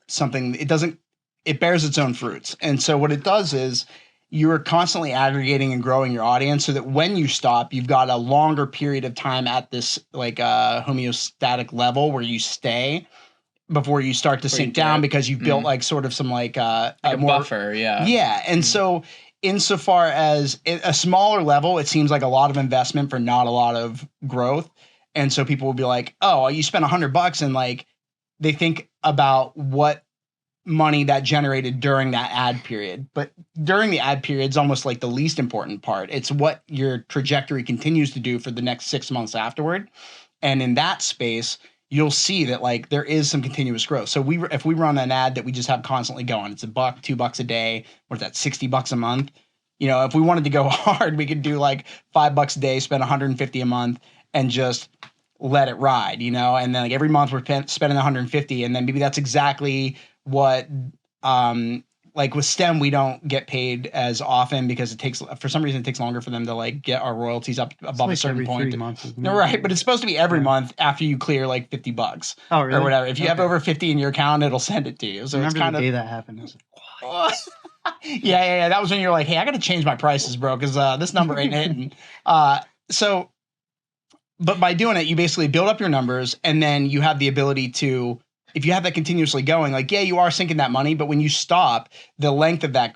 something. It bears its own fruits. And so what it does is you're constantly aggregating and growing your audience so that when you stop, you've got a longer period of time at this like homeostatic level where you stay before you start to sink down, because you've built like sort of some like a more buffer. Yeah. Yeah. And so insofar as a smaller level, it seems like a lot of investment for not a lot of growth. And so people will be like, oh, you spent $100, and like they think about what money that generated during that ad period. But during the ad period is almost like the least important part. It's what your trajectory continues to do for the next 6 months afterward. And in that space, you'll see that like there is some continuous growth. So if we run an ad that we just have constantly going, it's $1, $2 a day, what is that, $60 a month? You know, if we wanted to go hard, we could do like $5 a day, spend 150 a month, and just let it ride, you know? And then like every month we're spending 150, and then maybe that's exactly what, like with STEM, we don't get paid as often because for some reason it takes longer for them to like get our royalties up above like a certain every point. 3 months, isn't it? Right, but it's supposed to be every month after you clear like $50 Oh, really? or whatever. If you have Okay. over 50 in your account, it'll send it to you. So I it's remember kind the of day that happened. I was like, yeah. That was when you're like, hey, I got to change my prices, bro, because this number ain't hitting. So, but by doing it, you basically build up your numbers, and then you have the ability to, if you have that continuously going, like, yeah, you are sinking that money, but when you stop, the length of that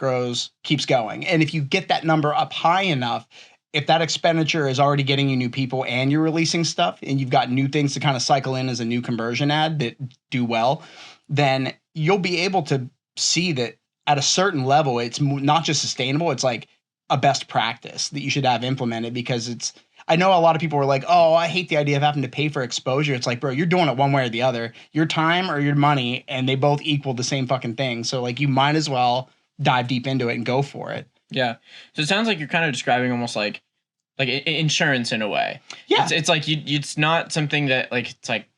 keeps going. And if you get that number up high enough, if that expenditure is already getting you new people and you're releasing stuff and you've got new things to kind of cycle in as a new conversion ad that do well, then you'll be able to see that at a certain level, it's not just sustainable. It's like a best practice that you should have implemented, because I know a lot of people were like, oh, I hate the idea of having to pay for exposure. It's like, bro, you're doing it one way or the other, your time or your money, and they both equal the same fucking thing. So like, you might as well dive deep into it and go for it. Yeah. So it sounds like you're kind of describing almost like insurance in a way. Yeah. It's like it's not something that like, it's like,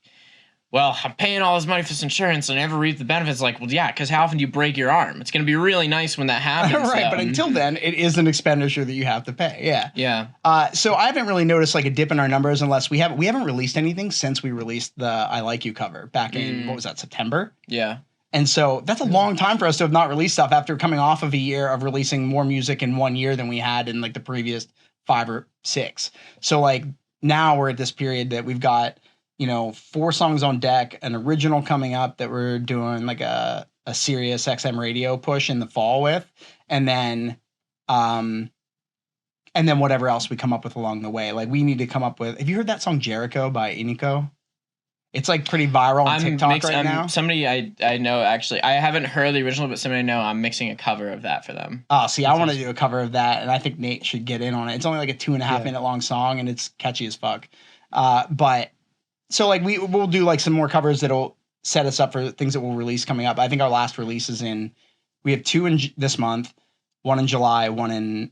well, I'm paying all this money for this insurance and I never reap the benefits. Like, well, yeah, because how often do you break your arm? It's going to be really nice when that happens. Right. But until then, it is an expenditure that you have to pay. Yeah. Yeah. So I haven't really noticed like a dip in our numbers unless we haven't released anything since we released the I Like You cover back in, what was that, September? Yeah. And so that's a long time for us to have not released stuff after coming off of a year of releasing more music in 1 year than we had in like the previous 5 or 6. So like now we're at this period that we've got, 4 songs on deck, an original coming up that we're doing like a Sirius XM radio push in the fall with, and then whatever else we come up with along the way. Like we need to come up with, have you heard that song Jericho by Iniko? It's like pretty viral on TikTok right now. Somebody I know, actually, I haven't heard the original, but somebody I know, I'm mixing a cover of that for them. Oh, see, I want to do a cover of that, and I think Nate should get in on it. It's only like a 2.5 minute long song, and it's catchy as fuck. But so like we'll do like some more covers that'll set us up for things that we'll release coming up. I think our last release is we have 2 in this month, 1 in July, 1 in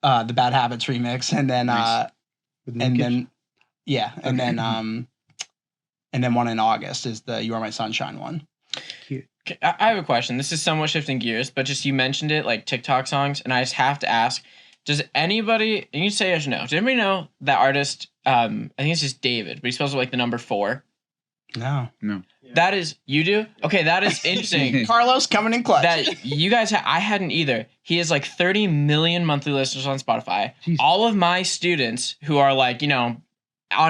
the Bad Habits remix, and then nice. And then 1 in August is the You Are My Sunshine one. Cute. I have a question. This is somewhat shifting gears, but just you mentioned it, like TikTok songs, and I just have to ask, does anybody, and you say yes or no, does anybody know that artist, I think it's just David, but he spells it like the number 4? No. Yeah. That is, you do? Okay, that is interesting. Carlos coming in clutch. That you guys I hadn't either. He has like 30 million monthly listeners on Spotify. Jeez. All of my students who are like, on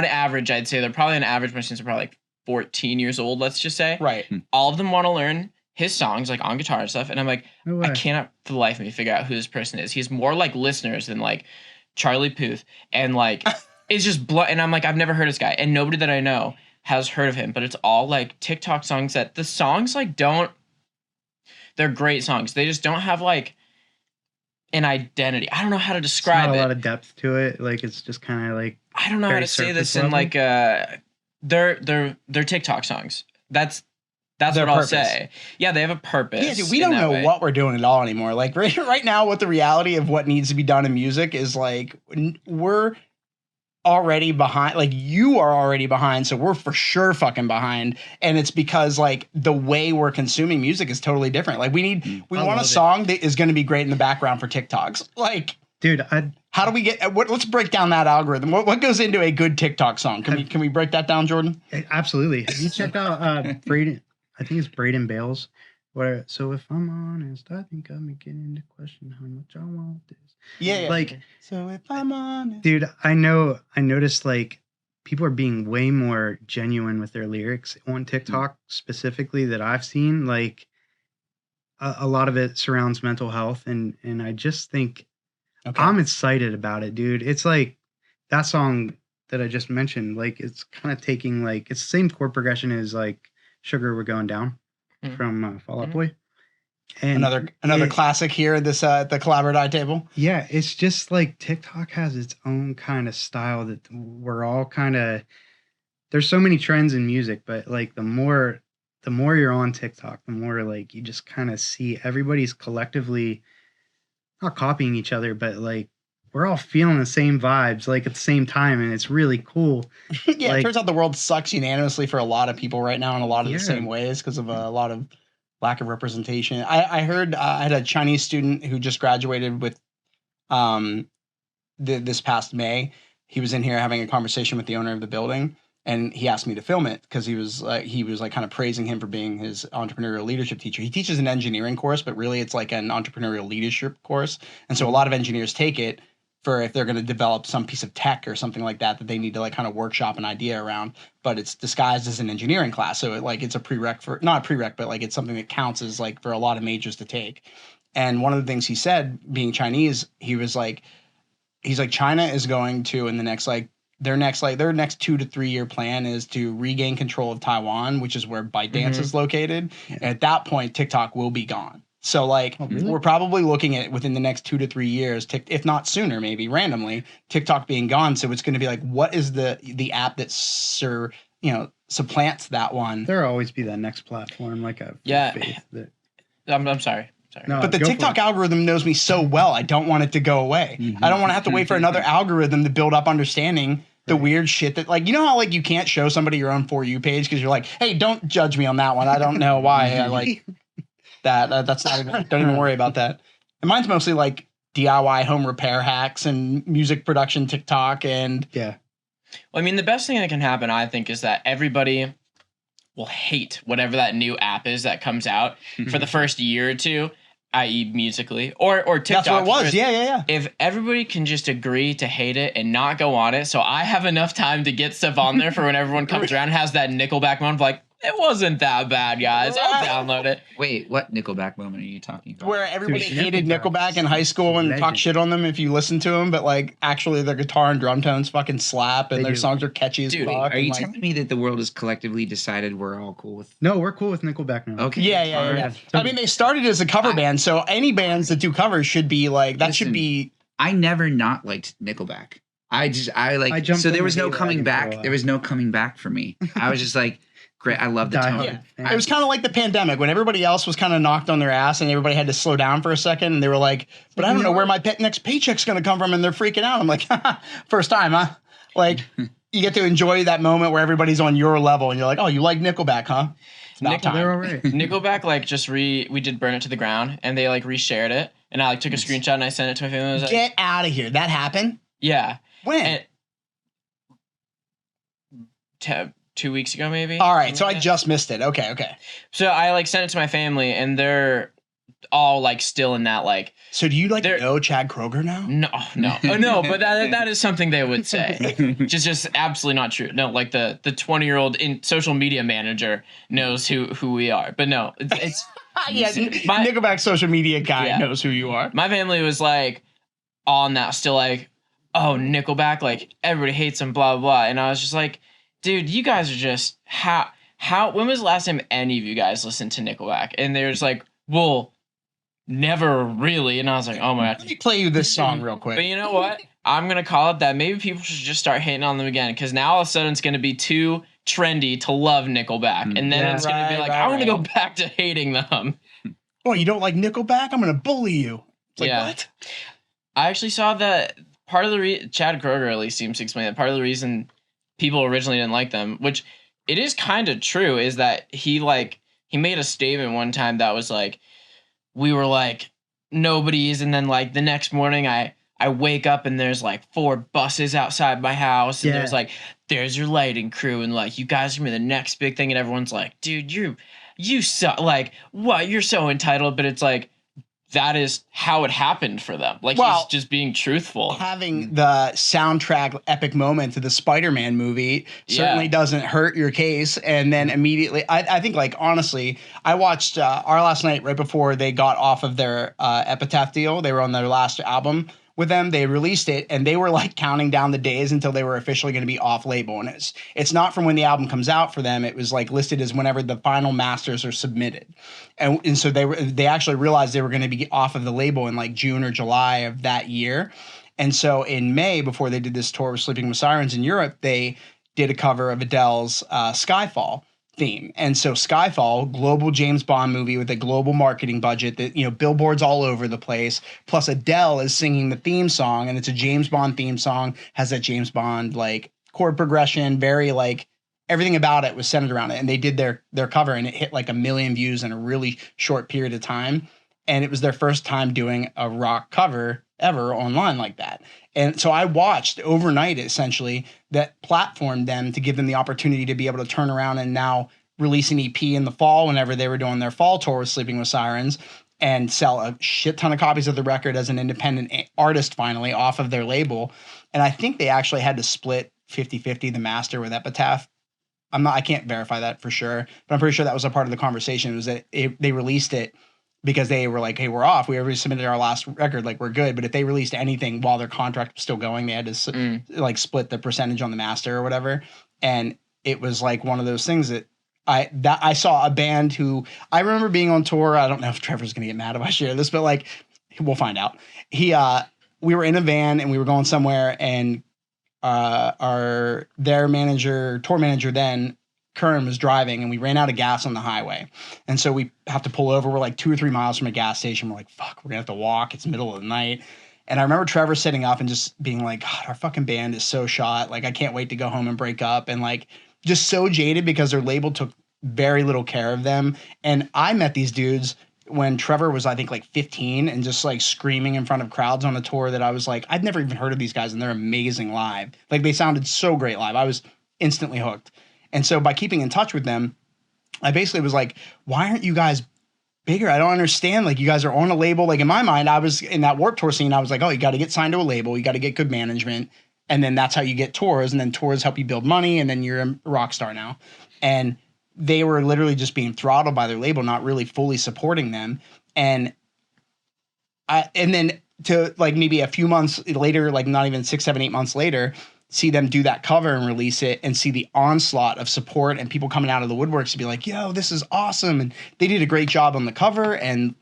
average, I'd say they're probably on average, my students are probably like 14 years old, let's just say. Right. All of them want to learn his songs, like on guitar and stuff. And I'm like, No way. I cannot for the life of me figure out who this person is. He's more like listeners than like Charlie Puth. And like, it's just and I'm like, I've never heard this guy. And nobody that I know has heard of him. But it's all like TikTok songs that the songs like they're great songs. They just don't have like an identity. I don't know how to describe Not it. a lot of depth to it. Like it's just kind of like I don't know how very to say this surface in like they're TikTok songs. That's Their what I'll purpose. say. Yeah, they have a purpose. Yeah, dude, we in don't that know way. what we're doing at all anymore. Like right now, what the reality of what needs to be done in music is like we're already behind. Like you are already behind, so we're for sure fucking behind. And it's because like the way we're consuming music is totally different. Like we want a song that is going to be great in the background for TikToks. Like, dude, how do we get? Let's break down that algorithm. What goes into a good TikTok song? Can we break that down, Jordan? Absolutely. Have you checked out Braden? I think it's Braden Bales. So if I'm honest, I think I'm beginning to question how much I want this. Yeah. Like, so if I'm honest, dude, I noticed like people are being way more genuine with their lyrics on TikTok specifically that I've seen. Like a lot of it surrounds mental health, and I just think I'm excited about it, dude. It's like that song that I just mentioned. Like it's kind of taking like it's the same chord progression as like Sugar We're Going Down from Fall Out Boy. And another classic here at this the Collaborate table. Yeah, it's just like TikTok has its own kind of style that we're all kind of. There's so many trends in music, but like the more you're on TikTok, the more like you just kind of see everybody's collectively not copying each other, but like we're all feeling the same vibes like at the same time, and it's really cool. Yeah, Like- it turns out the world sucks unanimously for a lot of people right now in a lot of the Yeah. same ways because of a lot of lack of representation. I heard I had a Chinese student who just graduated with this past May. He was in here having a conversation with the owner of the building, and he asked me to film it because he was like kind of praising him for being his entrepreneurial leadership teacher. He teaches an engineering course, but really it's like an entrepreneurial leadership course. And so a lot of engineers take it for if they're going to develop some piece of tech or something like that they need to like kind of workshop an idea around, but it's disguised as an engineering class. So it's a prereq for, not a prereq, but like it's something that counts as like for a lot of majors to take. And one of the things he said, being Chinese, he's like, China is going to, in the next, like, their next 2 to 3 year plan is to regain control of Taiwan, which is where ByteDance is located. And at that point, TikTok will be gone. So like we're probably looking at within the next 2 to 3 years, if not sooner, maybe randomly, TikTok being gone. So it's going to be like, what is the app that supplants that one? There'll always be that next platform, like a faith that. I'm sorry. No, but the TikTok algorithm knows me so well. I don't want it to go away. I don't want to have to wait for another algorithm to build up understanding the weird shit that, like, you know how like you can't show somebody your own For You page because you're like, hey, don't judge me on that one. I don't know why I like that. That's not even, don't even worry about that. And mine's mostly like DIY home repair hacks and music production TikTok and Well, I mean, the best thing that can happen, I think, is that everybody will hate whatever that new app is that comes out for the first year or two, i.e. Musically or TikTok. That's what it was. Yeah. If everybody can just agree to hate it and not go on it, so I have enough time to get stuff on there for when everyone comes around and has that Nickelback moment of like, it wasn't that bad, guys. I'll download it. Wait, what Nickelback moment are you talking about? Where everybody Dude, hated Nickelback Nickelback in high school and legend. talk shit on them if you listen to them, but like actually their guitar and drum tones fucking slap and They their do. songs are catchy as Dude, fuck. Are you and, like, telling me that the world has collectively decided we're all cool with? No, we're cool with Nickelback now. Okay. Yeah. Alright. I mean, they started as a cover band, so any bands that do covers should be like that. Should Listen, be. I never not liked Nickelback. I jumped in there was the no bandwagon coming for a back. while. There was no coming back for me. I was just like, great. I love the Die tone. Hard. It was kind of like the pandemic when everybody else was kind of knocked on their ass and everybody had to slow down for a second, and they were like, "But I don't know where my next paycheck's going to come from," and they're freaking out. I'm like, first time, huh? Like, you get to enjoy that moment where everybody's on your level, and you're like, "Oh, you like Nickelback, huh?" It's about time. They're all right. Nickelback we did Burn It to the Ground, and they like reshared it, and I like took a screenshot and I sent it to my family. And I was like, Get out of here! That happened. yeah. When? And 2 weeks ago, maybe. All right, so I Something like that. just missed it. Okay. So I like sent it to my family, and they're all like still in that like So do you like They're- know Chad Kroger now? no, but that is something they would say, which is just absolutely not true. No, like the 20-year-old in social media manager knows who we are, but no, it's Yeah, My- Nickelback social media guy Yeah. knows who you are. my family was like on that, still like, oh, Nickelback, like everybody hates them, blah blah blah, and I was just like, dude, you guys are just how when was the last time any of you guys listened to Nickelback? And they're just like, well, never really. And I was like, oh my god. Let me play you this song real But quick. you know what? I'm gonna call it that. Maybe people should just start hating on them again, because now all of a sudden it's gonna be too trendy to love Nickelback, and then Yeah. it's gonna be Right, like, right, I want to right. go back to hating them. Oh, you don't like Nickelback? I'm gonna bully you. It's like, Yeah. what? I actually saw that part of the Chad Kroger at least seems to explain that part of the reason people originally didn't like them, which it is kind of true, is that he made a statement one time that was like, we were like nobody's, and then like the next morning I wake up and there's like 4 buses outside my house, and Yeah. there's your lighting crew, and like you guys are gonna be the next big thing, and everyone's like, dude, you suck, like what, you're so entitled. But it's like, that is how it happened for them. Like, Well, he's just being truthful. Having the soundtrack epic moment to the Spider-Man movie certainly Yeah. doesn't hurt your case. And then immediately, I think, like, honestly, I watched Our Last Night right before they got off of their Epitaph deal. They were on their last album with them. They released it, and they were like counting down the days until they were officially going to be off label. And it's not from when the album comes out for them. It was like listed as whenever the final masters are submitted. And so they actually realized they were going to be off of the label in like June or July of that year. And so in May, before they did this tour with Sleeping with Sirens in Europe, they did a cover of Adele's Skyfall theme. And so Skyfall, global James Bond movie with a global marketing budget that, you know, billboards all over the place, plus Adele is singing the theme song, and it's a James Bond theme song, has that James Bond like chord progression, very like everything about it was centered around it. And they did their cover, and it hit like 1 million views in a really short period of time. And it was their first time doing a rock cover ever online like that. And so I watched overnight, essentially, that platformed them to give them the opportunity to be able to turn around and now release an EP in the fall whenever they were doing their fall tour with Sleeping with Sirens, and sell a shit ton of copies of the record as an independent artist finally off of their label. And I think they actually had to split 50-50 the master with Epitaph. I can't verify that for sure, but I'm pretty sure that was a part of the conversation. It was that they released it because they were like, hey, we're off. We already submitted our last record. Like, we're good. But if they released anything while their contract was still going, they had to like split the percentage on the master or whatever. And it was like one of those things that I saw a band who I remember being on tour. I don't know if Trevor's going to get mad if I share this, but like, we'll find out. We were in a van and we were going somewhere, and their tour manager then, Curran, was driving, and we ran out of gas on the highway. And so we have to pull over. We're like 2 or 3 miles from a gas station. We're like, fuck, we're gonna have to walk. It's middle of the night. And I remember Trevor sitting up and just being like, God, our fucking band is so shot. Like, I can't wait to go home and break up. And like, just so jaded because their label took very little care of them. And I met these dudes when Trevor was, I think, like 15, and just like screaming in front of crowds on a tour that I was like, I'd never even heard of these guys, and they're amazing live. Like, they sounded so great live. I was instantly hooked. And so by keeping in touch with them, I basically was like, why aren't you guys bigger? I don't understand. Like, you guys are on a label. Like, in my mind, I was in that Warped Tour scene. I was like, oh, you got to get signed to a label. You got to get good management. And then that's how you get tours. And then tours help you build money. And then you're a rock star now. And they were literally just being throttled by their label, not really fully supporting them. And then to like maybe a few months later, like not even 6, 7, 8 months later, see them do that cover and release it, and see the onslaught of support and people coming out of the woodworks to be like, yo, this is awesome. And they did a great job on the cover. And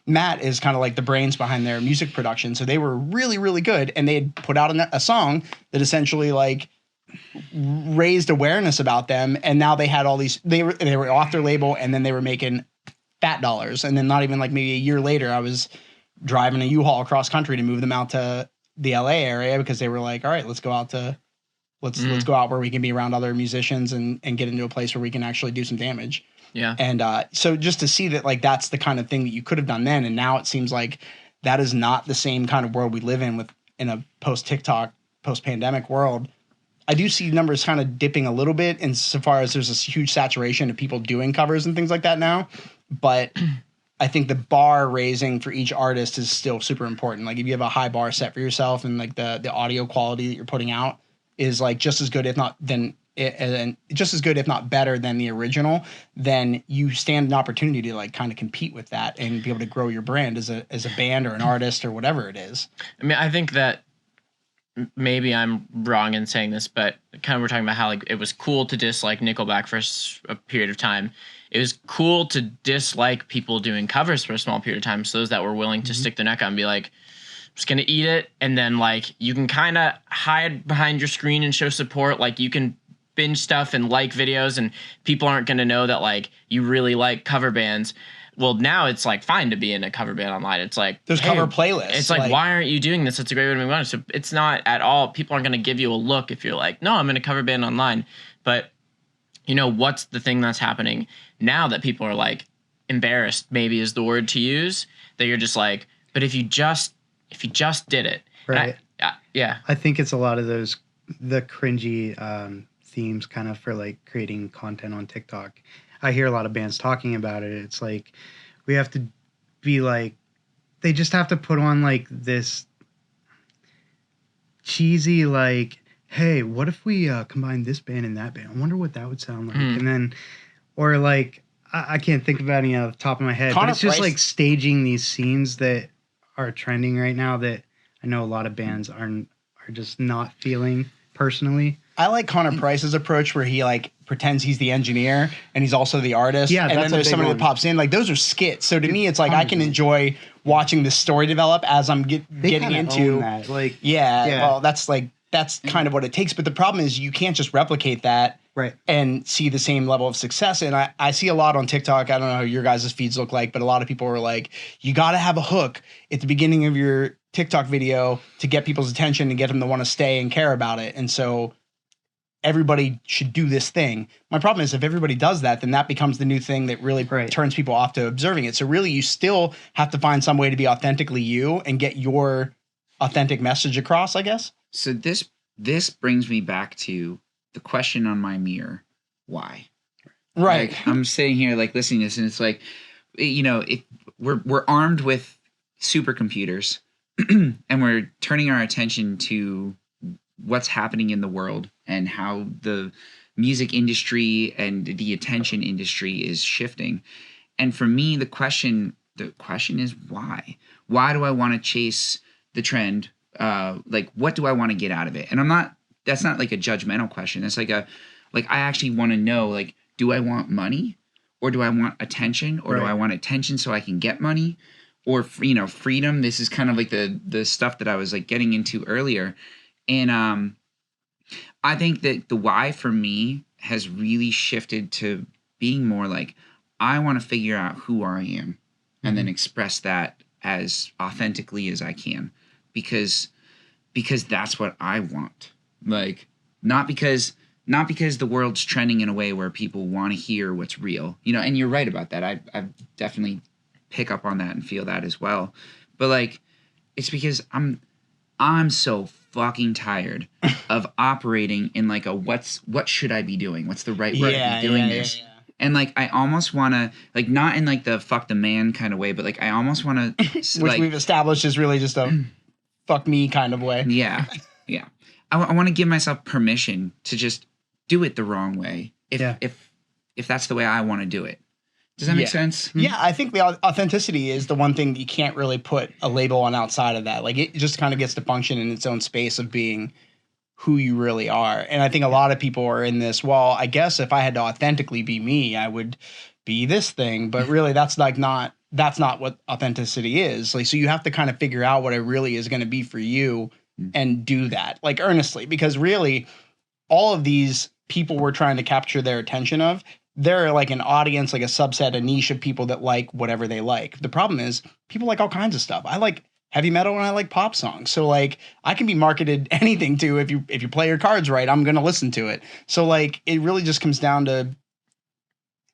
Matt is kind of like the brains behind their music production. So they were really, really good. And they had put out a song that essentially like raised awareness about them. And now they had all these, they were off their label, and then they were making fat dollars. And then not even like maybe a year later, I was driving a U-Haul across country to move them out to the LA area, because they were like, all right, let's go out where we can be around other musicians and get into a place where we can actually do some damage. Yeah. And so just to see that, like, that's the kind of thing that you could have done then, and now it seems like that is not the same kind of world we live in in a post-TikTok, post-pandemic world. I do see numbers kind of dipping a little bit insofar as there's this huge saturation of people doing covers and things like that now. But I think the bar raising for each artist is still super important. Like, if you have a high bar set for yourself, and like the audio quality that you're putting out is like just as good, if not better than the original, then you stand an opportunity to like kind of compete with that and be able to grow your brand as a band or an artist or whatever it is. I mean, I think that maybe I'm wrong in saying this, but kind of we're talking about how like it was cool to dislike Nickelback for a period of time. It was cool to dislike people doing covers for a small period of time. So those that were willing to stick their neck out and be like, I'm just going to eat it. And then like, you can kind of hide behind your screen and show support. Like, you can binge stuff and like videos, and people aren't going to know that like you really like cover bands. Well, now it's like fine to be in a cover band online. It's like, there's cover playlists. It's like, why aren't you doing this? It's a great way to make money. So it's not at all. People aren't going to give you a look if you're like, no, I'm in a cover band online. But you know, what's the thing that's happening now that people are like embarrassed, maybe is the word to use, that you're just like, but if you just did it. Right. Yeah. I think it's a lot of the cringy themes kind of for like creating content on TikTok. I hear a lot of bands talking about it. It's like, we have to be like, they just have to put on like this cheesy, like, hey, what if we combine this band and that band? I wonder what that would sound like. And then, or like, I can't think of any off the top of my head, but it's just like staging these scenes that are trending right now that I know a lot of bands are just not feeling personally. I like Connor Price's approach, where he like pretends he's the engineer and he's also the artist. Yeah, and then there's somebody that pops in. Like, those are skits. So to me, it's like I can enjoy watching the story develop as I'm getting into that. Like, well, that's kind of what it takes. But the problem is you can't just replicate that Right. and see the same level of success. And I see a lot on TikTok. I don't know how your guys' feeds look like, but a lot of people are like, you got to have a hook at the beginning of your TikTok video to get people's attention and get them to want to stay and care about it. And so everybody should do this thing. My problem is if everybody does that, then that becomes the new thing that really turns people off to observing it. So really you still have to find some way to be authentically you and get your authentic message across, I guess. So this brings me back to the question on my mirror: why? Right. Like, I'm sitting here like listening to this, and it's like, you know, we're armed with supercomputers, and we're turning our attention to what's happening in the world and how the music industry and the attention industry is shifting. And for me, the question is why? Why do I want to chase the trend? Like, what do I want to get out of it? And that's not like a judgmental question. It's like I actually want to know, like, do I want money, or do I want attention, or do I want attention so I can get money, or, you know, freedom? This is kind of like the stuff that I was like getting into earlier. And I think that the why for me has really shifted to being more like, I want to figure out who I am and then express that as authentically as I can, because that's what I want. Like, not because the world's trending in a way where people want to hear what's real, you know. And you're right about that. I definitely pick up on that and feel that as well. But like, it's because I'm so fucking tired of operating in like what should I be doing? What's the right way to be doing this? Yeah. And like, I almost want to, like, not in like the fuck the man kind of way, but like, I almost want to, which like, we've established is really just a fuck me kind of way. Yeah. Yeah. I want to give myself permission to just do it the wrong way. If that's the way I want to do it. Does that make sense? Yeah, I think the authenticity is the one thing that you can't really put a label on outside of that. Like, it just kind of gets to function in its own space of being who you really are. And I think a lot of people are in this, well, I guess if I had to authentically be me, I would be this thing. But really, that's not what authenticity is. Like, so you have to kind of figure out what it really is going to be for you and do that, like, earnestly, because really all of these people we're trying to capture their attention of, they're like an audience, like a subset, a niche of people that like whatever they like. The problem is people like all kinds of stuff. I like heavy metal and I like pop songs. So like, I can be marketed anything to, if you play your cards right, I'm going to listen to it. So like, it really just comes down to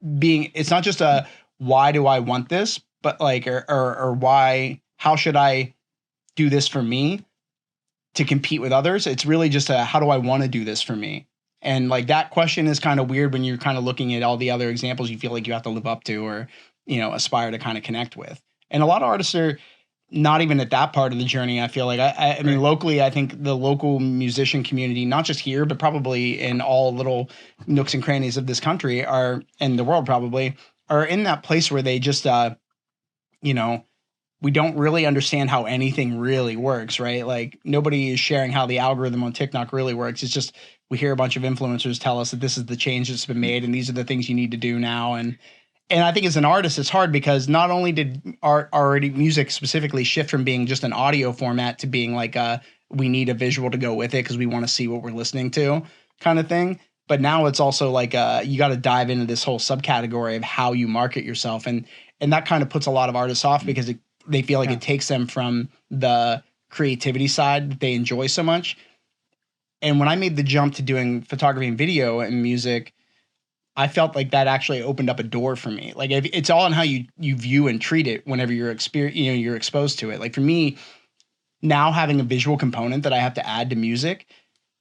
it's not just a, why do I want this, but like, or why, how should I do this for me to compete with others? It's really just a, how do I want to do this for me? And like, that question is kind of weird when you're kind of looking at all the other examples you feel like you have to live up to, or, you know, aspire to kind of connect with. And a lot of artists are not even at that part of the journey. I feel like I mean, locally, I think the local musician community, not just here, but probably in all little nooks and crannies of this country and the world probably, are in that place where they just, you know, we don't really understand how anything really works, right? Like, nobody is sharing how the algorithm on TikTok really works. It's just, we hear a bunch of influencers tell us that this is the change that's been made and these are the things you need to do now. And I think as an artist, it's hard because not only did already music specifically shift from being just an audio format to being like we need a visual to go with it because we want to see what we're listening to kind of thing. But now it's also like you got to dive into this whole subcategory of how you market yourself. And that kind of puts a lot of artists off because they feel like it takes them from the creativity side that they enjoy so much. And when I made the jump to doing photography and video and music, I felt like that actually opened up a door for me. Like, it's all in how you view and treat it whenever you're exposed to it. Like, for me, now having a visual component that I have to add to music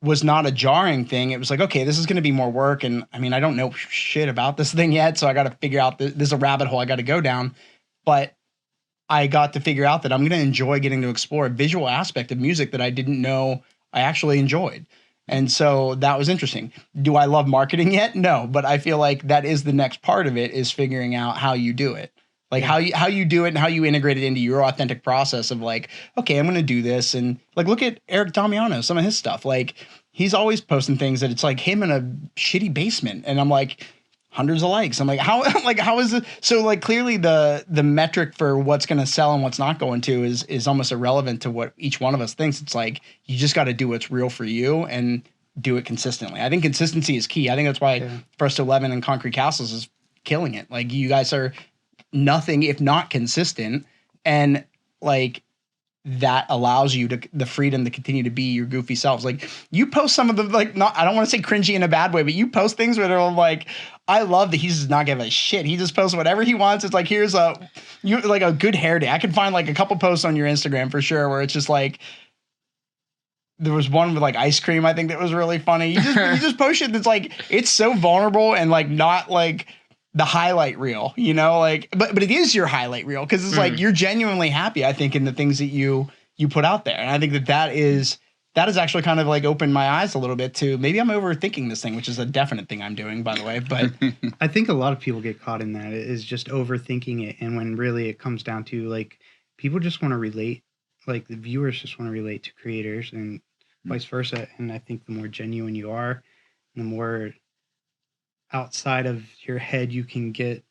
was not a jarring thing. It was like, okay, this is going to be more work. And I mean, I don't know shit about this thing yet. So I got to figure out this is a rabbit hole I got to go down. But I got to figure out that I'm going to enjoy getting to explore a visual aspect of music that I didn't know I actually enjoyed. And so that was interesting. Do I love marketing yet? No, but I feel like that is the next part of it, is figuring out how you do it. Like how you do it and how you integrate it into your authentic process of like, okay, I'm going to do this. And like, look at Eric Damiano, some of his stuff. Like, he's always posting things that it's like him in a shitty basement. And I'm like, hundreds of likes. I'm like, how is it? So like, clearly the metric for what's going to sell and what's not going to is almost irrelevant to what each one of us thinks. It's like, you just got to do what's real for you and do it consistently. I think consistency is key. I think that's why Yeah. First 11 and Concrete Castles is killing it. Like, you guys are nothing if not consistent, and like that allows you to the freedom to continue to be your goofy selves. Like, you post some of the, like, not, I don't want to say cringy in a bad way, but you post things where they're like, I love that he does not give a shit. He just posts whatever he wants. It's like, here's a good hair day. I could find like a couple posts on your Instagram for sure where it's just like, there was one with like ice cream, I think, that was really funny. You just post shit that's like, it's so vulnerable and like not like the highlight reel, you know, like, but it is your highlight reel, because it's like you're genuinely happy, I think, in the things that you put out there. And I think that is actually kind of like opened my eyes a little bit to maybe I'm overthinking this thing, which is a definite thing I'm doing, by the way. But I think a lot of people get caught in that, is just overthinking it. And when really it comes down to like, people just want to relate, like the viewers just want to relate to creators and vice versa. And I think the more genuine you are, the more outside of your head you can get,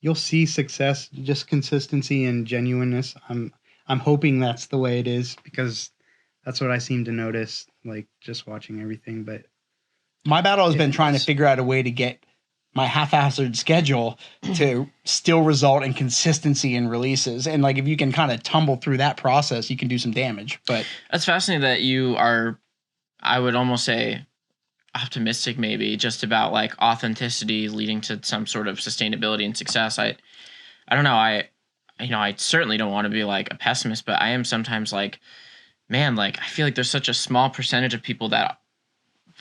you'll see success, just consistency and genuineness. I'm hoping that's the way it is, because that's what I seem to notice, like just watching everything. But my battle has been trying to figure out a way to get my haphazard schedule to still result in consistency in releases. And like, if you can kind of tumble through that process, you can do some damage. But That's fascinating that you are, I would almost say, optimistic, maybe, just about like authenticity leading to some sort of sustainability and success. I don't know. I certainly don't want to be like a pessimist, but I am sometimes like, man, like I feel like there's such a small percentage of people that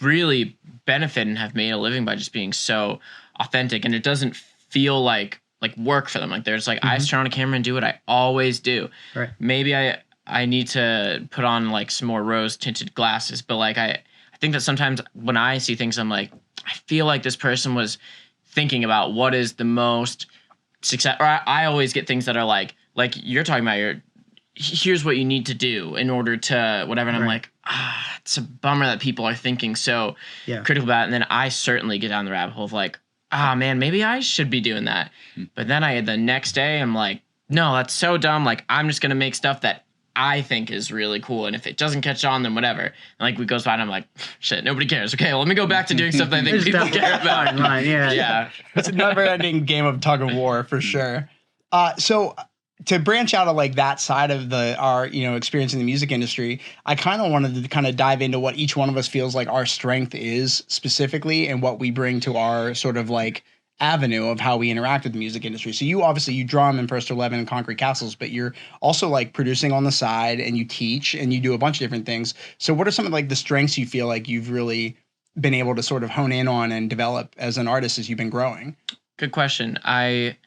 really benefit and have made a living by just being so authentic, and it doesn't feel like work for them. Like, there's like, I just turn on a camera and do what I always do. Right. Maybe I need to put on like some more rose tinted glasses, but like I think that sometimes when I see things, I'm like, I feel like this person was thinking about what is the most success. Or I always get things that are like you're talking about, here's what you need to do in order to whatever. And I'm like, it's a bummer that people are thinking so critical about it. And then I certainly get down the rabbit hole of like, man, maybe I should be doing that. But then the next day I'm like, no, that's so dumb. Like, I'm just going to make stuff that I think is really cool, and if it doesn't catch on, then whatever. And like, we goes by, and I'm like, shit, nobody cares. Okay, well, let me go back to doing stuff that I think people care about. Right, yeah, it's a never-ending game of tug of war for sure. So to branch out of like that side of our experience in the music industry, I kind of wanted to kind of dive into what each one of us feels like our strength is specifically, and what we bring to our sort of like avenue of how we interact with the music industry. So you drum in First 11 and Concrete Castles, but you're also like producing on the side, and you teach, and you do a bunch of different things. So what are some of like the strengths you feel like you've really been able to sort of hone in on and develop as an artist as you've been growing? Good question. I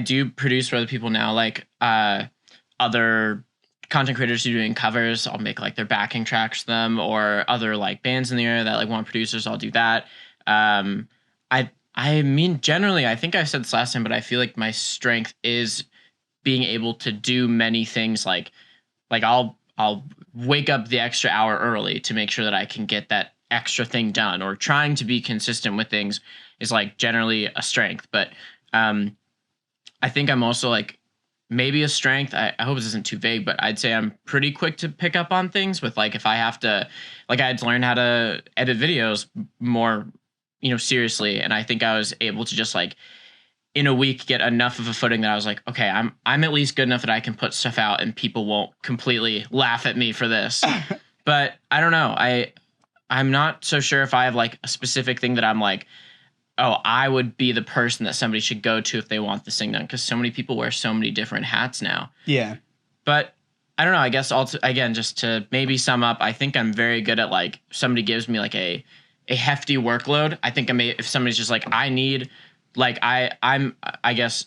do produce for other people now, like other content creators who are doing covers. I'll make like their backing tracks for them, or other like bands in the area that like want producers. I'll do that. I mean, generally, I think I said this last time, but I feel like my strength is being able to do many things. Like I'll wake up the extra hour early to make sure that I can get that extra thing done, or trying to be consistent with things is like generally a strength. But I think I'm also like, maybe a strength, I hope this isn't too vague, but I'd say I'm pretty quick to pick up on things with like, if I have to, like, I had to learn how to edit videos more, seriously. And I think I was able to just like in a week get enough of a footing that I was like, okay, I'm at least good enough that I can put stuff out and people won't completely laugh at me for this. But I don't know. I'm not so sure if I have like a specific thing that I'm like, oh, I would be the person that somebody should go to if they want this thing done, because so many people wear so many different hats now. Yeah. But I don't know. I guess again, just to maybe sum up, I think I'm very good at like, somebody gives me like a hefty workload. I think if somebody's just like, I need, like, I guess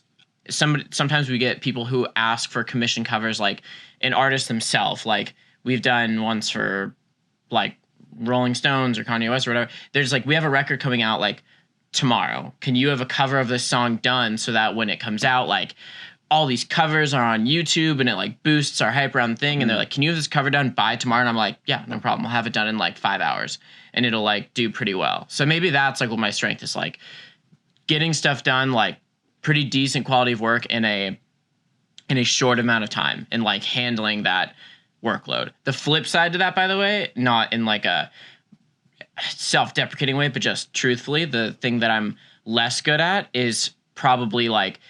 sometimes we get people who ask for commission covers, like an artist themselves. Like, we've done ones for like Rolling Stones or Kanye West or whatever. There's like, we have a record coming out like tomorrow. Can you have a cover of this song done so that when it comes out, like, all these covers are on YouTube and it like boosts our hype around the thing? And they're like, can you have this cover done by tomorrow? And I'm like, yeah, no problem. I'll have it done in like 5 hours and it'll like do pretty well. So maybe that's like what my strength is, like getting stuff done, like pretty decent quality of work in a short amount of time, and like handling that workload. The flip side to that, by the way, not in like a self-deprecating way, but just truthfully, the thing that I'm less good at is probably like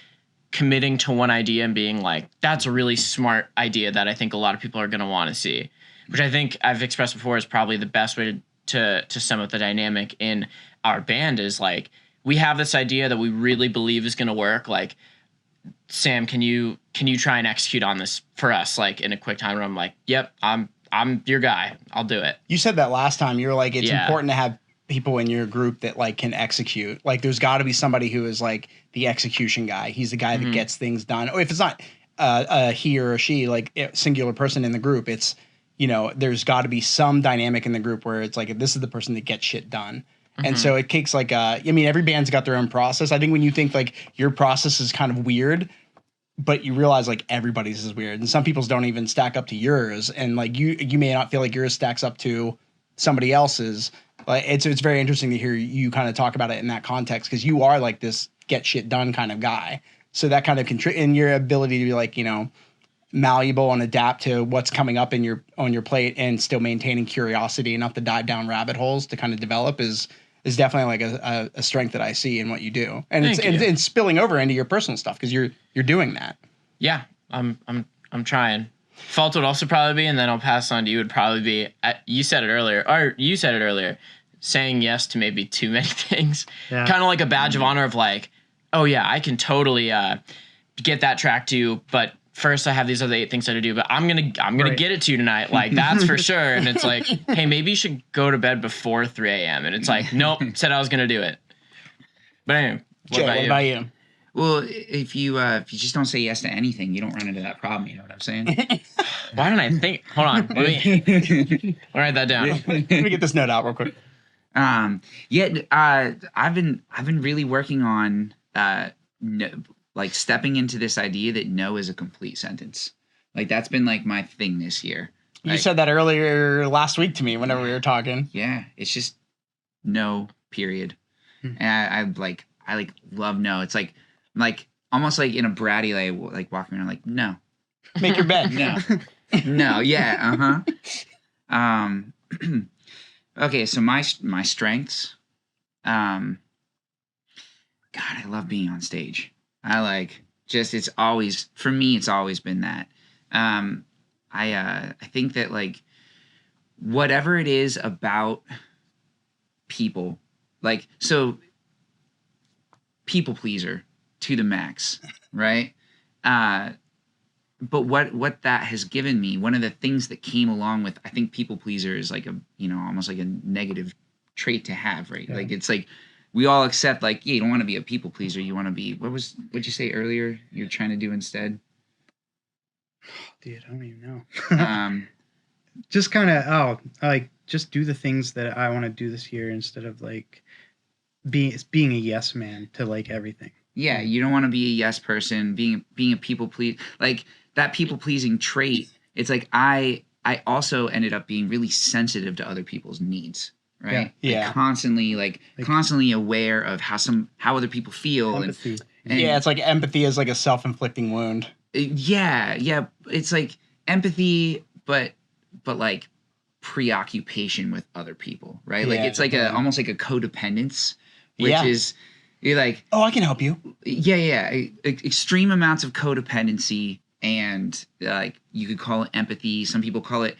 committing to one idea and being like, that's a really smart idea that I think a lot of people are going to want to see, which I think I've expressed before is probably the best way to sum up the dynamic in our band is like, we have this idea that we really believe is going to work. Like, Sam, can you try and execute on this for us? Like in a quick time, where I'm like, yep, I'm your guy. I'll do it. You said that last time. You were like, it's important to have people in your group that like can execute. Like there's got to be somebody who is like the execution guy. He's the guy that gets things done. Or if it's not he or she, like a singular person in the group, it's, there's got to be some dynamic in the group where it's like, this is the person that gets shit done. And so it takes like every band's got their own process. I think when you think like your process is kind of weird, but you realize like everybody's is weird, and some people's don't even stack up to yours, and like you may not feel like yours stacks up to somebody else's. Like it's very interesting to hear you kind of talk about it in that context, because you are like this get shit done kind of guy. So that kind of in your ability to be like malleable and adapt to what's coming up on your plate, and still maintaining curiosity enough to dive down rabbit holes to kind of develop is definitely like a strength that I see in what you do, and it's spilling over into your personal stuff because you're doing that. Yeah, I'm trying. Fault would also probably be, and then I'll pass on to you, would probably be, you said it earlier, saying yes to maybe too many things. Yeah. Kind of like a badge of honor of like, oh yeah, I can totally get that track to you, but first I have these other 8 things to do, but I'm gonna get it to you tonight. Like that's for sure. And it's like, hey, maybe you should go to bed before 3 a.m. And it's like, nope, said I was gonna do it. But anyway, what about you? Well, if you just don't say yes to anything, you don't run into that problem. You know what I'm saying? Why don't I think? Hold on, let me write that down. Let me get this note out real quick. I've been really working on like stepping into this idea that no is a complete sentence. Like that's been like my thing this year. You said that earlier last week to me whenever we were talking. Yeah, it's just no, period. And I love no. It's like almost like in a bratty way, like walking around like no. Make your bed. No. No, yeah, okay, so my strengths. God, I love being on stage. It's always been that. I think that like whatever it is about people, like, so people pleaser to the max, right? But what that has given me, one of the things that came along with, I think people pleaser is like almost like a negative trait to have, right? Yeah. Like it's like we all accept like, yeah, you don't want to be a people pleaser. You want to be, what'd you say earlier you're trying to do instead? Dude, I don't even know. Just kind of, just do the things that I want to do this year instead of like being a yes man to like everything. Yeah, you don't want to be a yes person, being a people please, like that people pleasing trait. It's like I also ended up being really sensitive to other people's needs, right? Yeah. Like constantly aware of how other people feel. Empathy. And it's like empathy is like a self-inflicting wound. Yeah. It's like empathy, but like preoccupation with other people, right? Like it's like almost like a codependence, which is you're like, oh, I can help you. Yeah. Extreme amounts of codependency, and like you could call it empathy. Some people call it,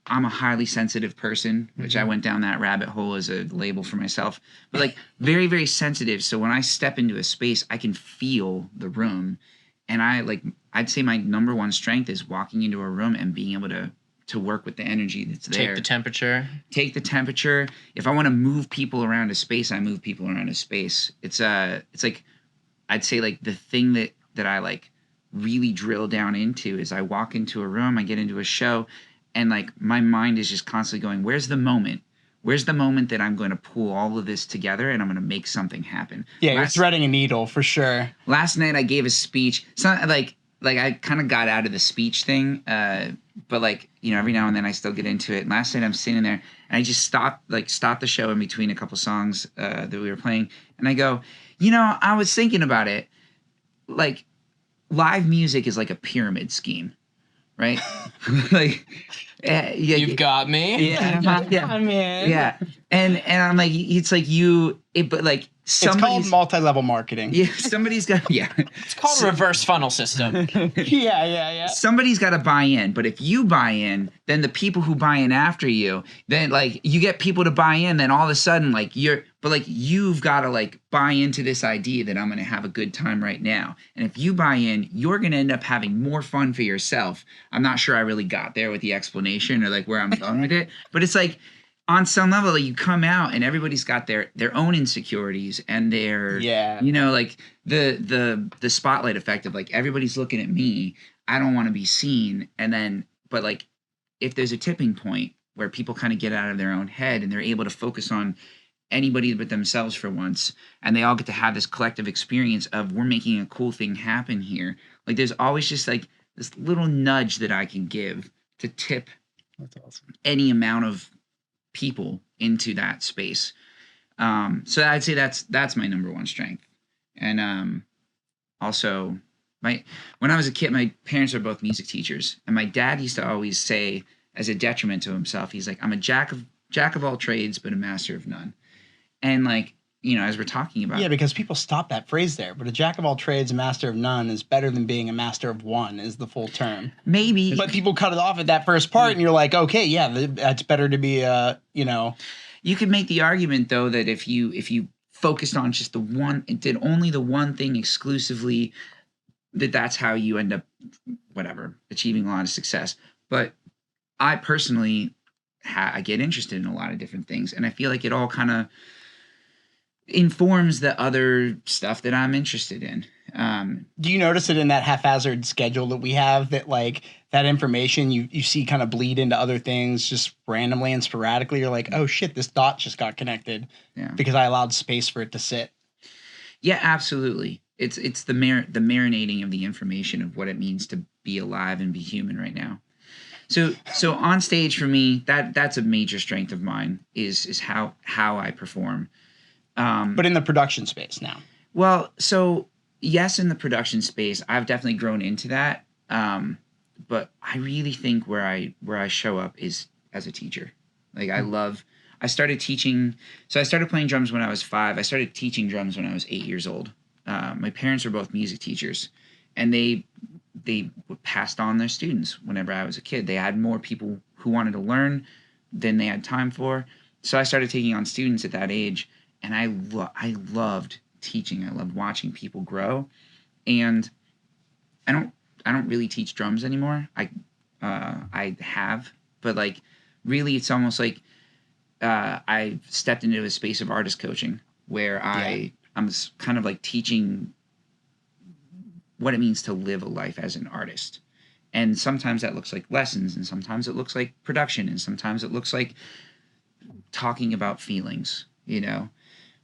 I'm a highly sensitive person, which I went down that rabbit hole as a label for myself. But like very, very sensitive. So when I step into a space, I can feel the room. And I'd say my number one strength is walking into a room and being able to work with the energy that's there. Take the temperature. If I want to move people around a space, I move people around a space. It's like, I'd say like the thing that I like really drill down into is I walk into a room, I get into a show, and like my mind is just constantly going, where's the moment? Where's the moment that I'm going to pull all of this together and I'm going to make something happen? Yeah, you're threading a needle for sure. Last night I gave a speech. It's not like I kind of got out of the speech thing, but like, every now and then I still get into it. And last night I'm sitting there and I just stopped the show in between a couple songs that we were playing. And I go, I was thinking about it. Like live music is like a pyramid scheme, right? Like, You've got me. Yeah. And I'm like, it's like but like It's called somebody's multi-level marketing. yeah, somebody's got It's called reverse funnel system. Yeah. somebody's got to buy in. But if you buy in, then the people who buy in after you, then like you get people to buy in, then all of a sudden like you've got to like buy into this idea that I'm going to have a good time right now. And if you buy in, you're going to end up having more fun for yourself. I'm not sure I really got there with the explanation or like where I'm going with it, but it's like on some level, like, you come out and everybody's got their own insecurities and their, like the spotlight effect of like, everybody's looking at me. I don't want to be seen. And then, but like, if there's a tipping point where people kind of get out of their own head and they're able to focus on anybody but themselves for once, and they all get to have this collective experience of we're making a cool thing happen here. Like, there's always just like this little nudge that I can give to tip That's awesome. any amount of people into that space. So I'd say that's my number one strength. And also when I was a kid, my parents are both music teachers, and my dad used to always say, as a detriment to himself, he's like, I'm a jack of all trades, but a master of none. And like, as we're talking about, Yeah, because people stop that phrase there. But a jack of all trades, a master of none is better than being a master of one is the full term. maybe, But people cut it off at that first part, and you're like, okay, yeah, that's better to be you could make the argument though that if you focused on just the one, it did only the one thing exclusively, that's how you end up achieving a lot of success. But I personally I get interested in a lot of different things, and I feel like it all kind of informs the other stuff that I'm interested in. Do you notice it in that haphazard schedule that we have, that like that information you see kind of bleed into other things just randomly and sporadically? You're like, oh shit, this dot just got connected because I allowed space for it to sit. Yeah, absolutely. It's the marinating of the information of what it means to be alive and be human right now. So on stage for me, that's a major strength of mine is how I perform. But in the production space now. Well, so yes, in the production space, I've definitely grown into that. But I really think where I show up is as a teacher. Like, I started teaching. So I started playing drums when I was 5. I started teaching drums when I was 8 years old. My parents were both music teachers, and they passed on their students whenever I was a kid. They had more people who wanted to learn than they had time for. So I started taking on students at that age, and I loved teaching. I loved watching people grow. And I don't really teach drums anymore. I have, but like, really, it's almost like I stepped into a space of artist coaching where I'm kind of like teaching what it means to live a life as an artist. And sometimes that looks like lessons, and sometimes it looks like production, and sometimes it looks like talking about feelings,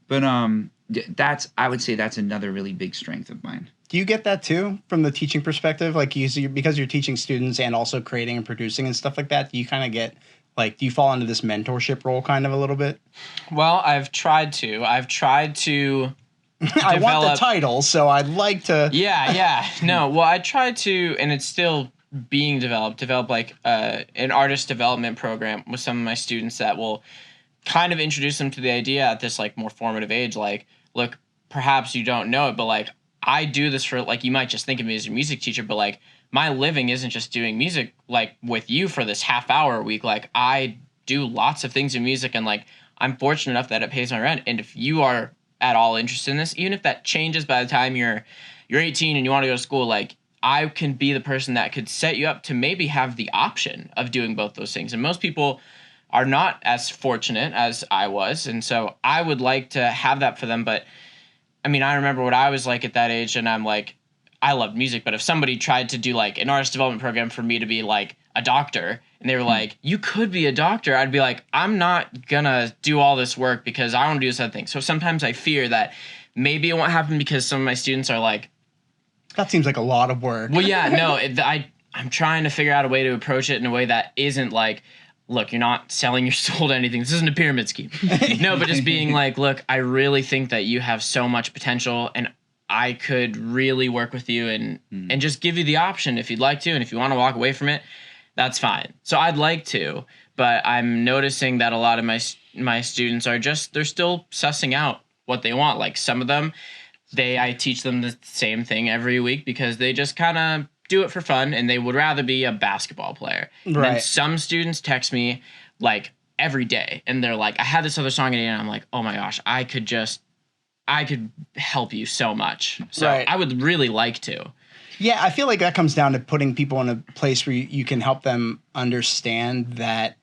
But I would say that's another really big strength of mine. Do you get that too from the teaching perspective? Like, because you're teaching students and also creating and producing and stuff like that, do you kind of get, like, do you fall into this mentorship role kind of a little bit? Well, I've tried to. I want the title, so I'd like to. Yeah. No, well, I tried to, and it's still being develop like an artist development program with some of my students that will kind of introduce them to the idea at this like more formative age. Like, look, perhaps you don't know it, but like, I do this for, like, you might just think of me as a music teacher, but like, my living isn't just doing music like with you for this half hour a week. Like, I do lots of things in music, and like, I'm fortunate enough that it pays my rent. And if you are at all interested in this, even if that changes by the time you're 18 and you want to go to school, like, I can be the person that could set you up to maybe have the option of doing both those things. And most people are not as fortunate as I was. And so I would like to have that for them. But I mean, I remember what I was like at that age, and I'm like, I loved music, but if somebody tried to do like an artist development program for me to be like a doctor, and they were like, you could be a doctor, I'd be like, I'm not gonna do all this work because I want to do this other thing. So sometimes I fear that maybe it won't happen because some of my students are like, that seems like a lot of work. Well, yeah, no, I'm trying to figure out a way to approach it in a way that isn't like, look, you're not selling your soul to anything. This isn't a pyramid scheme. No, but just being like, look, I really think that you have so much potential, and I could really work with you and just give you the option if you'd like to, and if you want to walk away from it, that's fine. So I'd like to, but I'm noticing that a lot of my students are they're still sussing out what they want. Like some of them, I teach them the same thing every week because they just kind of do it for fun and they would rather be a basketball player. Right. And then some students text me like every day and they're like, I had this other song idea, and I'm like, oh my gosh, I could help you so much. So I would really like to. Yeah, I feel like that comes down to putting people in a place where you can help them understand that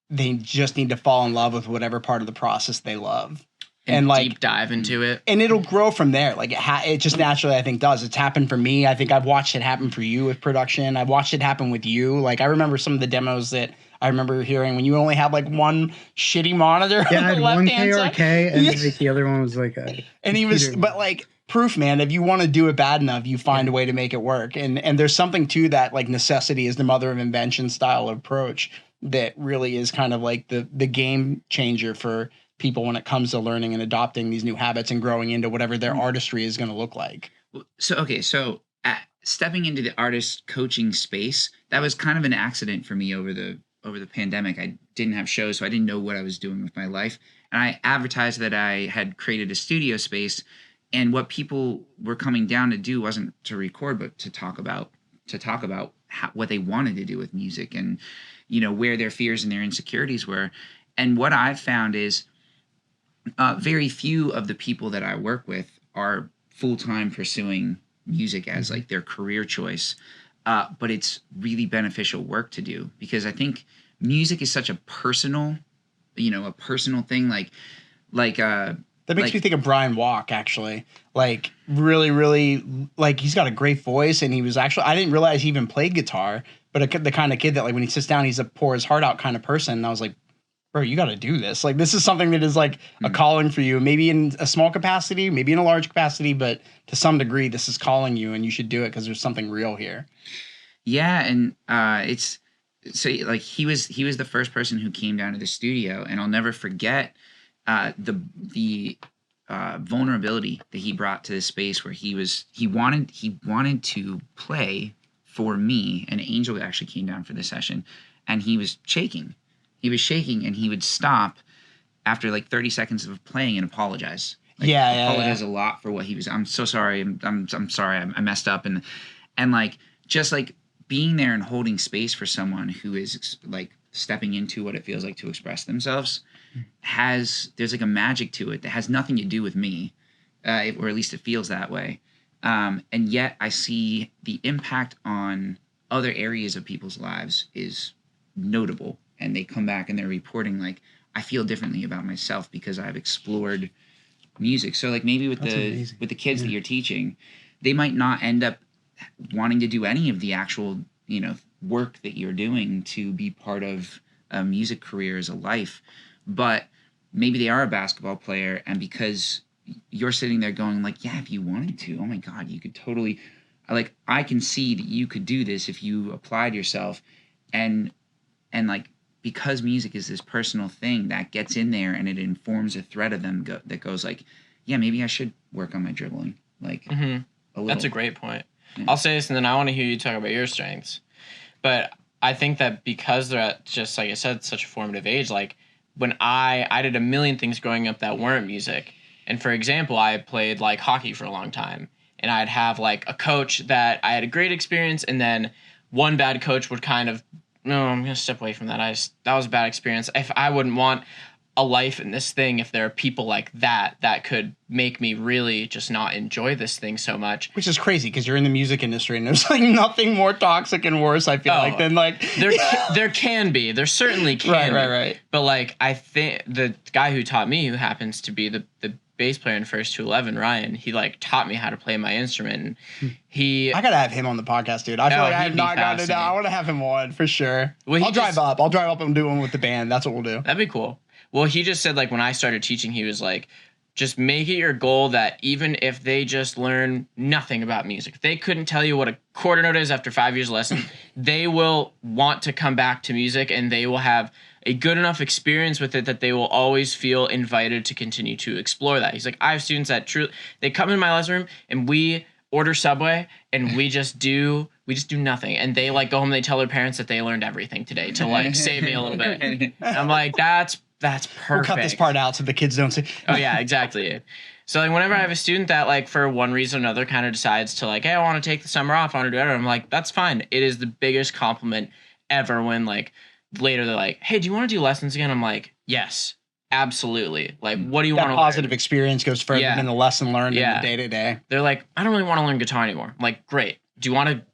they just need to fall in love with whatever part of the process they love. And like deep dive into it. And it'll grow from there. Like it just naturally, I think, does. It's happened for me. I think I've watched it happen for you with production. I've watched it happen with you. Like I remember some of the demos that I remember hearing when you only had like one shitty monitor on the left-hand side. And like the other one was like a and he was, but like proof, man, if you want to do it bad enough, you find a way to make it work. And there's something to that, like necessity is the mother of invention style approach that really is kind of like the game changer for people when it comes to learning and adopting these new habits and growing into whatever their artistry is going to look like. So stepping into the artist coaching space, that was kind of an accident for me over the pandemic. I didn't have shows, so I didn't know what I was doing with my life. And I advertised that I had created a studio space, and what people were coming down to do wasn't to record, but to talk about what they wanted to do with music and, where their fears and their insecurities were. And what I've found is very few of the people that I work with are full-time pursuing music as like their career choice. But it's really beneficial work to do because I think music is such a personal thing. That makes me think of Brian Walk, actually. Like, really, really, like, he's got a great voice, and he was actually, I didn't realize he even played guitar, but the kind of kid that, like, when he sits down, he's a pour his heart out kind of person. And I was like, bro, you got to do this. Like, this is something that is, like, a calling for you, maybe in a small capacity, maybe in a large capacity, but to some degree, this is calling you, and you should do it because there's something real here. Yeah, and it's so like he was the first person who came down to the studio, and I'll never forget the vulnerability that he brought to this space where he wanted to play for me. And Angel actually came down for the session, and he was shaking. And he would stop after like 30 seconds of playing and apologize. Apologize a lot for what he was. I'm so sorry. I'm sorry. I messed up. And like, just like being there and holding space for someone who is like stepping into what it feels like to express themselves there's like a magic to it that has nothing to do with me, or at least it feels that way. And yet I see the impact on other areas of people's lives is notable. And they come back and they're reporting like, I feel differently about myself because I've explored music. So like maybe with the kids that you're teaching, they might not end up wanting to do any of the actual, work that you're doing to be part of a music career as a life, but maybe they are a basketball player. And because you're sitting there going like, yeah, if you wanted to, oh my God, you could totally, like, I can see that you could do this if you applied yourself. And like, because music is this personal thing that gets in there and it informs a thread of them that goes like, yeah, maybe I should work on my dribbling. Like a little. That's a great point. Yeah. I'll say this and then I want to hear you talk about your strengths. But I think that because they're at, just like I said, such a formative age, like when I did a million things growing up that weren't music. And for example, I played like hockey for a long time, and I'd have like a coach that I had a great experience, and then one bad coach would kind of, no, I'm going to step away from that. That was a bad experience. If I wouldn't want a life in this thing, if there are people like that could make me really just not enjoy this thing so much. Which is crazy because you're in the music industry and there's like nothing more toxic and worse, I feel like, than like... There can be. There certainly can be. Right. But like, I think the guy who taught me, who happens to be the bass player in First 211, Ryan, he like taught me how to play my instrument. I gotta have him on the podcast, dude. I feel like I have not gotten it down. I want to have him on for sure. Well, I'll drive up and do one with the band. That's what we'll do. That'd be cool. Well, he just said, like, when I started teaching, he was like, just make it your goal that even if they just learn nothing about music, they couldn't tell you what a quarter note is after 5 years lesson, they will want to come back to music and they will have a good enough experience with it that they will always feel invited to continue to explore that. He's like, I have students that they come in my lesson room and we order Subway and we just do nothing, and they like go home and they tell their parents that they learned everything today to like save me a little bit. And I'm like, that's perfect. We'll cut this part out so the kids don't see. Oh yeah, exactly. So like whenever I have a student that like for one reason or another kind of decides to like, hey, I want to take the summer off, I want to do it, I'm like, that's fine. It is the biggest compliment ever when like later they're like, hey, do you want to do lessons again? I'm like, yes, absolutely. Like, what do you want to positive learn? experience goes further than the lesson learned in the day to day. They're like, I don't really want to learn guitar anymore. I'm like, great. Do you want to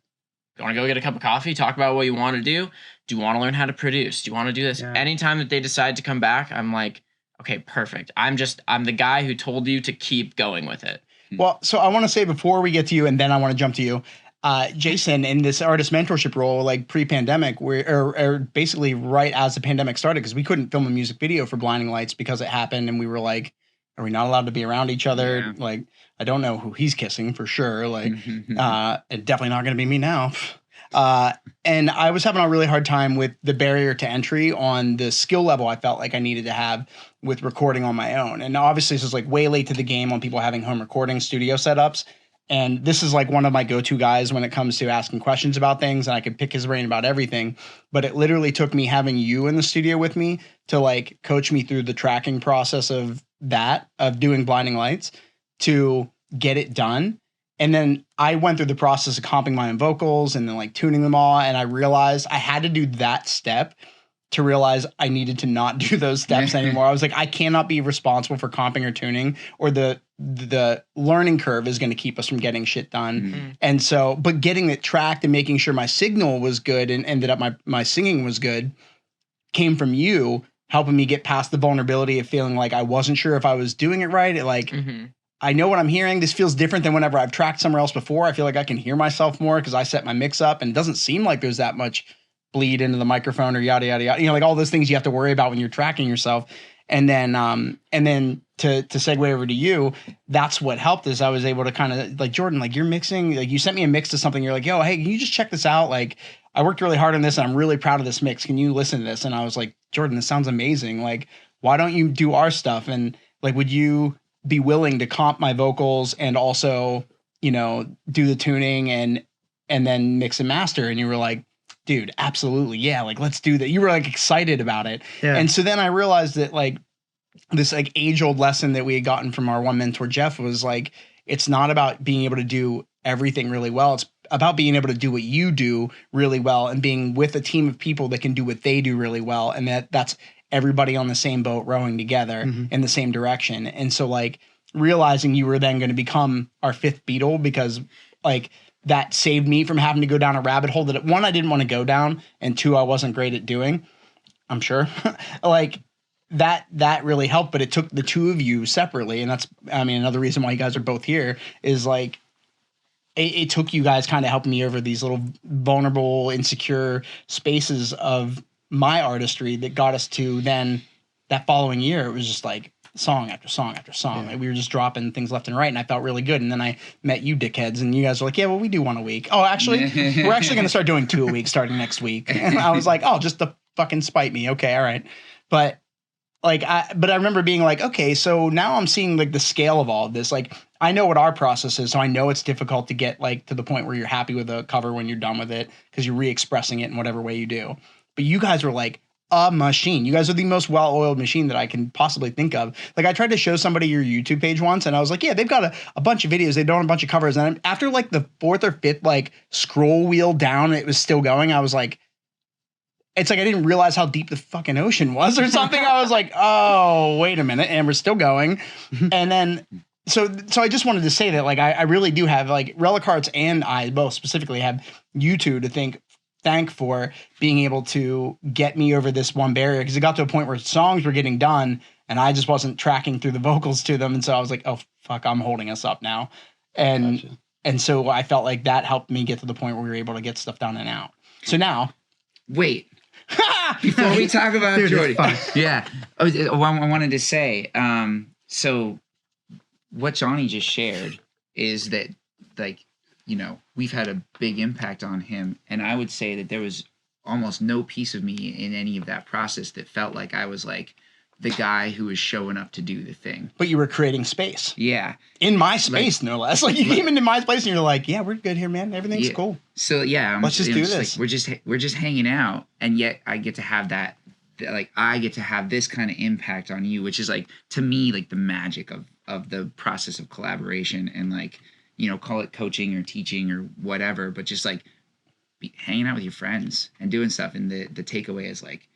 go get a cup of coffee, talk about what you want to do? Do you want to learn how to produce? Do you want to do this? Yeah. Anytime that they decide to come back, I'm like, okay, perfect. I'm the guy who told you to keep going with it. Well, so I want to say before we get to you, and then I want to jump to you, Jason, in this artist mentorship role, like pre-pandemic, or basically right as the pandemic started, because we couldn't film a music video for Blinding Lights because it happened, and we were like, are we not allowed to be around each other? Yeah. Like, I don't know who he's kissing for sure. Like, and definitely not going to be me now. And I was having a really hard time with the barrier to entry on the skill level I felt like I needed to have with recording on my own. And obviously this is like way late to the game on people having home recording studio setups. And this is like one of my go-to guys when it comes to asking questions about things, and I could pick his brain about everything. But it literally took me having you in the studio with me to like coach me through the tracking process of doing Blinding Lights to get it done. And then I went through the process of comping my own vocals and then like tuning them all. And I realized I had to do that step to realize I needed to not do those steps anymore. I was like, I cannot be responsible for comping or tuning, or the learning curve is going to keep us from getting shit done. Mm-hmm. And so, but getting it tracked and making sure my signal was good and ended up my singing was good came from you helping me get past the vulnerability of feeling like I wasn't sure if I was doing it right. I know what I'm hearing. This feels different than whenever I've tracked somewhere else before. I feel like I can hear myself more because I set my mix up, and it doesn't seem like there's that much bleed into the microphone or yada, yada, yada. You know, like all those things you have to worry about when you're tracking yourself. And then to segue over to you, that's what helped is I was able to kind of like, Jordan, like you're mixing, like you sent me a mix to something. You're like, yo, hey, can you just check this out? Like I worked really hard on this and I'm really proud of this mix. Can you listen to this? And I was like, Jordan, this sounds amazing. Like, why don't you do our stuff? And like, would you be willing to comp my vocals and also, you know, do the tuning and then mix and master? And you were like, dude, absolutely. Yeah. Like, let's do that. You were like excited about it. Yeah. And so then I realized that like this like age old lesson that we had gotten from our one mentor, Jeff, was like, it's not about being able to do everything really well. It's about being able to do what you do really well and being with a team of people that can do what they do really well. And that's everybody on the same boat rowing together in the same direction. And so like realizing you were then going to become our fifth Beatle, because like that saved me from having to go down a rabbit hole that one, I didn't want to go down, and two, I wasn't great at doing, I'm sure. Like that really helped, but it took the two of you separately. And that's, I mean, another reason why you guys are both here is like, it took you guys kind of helping me over these little vulnerable, insecure spaces of my artistry that got us to then that following year. It was just like song after song after song. Yeah. Like we were just dropping things left and right, and I felt really good. And then I met you dickheads, and you guys were like, yeah, well, we do one a week. Oh, actually, we're actually going to start doing 2 a week starting next week. And I was like, oh, just to fucking spite me. Okay, all right. But like, I remember being like, okay, so now I'm seeing like the scale of all of this. Like, I know what our process is, so I know it's difficult to get like to the point where you're happy with a cover when you're done with it because you're re-expressing it in whatever way you do. But you guys were like a machine. You guys are the most well-oiled machine that I can possibly think of. Like I tried to show somebody your YouTube page once, and I was like, yeah, they've got a bunch of videos. They've done a bunch of covers. And after like the fourth or fifth like scroll wheel down, it was still going. I was like, it's like I didn't realize how deep the fucking ocean was or something. I was like, oh, wait a minute. And we're still going. And then so I just wanted to say that like I really do have like Relic Hearts and I both specifically have you two to thank for being able to get me over this one barrier, because it got to a point where songs were getting done and I just wasn't tracking through the vocals to them. And so I was like, oh, fuck, I'm holding us up now. And Gotcha. And so I felt like that helped me get to the point where we were able to get stuff done and out. So now. Wait. Before we talk about Dude, Jordan. it's fine. Yeah. I wanted to say, so what Johnny just shared is that, like, you know, we've had a big impact on him. And I would say that there was almost no piece of me in any of that process that felt like I was like the guy who was showing up to do the thing. But you were creating space. Yeah. In my space, no less. Like, you came into my place and you're like, yeah, we're good here, man. Everything's cool. So, yeah. Let's just do this. Like, we're just hanging out. And yet I get to have that, like, I get to have this kind of impact on you, which is, like, to me, like, the magic of the process of collaboration and, like, you know, call it coaching or teaching or whatever, but just, like, hanging out with your friends and doing stuff. And the takeaway is, like,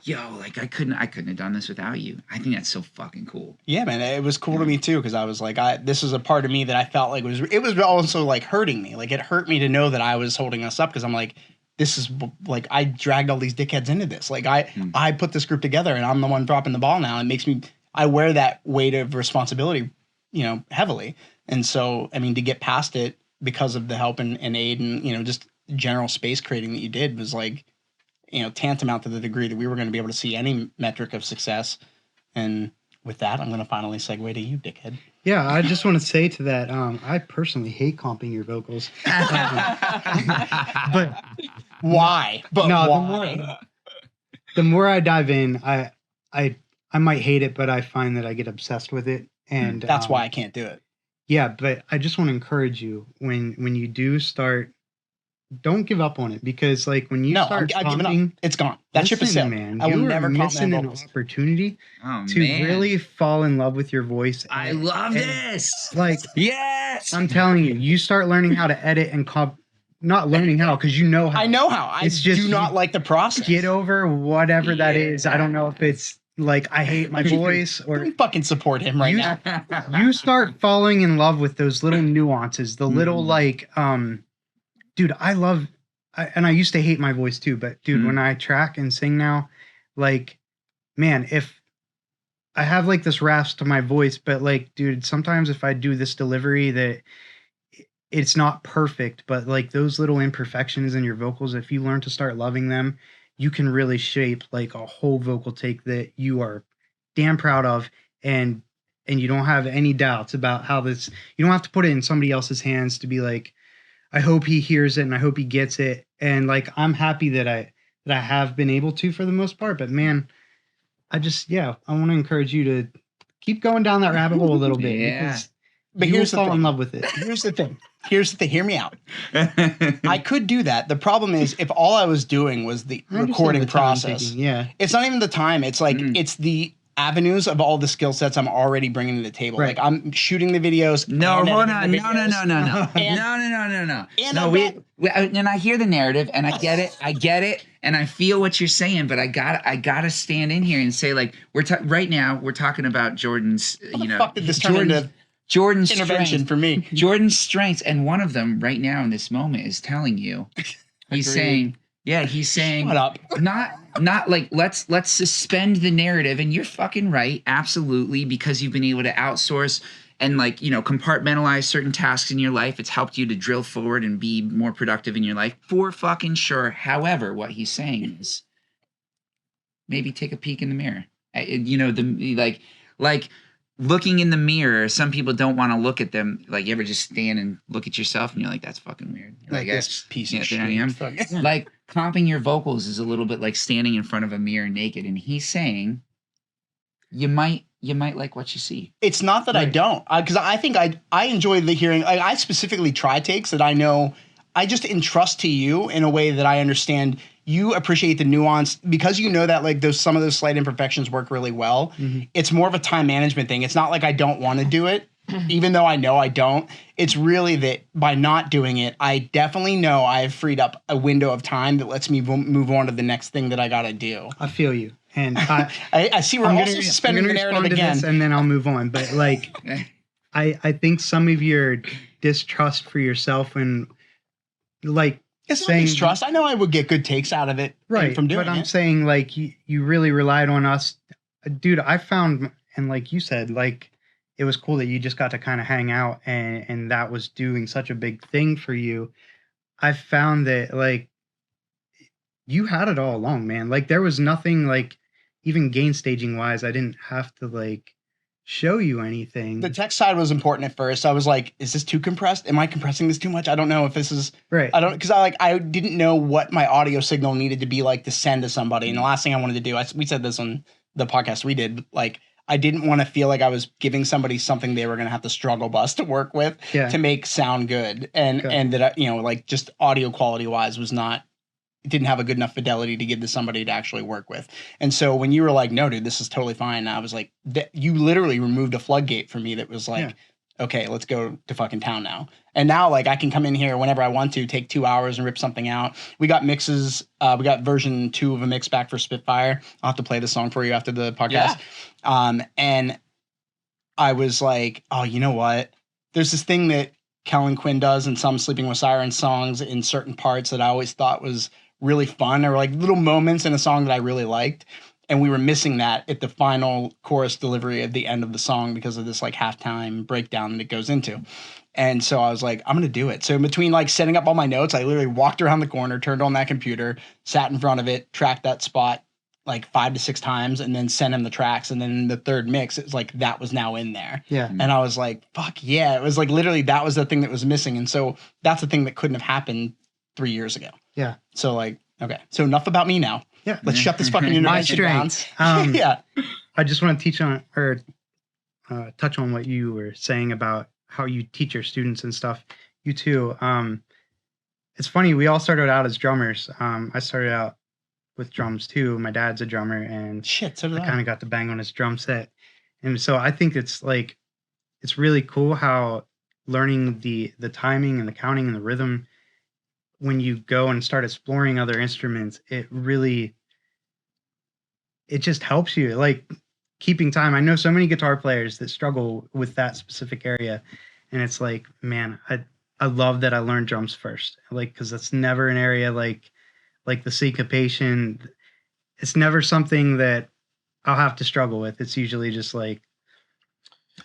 yo, like I couldn't have done this without you. I think that's so fucking cool. Yeah, man, it was cool to me too, because I was like, this is a part of me that I felt like it was also like hurting me. Like, it hurt me to know that I was holding us up, because I'm like, this is like, I dragged all these dickheads into this. Like, I put this group together, and I'm the one dropping the ball now. It makes me, I wear that weight of responsibility, you know, heavily. And so, I mean, to get past it because of the help and aid and, you know, just general space creating that you did was like, you know, tantamount to the degree that we were going to be able to see any metric of success. And with that, I'm going to finally segue to you, dickhead. Yeah, I just want to say to that, I personally hate comping your vocals. But why? But no, why? The more I dive in, I might hate it, but I find that I get obsessed with it, and that's why I can't do it. Yeah, but I just want to encourage you when you do start. Don't give up on it, because like when you start comping, it's gone. That ship is sailed, man. I will never missing an opportunity to really fall in love with your voice. I love this. Like, yes, I'm telling you, you start learning how to edit and not learning how, because you know how. I know how. I do not like the process. Get over whatever that is. I don't know if it's like I hate my voice or don't fucking support him right now. You start falling in love with those little nuances, the little like dude, I used to hate my voice too, but dude, when I track and sing now, like, man, if I have like this rasp to my voice, but like, dude, sometimes if I do this delivery that it's not perfect, but like those little imperfections in your vocals, if you learn to start loving them, you can really shape like a whole vocal take that you are damn proud of, and you don't have any doubts about how this, you don't have to put it in somebody else's hands to be like, I hope he hears it and I hope he gets it. And like, I'm happy that I have been able to for the most part, but man, I want to encourage you to keep going down that rabbit hole a little bit. Yeah. But here's fall in love with it. Here's the thing. Hear me out. I could do that. The problem is, if all I was doing was the recording process, it's not even the time. It's like, it's the avenues of all the skill sets I'm already bringing to the table. Right. Like, I'm shooting the videos. No, hold on. No. And I hear the narrative, and I get it, and I feel what you're saying, but I gotta stand in here and say, like, right now we're talking about Jordan's, fuck did this turn into Jordan's intervention strength, for me? Jordan's strengths, and one of them right now in this moment is telling you, he's saying, shut up. Not like let's suspend the narrative, and you're fucking right, absolutely, because you've been able to outsource and like, compartmentalize certain tasks in your life. It's helped you to drill forward and be more productive in your life, for fucking sure. However, what he's saying is maybe take a peek in the mirror. Like looking in the mirror, some people don't want to look at them. Like, you ever just stand and look at yourself and you're like, that's fucking weird. Like, this piece of shit. Like, comping your vocals is a little bit like standing in front of a mirror naked. And he's saying, you might like what you see. It's not that I don't, because I think I enjoy the hearing. I specifically try takes that I know I just entrust to you in a way that I understand. You appreciate the nuance because you know that like some of those slight imperfections work really well. Mm-hmm. It's more of a time management thing. It's not like I don't want to do it, even though I know I don't. It's really that by not doing it, I definitely know I've freed up a window of time that lets me move on to the next thing that I got to do. I feel you. And I see we're also suspending the narrative again. And then I'll move on. But like, I think some of your distrust for yourself and like, it's not distrust. I know I would get good takes out of it from doing it. But I'm saying like you really relied on us. Dude, I found, and like you said, like it was cool that you just got to kind of hang out and that was doing such a big thing for you. I found that like you had it all along, man. Like there was nothing like even gain staging wise. I didn't have to like show you anything. The text side was important at first. I was like, is this too compressed? Am I compressing this too much? I don't know if this is Right. I don't, because I didn't know what my audio signal needed to be like to send to somebody. And the last thing I wanted to do, we said this on the podcast we did, like, I didn't want to feel like I was giving somebody something they were going to have to struggle bus to work with to make sound good. And that, like, just audio quality wise was not, didn't have a good enough fidelity to give to somebody to actually work with. And so when you were like, no, dude, this is totally fine. I was like, you literally removed a floodgate for me that was like, okay, let's go to fucking town now. And now, like, I can come in here whenever I want to, take 2 hours and rip something out. We got mixes. We got version 2 of a mix back for Spitfire. I'll have to play the song for you after the podcast. Yeah. And I was like, oh, you know what? There's this thing that Kellen Quinn does in some Sleeping with Sirens songs in certain parts that I always thought was really fun, or like little moments in a song that I really liked. And we were missing that at the final chorus delivery at the end of the song because of this like halftime breakdown that it goes into. And so I was like, I'm going to do it. So in between like setting up all my notes, I literally walked around the corner, turned on that computer, sat in front of it, tracked that spot like 5 to 6 times, and then sent him the tracks. And then in the third mix, it's like that was now in there. Yeah. And I was like, fuck yeah. It was like literally that was the thing that was missing. And so that's the thing that couldn't have happened 3 years ago. Yeah. So like, okay. So enough about me now. Yeah. Let's shut this fucking intervention down. Yeah. I just want to teach on or touch on what you were saying about how you teach your students and stuff. You too. It's funny. We all started out as drummers. I started out with drums too. My dad's a drummer, and so did I kind of got to bang on his drum set. And so I think it's like, it's really cool how learning the timing and the counting and the rhythm, when you go and start exploring other instruments, it just helps you, like, keeping time. I know so many guitar players that struggle with that specific area, and it's like, man, I love that I learned drums first, like, because that's never an area like the syncopation. It's never something that I'll have to struggle with. It's usually just like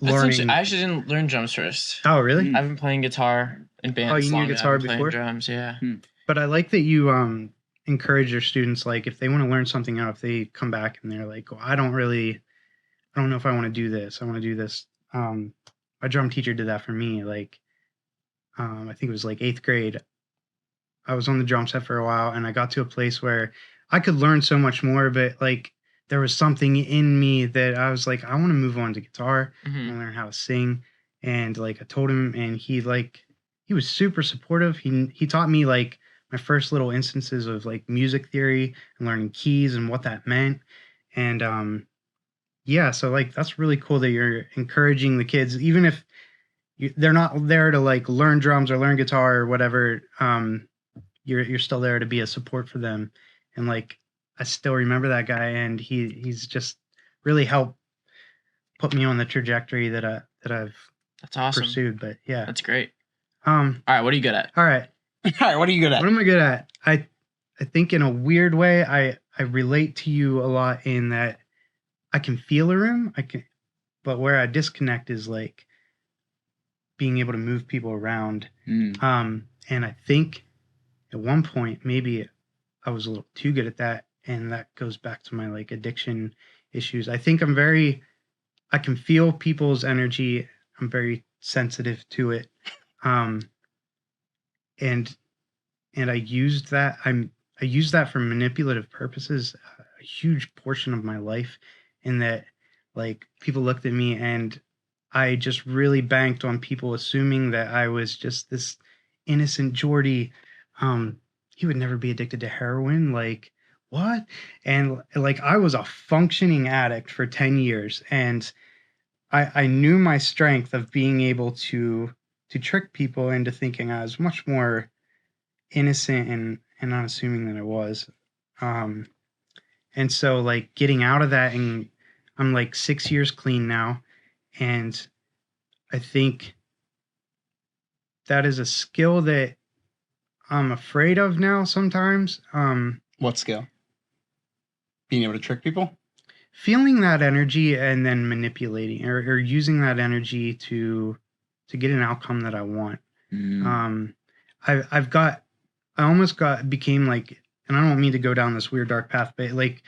learning. I actually didn't learn drums first. Oh, really? I've been playing guitar in bands. Oh, you knew guitar before? Drums, yeah. But I like that you encourage your students, like, if they want to learn something out, if they come back and they're like, well, I don't know if I want to do this. I want to do this. My drum teacher did that for me. Like, I think it was like 8th grade. I was on the drum set for a while, and I got to a place where I could learn so much more, but like there was something in me that I was like, I want to move on to guitar and learn how to sing. And like I told him, and he was super supportive. He taught me like my first little instances of like music theory and learning keys and what that meant. And yeah, so like that's really cool that you're encouraging the kids, even if they're not there to like learn drums or learn guitar or whatever. You're still there to be a support for them. And like I still remember that guy, and he's just really helped put me on the trajectory that I've that's awesome. pursued. But yeah, that's great. All right, what are you good at? All right, what are you good at? What am I good at? I think in a weird way, I relate to you a lot in that I can feel a room. But where I disconnect is like being able to move people around. And I think at one point maybe I was a little too good at that, and that goes back to my like addiction issues. I think I can feel people's energy. I'm very sensitive to it. And I used that. I used that for manipulative purposes a huge portion of my life, in that like people looked at me and I just really banked on people assuming that I was just this innocent Geordie. He would never be addicted to heroin. Like, what? And like, I was a functioning addict for 10 years. And I knew my strength of being able to trick people into thinking I was much more innocent and unassuming than I was. And so like getting out of that, and I'm like 6 years clean now. And I think that is a skill that I'm afraid of now sometimes. What skill? Being able to trick people? Feeling that energy and then manipulating or using that energy to get an outcome that I want. I became like, and I don't mean to go down this weird dark path, but like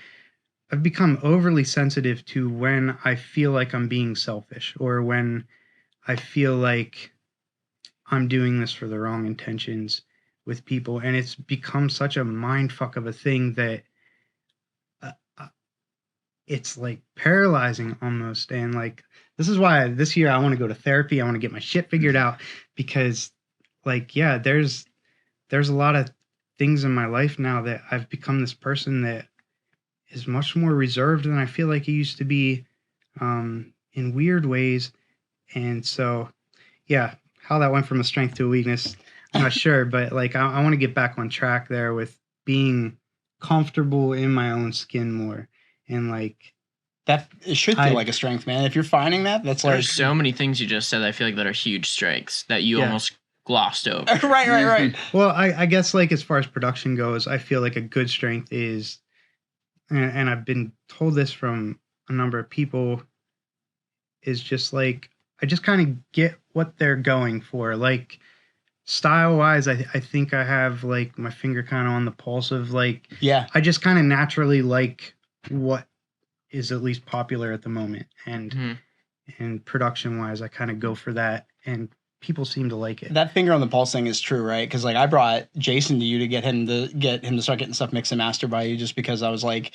I've become overly sensitive to when I feel like I'm being selfish or when I feel like I'm doing this for the wrong intentions with people, and it's become such a mind fuck of a thing that uh, uh, it's like paralyzing almost. And like this is why this year I want to go to therapy. I want to get my shit figured out because, like, yeah, there's a lot of things in my life now that I've become this person that is much more reserved than I feel like he used to be, in weird ways. And so, yeah, how that went from a strength to a weakness, I'm not sure, but like I want to get back on track there with being comfortable in my own skin more. And like, That it should feel like a strength, man. If you're finding that, that's like There's so many things you just said that I feel like that are huge strengths that you Yeah. almost glossed over. right. well, I guess like as far as production goes, I feel like a good strength is, and I've been told this from a number of people, is just like I just kind of get what they're going for. Like style wise, I think I have like my finger kind of on the pulse of like Yeah. I just kind of naturally like what is at least popular at the moment, and Mhm. and production wise, I kind of go for that, and people seem to like it. That finger on the pulse thing is true, right? Because like I brought Jason to you to get him to start getting stuff mixed and mastered by you, just because I was like,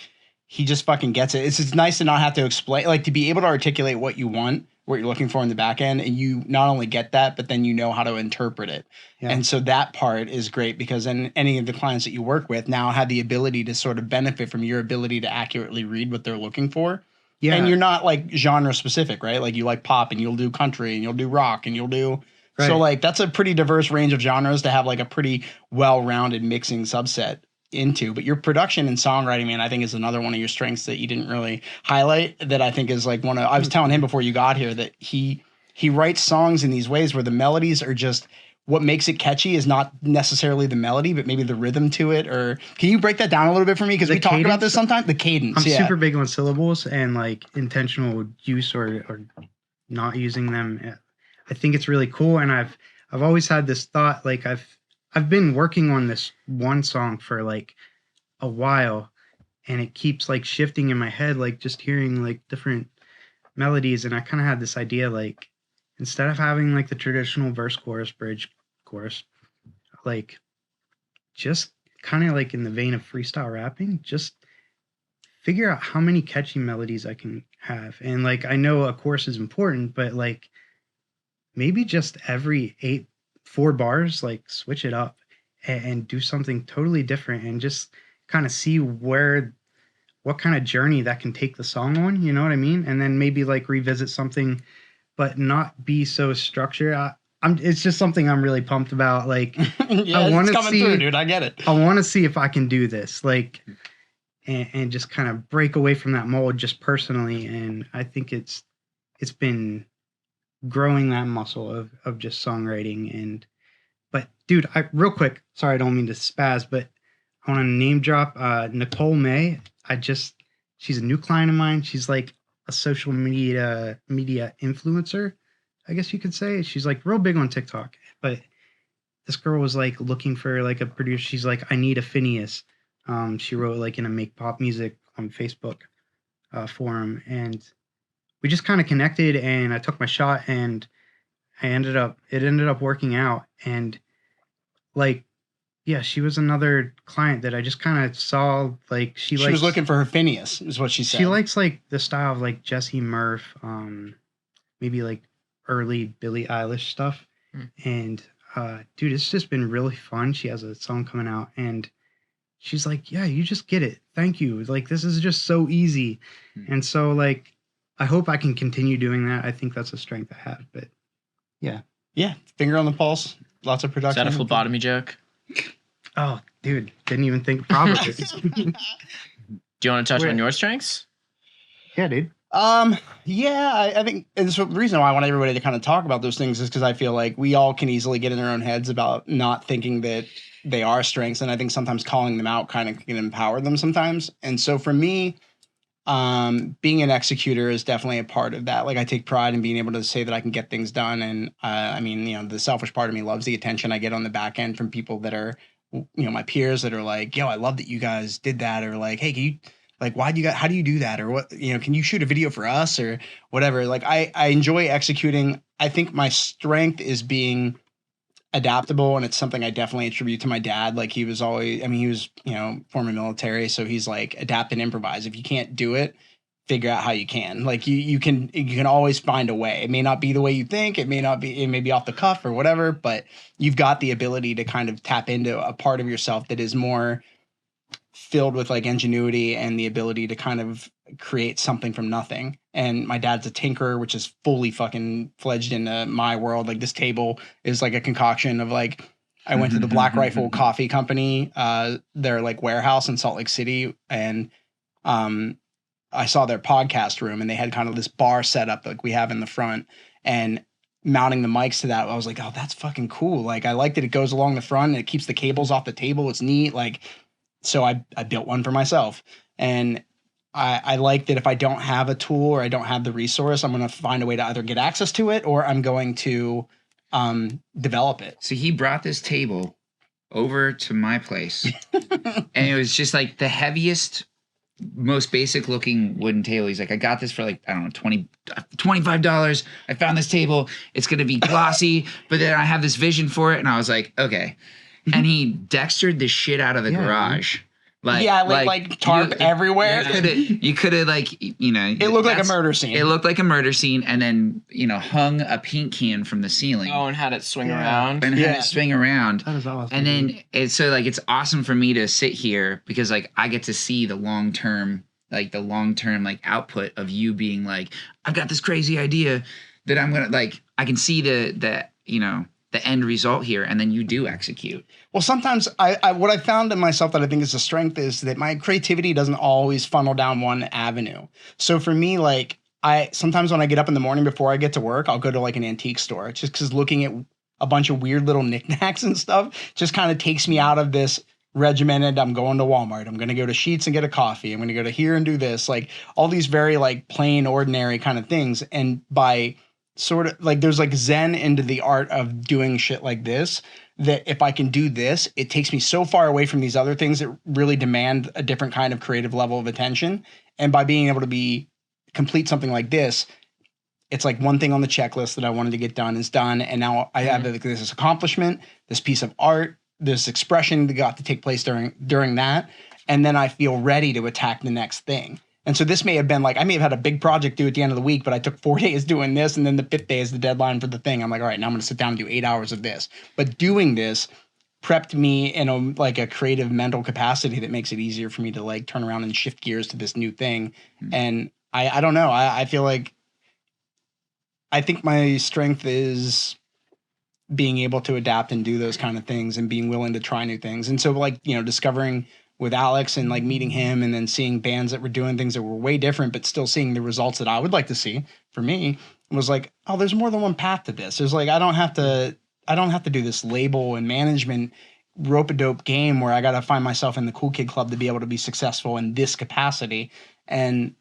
he just fucking gets it. It's nice to not have to explain, like to be able to articulate what you want, what you're looking for in the back end, and you not only get that, but then you know how to interpret it. Yeah. And so that part is great because then any of the clients that you work with now have the ability to sort of benefit from your ability to accurately read what they're looking for. Yeah, And you're not like genre specific, right? Like you like pop and you'll do country and you'll do rock and you'll do. Right. So like that's a pretty diverse range of genres to have like a pretty well-rounded mixing subset into. But your production and songwriting, man, I think is another one of your strengths that you didn't really highlight. That I think is like one of. I was telling him before you got here that he writes songs in these ways where the melodies are just what makes it catchy is not necessarily the melody, but maybe the rhythm to it. Or can you break that down a little bit for me? Because The we talk about cadence? this sometimes. The cadence. I'm yeah. super big on syllables and like intentional use or not using them. I think it's really cool, and I've always had this thought. Like I've been working on this one song for like a while, and it keeps like shifting in my head, like just hearing like different melodies. And I kind of had this idea, like instead of having like the traditional verse, chorus, bridge, chorus, like just kind of like in the vein of freestyle rapping, just figure out how many catchy melodies I can have. And like I know a chorus is important, but like maybe just every 4 bars, like switch it up and do something totally different, and just kind of see what kind of journey that can take the song on, you know what I mean? And then maybe like revisit something, but not be so structured. It's just something I'm really pumped about. Like Yeah, I want it's to coming see, through, dude. I get it. I want to see if I can do this, like, and just kind of break away from that mold just personally. And I think it's been growing that muscle of just songwriting. But dude, real quick, sorry, I don't mean to spaz, but I want to name drop Nicole May. She's a new client of mine. She's like a social media influencer, I guess you could say. She's like real big on TikTok, but this girl was like looking for like a producer. She's like, I need a Phineas. She wrote like in a Make Pop Music on Facebook forum, and we just kind of connected, and I took my shot, and it ended up working out. And like, yeah, she was another client that I just kind of saw, like she was looking for her Phineas, is what she said. She likes like the style of like Jessie Murph, maybe like early Billie Eilish stuff. And dude, it's just been really fun. She has a song coming out, and she's like, yeah, you just get it. Thank you. Like, this is just so easy. And so like, I hope I can continue doing that. I think that's a strength I have, but yeah. Yeah. Finger on the pulse. Lots of Is production. that a phlebotomy joke? Oh, dude, didn't even think probably. Do you want to touch on your strengths? Yeah, dude. Yeah, I think and so the reason why I want everybody to kind of talk about those things is because I feel like we all can easily get in our own heads about not thinking that they are strengths. And I think sometimes calling them out kind of can empower them sometimes. And so for me, being an executor is definitely a part of that. Like I take pride in being able to say that I can get things done. And I mean, you know, the selfish part of me loves the attention I get on the back end from people that are, you know, my peers that are like, yo, I love that you guys did that. Or like, hey, can you like, how do you do that? Or what, can you shoot a video for us or whatever? Like I enjoy executing. I think my strength is being adaptable, and it's something I definitely attribute to my dad. Like he was always, he was, former military. So he's like, adapt and improvise. If you can't do it, figure out how you can. Like you can always find a way. It may not be the way you think. It may be off the cuff or whatever, but you've got the ability to kind of tap into a part of yourself that is more filled with like ingenuity and the ability to kind of create something from nothing. And my dad's a tinkerer, which is fully fucking fledged into my world. Like this table is like a concoction of like, I went to the Black Rifle Coffee Company, their like warehouse in Salt Lake City. And, I saw their podcast room and they had kind of this bar set up like we have in the front, and mounting the mics to that. I was like, oh, that's fucking cool. Like I like that it goes along the front and it keeps the cables off the table. It's neat. Like, so I built one for myself, and I like that if I don't have a tool or I don't have the resource, I'm going to find a way to either get access to it or I'm going to develop it. So he brought this table over to my place and it was just like the heaviest, most basic looking wooden table. He's like, I got this for like, I don't know, $25. I found this table. It's going to be glossy, but then I have this vision for it. And I was like, okay. And he dextered the shit out of the garage. Like tarp everywhere. You could have like, it looked like a murder scene. It looked like a murder scene, and then, hung a paint can from the ceiling. Oh, and had it swing around. And had it swing around. That is awesome. And then it's it's awesome for me to sit here because like I get to see the long term output of you being like, I've got this crazy idea that I'm gonna like, I can see the end result here, and then you do execute. Well, sometimes what I found in myself that I think is a strength is that my creativity doesn't always funnel down one avenue. So for me, like sometimes when I get up in the morning before I get to work, I'll go to like an antique store just because looking at a bunch of weird little knickknacks and stuff just kind of takes me out of this regimented, I'm going to Walmart, I'm going to go to Sheetz and get a coffee, I'm going to go to here and do this, like all these very like plain, ordinary kind of things. And by sort of like there's like zen into the art of doing shit like this, that if I can do this, it takes me so far away from these other things that really demand a different kind of creative level of attention. And by being able to complete something like this, it's like one thing on the checklist that I wanted to get done is done. And now I have this accomplishment, this piece of art, this expression that got to take place during that. And then I feel ready to attack the next thing. And so this may have been like, I may have had a big project due at the end of the week, but I took 4 days doing this. And then the 5th day is the deadline for the thing. I'm like, all right, now I'm going to sit down and do 8 hours of this. But doing this prepped me in a creative mental capacity that makes it easier for me to like turn around and shift gears to this new thing. And I don't know. I feel like, I think my strength is being able to adapt and do those kind of things and being willing to try new things. And so like, discovering with Alex and like meeting him and then seeing bands that were doing things that were way different, but still seeing the results that I would like to see for me was like, oh, there's more than one path to this. There's like, I don't have to do this label and management rope-a-dope game where I got to find myself in the cool kid club to be able to be successful in this capacity. And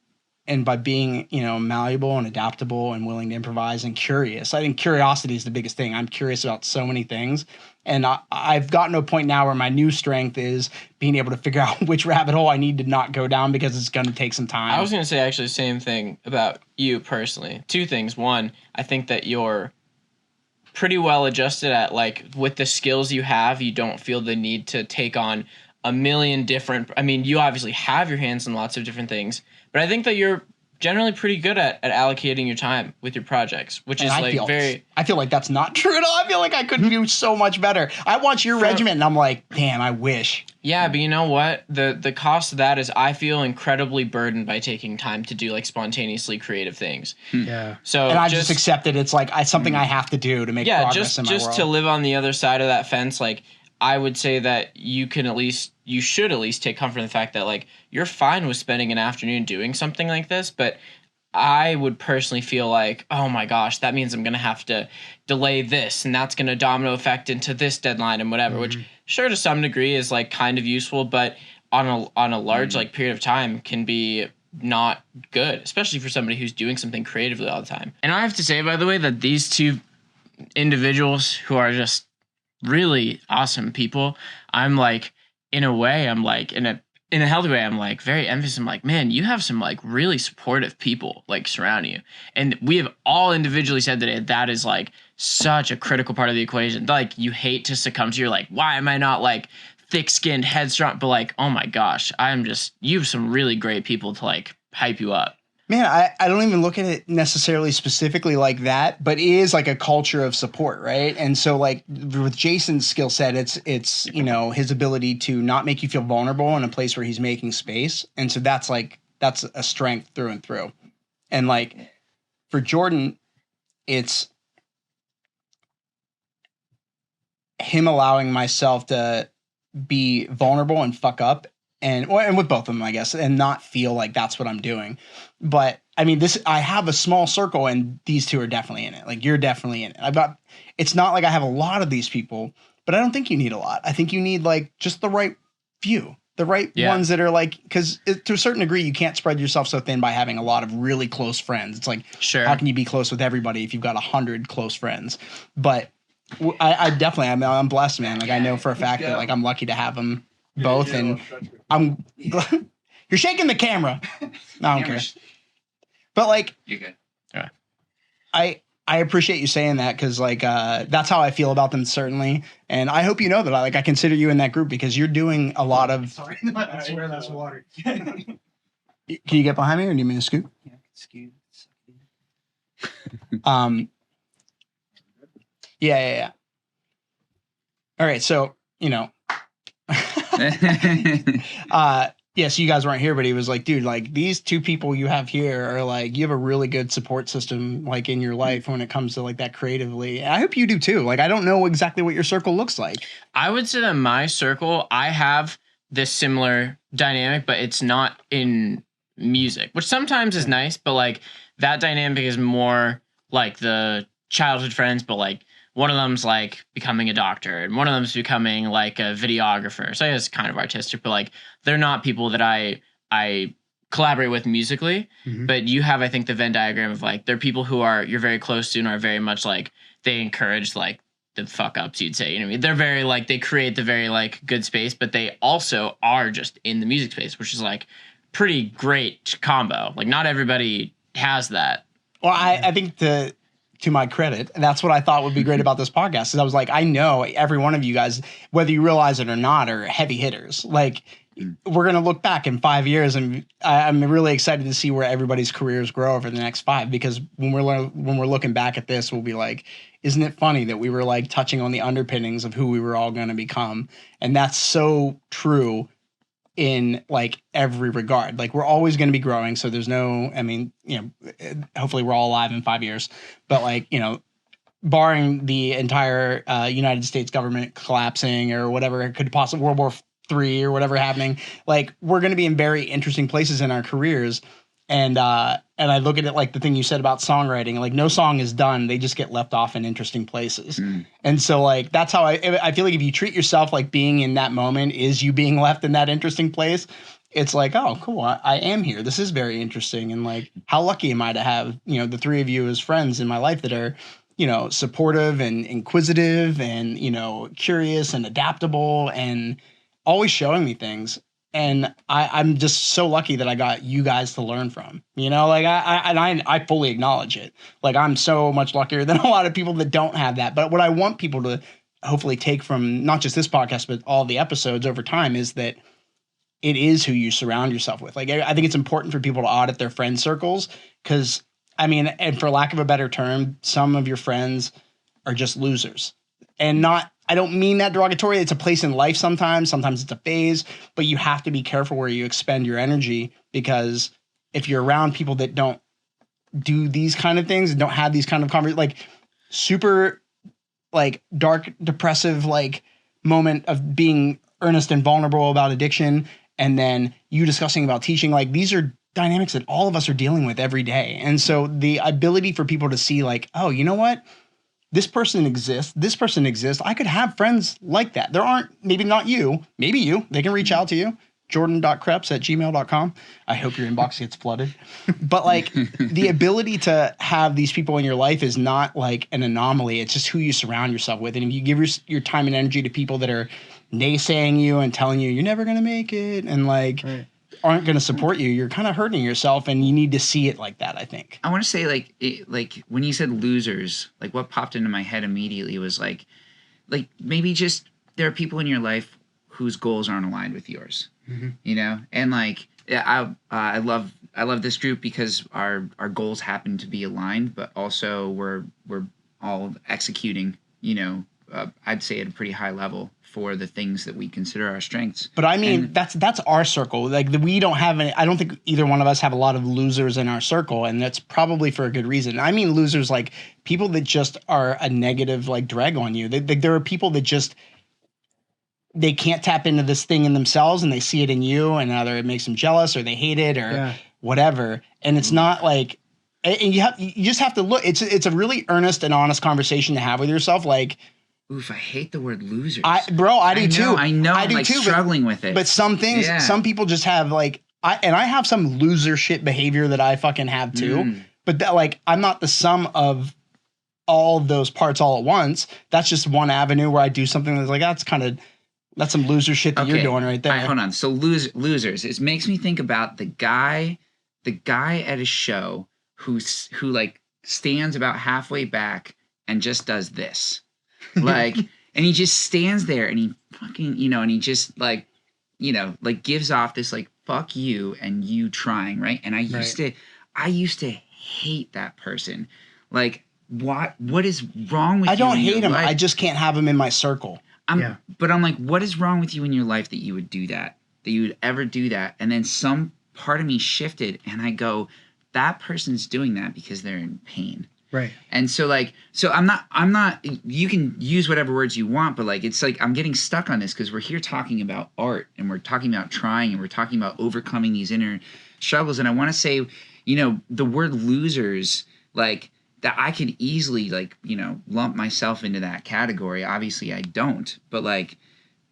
by being, malleable and adaptable and willing to improvise and curious, I think curiosity is the biggest thing. I'm curious about so many things. And I've gotten to a point now where my new strength is being able to figure out which rabbit hole I need to not go down because it's going to take some time. I was going to say actually the same thing about you personally. 2 things. One, I think that you're pretty well adjusted at like with the skills you have, you don't feel the need to take on a million different, you obviously have your hands in lots of different things, but I think that you're generally pretty good at allocating your time with your projects, which is I feel like that's not true at all. I feel like I could do so much better. I watch your regiment and I'm like, damn, I wish. Yeah, but you know what? The cost of that is I feel incredibly burdened by taking time to do like spontaneously creative things. Yeah. So and I just accepted it's like something I have to do to make progress in my world. Just to live on the other side of that fence, like I would say that you should at least take comfort in the fact that like you're fine with spending an afternoon doing something like this, but I would personally feel like, oh my gosh, that means I'm going to have to delay this and that's going to domino effect into this deadline and whatever, which sure to some degree is like kind of useful, but on a large like period of time can be not good, especially for somebody who's doing something creatively all the time. And I have to say, by the way, that these 2 individuals who are just really awesome people, I'm like, in a way, I'm like in a in a healthy way, I'm like very envious. I'm like, man, you have some like really supportive people like surrounding you. And we have all individually said that is like such a critical part of the equation. Like you hate to succumb to, you're like, why am I not like thick-skinned, headstrong? But like, oh my gosh, you have some really great people to like hype you up. Man, I don't even look at it necessarily specifically like that, but it is like a culture of support, right? And so like with Jason's skill set, it's his ability to not make you feel vulnerable in a place where he's making space. And so that's a strength through and through. And like for Jordan, it's him allowing myself to be vulnerable and fuck up. And with both of them, I guess, and not feel like that's what I'm doing. But I mean, I have a small circle, and these two are definitely in it. Like you're definitely in it. It's not like I have a lot of these people, but I don't think you need a lot. I think you need like just the right few, the right ones that are like, because to a certain degree, you can't spread yourself so thin by having a lot of really close friends. It's like, how can you be close with everybody if you've got 100 close friends? But I definitely, I'm blessed, man. Like I know for a fact that like I'm lucky to have them both, and you're shaking the camera. No, I don't care. But like, you're good. Yeah. I appreciate you saying that, because like that's how I feel about them, certainly, and I hope you know that I consider you in that group, because you're doing a lot of. Sorry, I swear that's water. Can you get behind me, or do you mean to scoot? Yeah, scoot. Yeah. All right, so so you guys weren't here, but he was like, dude, like these two people you have here are like, you have a really good support system like in your life when it comes to like that creatively. And I hope you do too. Like, I don't know exactly what your circle looks like. I would say that my circle, I have this similar dynamic, but it's not in music, which sometimes is nice, but like that dynamic is more like the childhood friends, but like one of them's like becoming a doctor and one of them's becoming like a videographer. So it's kind of artistic, but like they're not people that I collaborate with musically. Mm-hmm. But you have, I think, the Venn diagram of like, they're people who you're very close to and are very much like, they encourage like the fuck ups, you'd say. You know what I mean? They're very like, they create the very like good space, but they also are just in the music space, which is like pretty great combo. Like not everybody has that. Well, I think to my credit, that's what I thought would be great about this podcast. Is I was like, I know every one of you guys, whether you realize it or not, are heavy hitters. Like we're going to look back in 5 years, and I'm really excited to see where everybody's careers grow over the next 5, because when we're looking back at this, we'll be like, isn't it funny that we were like touching on the underpinnings of who we were all going to become? And that's so true in like every regard. Like we're always going to be growing. So there's no, I mean, hopefully we're all alive in 5 years, but like, barring the entire United States government collapsing or whatever, it could possibly World War III or whatever happening, like we're going to be in very interesting places in our careers. And I look at it like the thing you said about songwriting, like no song is done. They just get left off in interesting places. Mm. And so like, that's how I feel like if you treat yourself like being in that moment is you being left in that interesting place, it's like, oh, cool. I am here. This is very interesting. And like, how lucky am I to have, the three of you as friends in my life that are, supportive and inquisitive and, curious and adaptable and always showing me things. And I'm just so lucky that I got you guys to learn from, like I fully acknowledge it. Like I'm so much luckier than a lot of people that don't have that. But what I want people to hopefully take from not just this podcast, but all the episodes over time is that it is who you surround yourself with. Like, I think it's important for people to audit their friend circles because, I mean, and for lack of a better term, some of your friends are just losers. And I don't mean that derogatory. It's a place in life sometimes. Sometimes it's a phase, but you have to be careful where you expend your energy because if you're around people that don't do these kind of things and don't have these kind of conversations, like super like dark, depressive, like moment of being earnest and vulnerable about addiction. And then you discussing about teaching, like these are dynamics that all of us are dealing with every day. And so the ability for people to see like, oh, you know what? This person exists. This person exists. I could have friends like that. There aren't, maybe not you, maybe you. They can reach out to you. Jordan.Krepps@gmail.com. I hope your inbox gets flooded. But like the ability to have these people in your life is not like an anomaly. It's just who you surround yourself with. And if you give your time and energy to people that are naysaying you and telling you you're never going to make it and like aren't going to support you, you're kind of hurting yourself, and you need to see it like that, I think. I want to say like when you said losers, like what popped into my head immediately was like maybe just there are people in your life whose goals aren't aligned with yours, you know? And like, I love this group because our goals happen to be aligned, but also we're all executing, you know, I'd say at a pretty high level for the things that we consider our strengths. But I mean, that's our circle. Like we don't have any, I don't think either one of us have a lot of losers in our circle, and that's probably for a good reason. I mean, losers like people that just are a negative like drag on you. There are people that just they can't tap into this thing in themselves, and they see it in you, and either it makes them jealous or they hate it or whatever. And it's not like, and you just have to look. It's a really earnest and honest conversation to have with yourself. Like, oof, I hate the word losers. I do too. I know. I'm like struggling with it. But some things, some people just have like, I have some loser shit behavior that I fucking have too. But that, like, I'm not the sum of all of those parts all at once. That's just one avenue where I do something that's like, that's some loser shit that you're doing right there. All right, hold on. So losers. It makes me think about the guy at a show who like stands about halfway back and just does this. Like, and he just stands there and he fucking, you know, and he just like, you know, like gives off this like, fuck you and you trying, right? And I used to hate that person. Like, what is wrong with you? I don't hate him. I just can't have him in my circle. But I'm like, what is wrong with you in your life that you would do that? That you would ever do that? And then some part of me shifted and I go, that person's doing that because they're in pain. Right. And so like, I'm not, you can use whatever words you want, but like, it's like, I'm getting stuck on this because we're here talking about art and we're talking about trying and we're talking about overcoming these inner struggles. And I want to say, you know, the word losers, like that I could easily like, you know, lump myself into that category. Obviously I don't, but like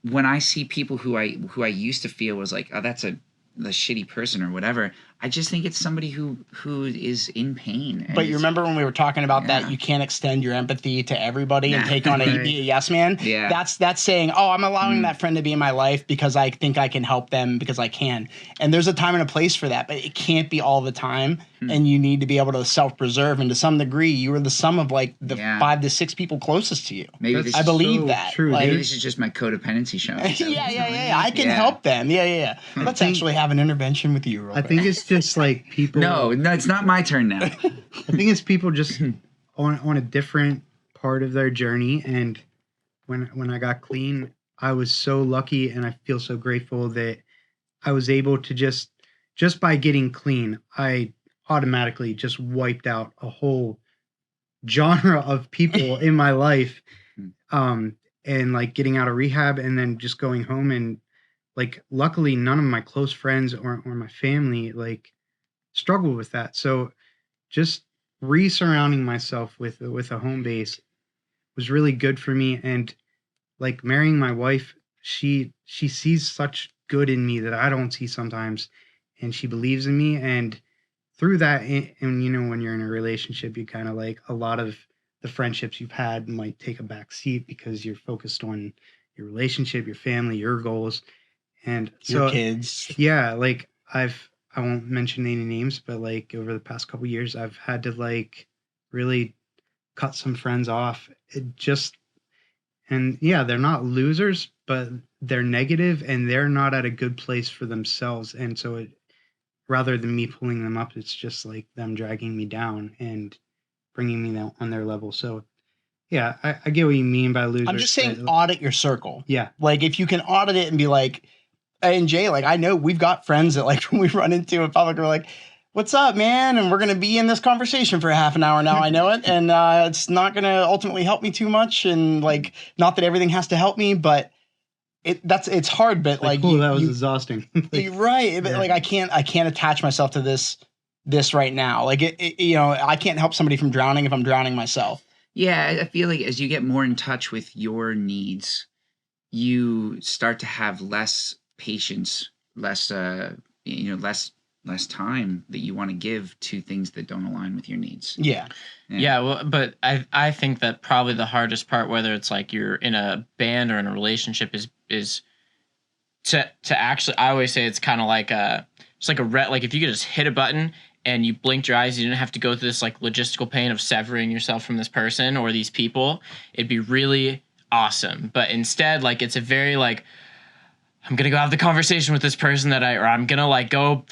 when I see people who I used to feel was like, oh, that's a shitty person or whatever, I just think it's somebody who is in pain. But you remember when we were talking about that you can't extend your empathy to everybody and take on be a yes man? Yeah. That's saying, oh, I'm allowing that friend to be in my life because I think I can help them because I can. And there's a time and a place for that, but it can't be all the time. And you need to be able to self-preserve. And to some degree, you are the sum of like the 5 to 6 people closest to you. Maybe I believe that. True, like, maybe this is just my codependency showing. Yeah. I can help them. Yeah. Let's actually have an intervention with you. I think it's just like people. No, it's not my turn now. I think it's people just on a different part of their journey. And when I got clean, I was so lucky and I feel so grateful that I was able to just by getting clean, I automatically just wiped out a whole genre of people in my life. And like getting out of rehab and then just going home, and like luckily none of my close friends or my family like struggle with that. So just re-surrounding myself with a home base was really good for me. And like marrying my wife, she sees such good in me that I don't see sometimes, and she believes in me. And through that, and you know, when you're in a relationship, you kind of like a lot of the friendships you've had might take a back seat because you're focused on your relationship, your family, your goals, and so your kids. Yeah, like I won't mention any names, but like over the past couple years, I've had to like really cut some friends off. And they're not losers, but they're negative and they're not at a good place for themselves. And so rather than me pulling them up, it's just like them dragging me down and bringing me down on their level. So yeah, I get what you mean by losers. I'm just saying audit your circle. Yeah. Like if you can audit it and be like, and Jay, like I know we've got friends that like when we run into in public, we're like, what's up, man? And we're going to be in this conversation for half an hour now. I know it. And it's not going to ultimately help me too much. And like, not that everything has to help me, but it's hard, but like cool, that was exhausting. You're right. But like, I can't attach myself to this right now. Like I can't help somebody from drowning if I'm drowning myself. Yeah. I feel like as you get more in touch with your needs, you start to have less patience, less less time that you want to give to things that don't align with your needs. Yeah. Yeah, well, but I think that probably the hardest part, whether it's like you're in a band or in a relationship, is to actually. I always say it's kind of like it's like like if you could just hit a button and you blinked your eyes, you didn't have to go through this like logistical pain of severing yourself from this person or these people. It'd be really awesome. But instead, like it's a very like I'm gonna go have the conversation with this person or I'm gonna like go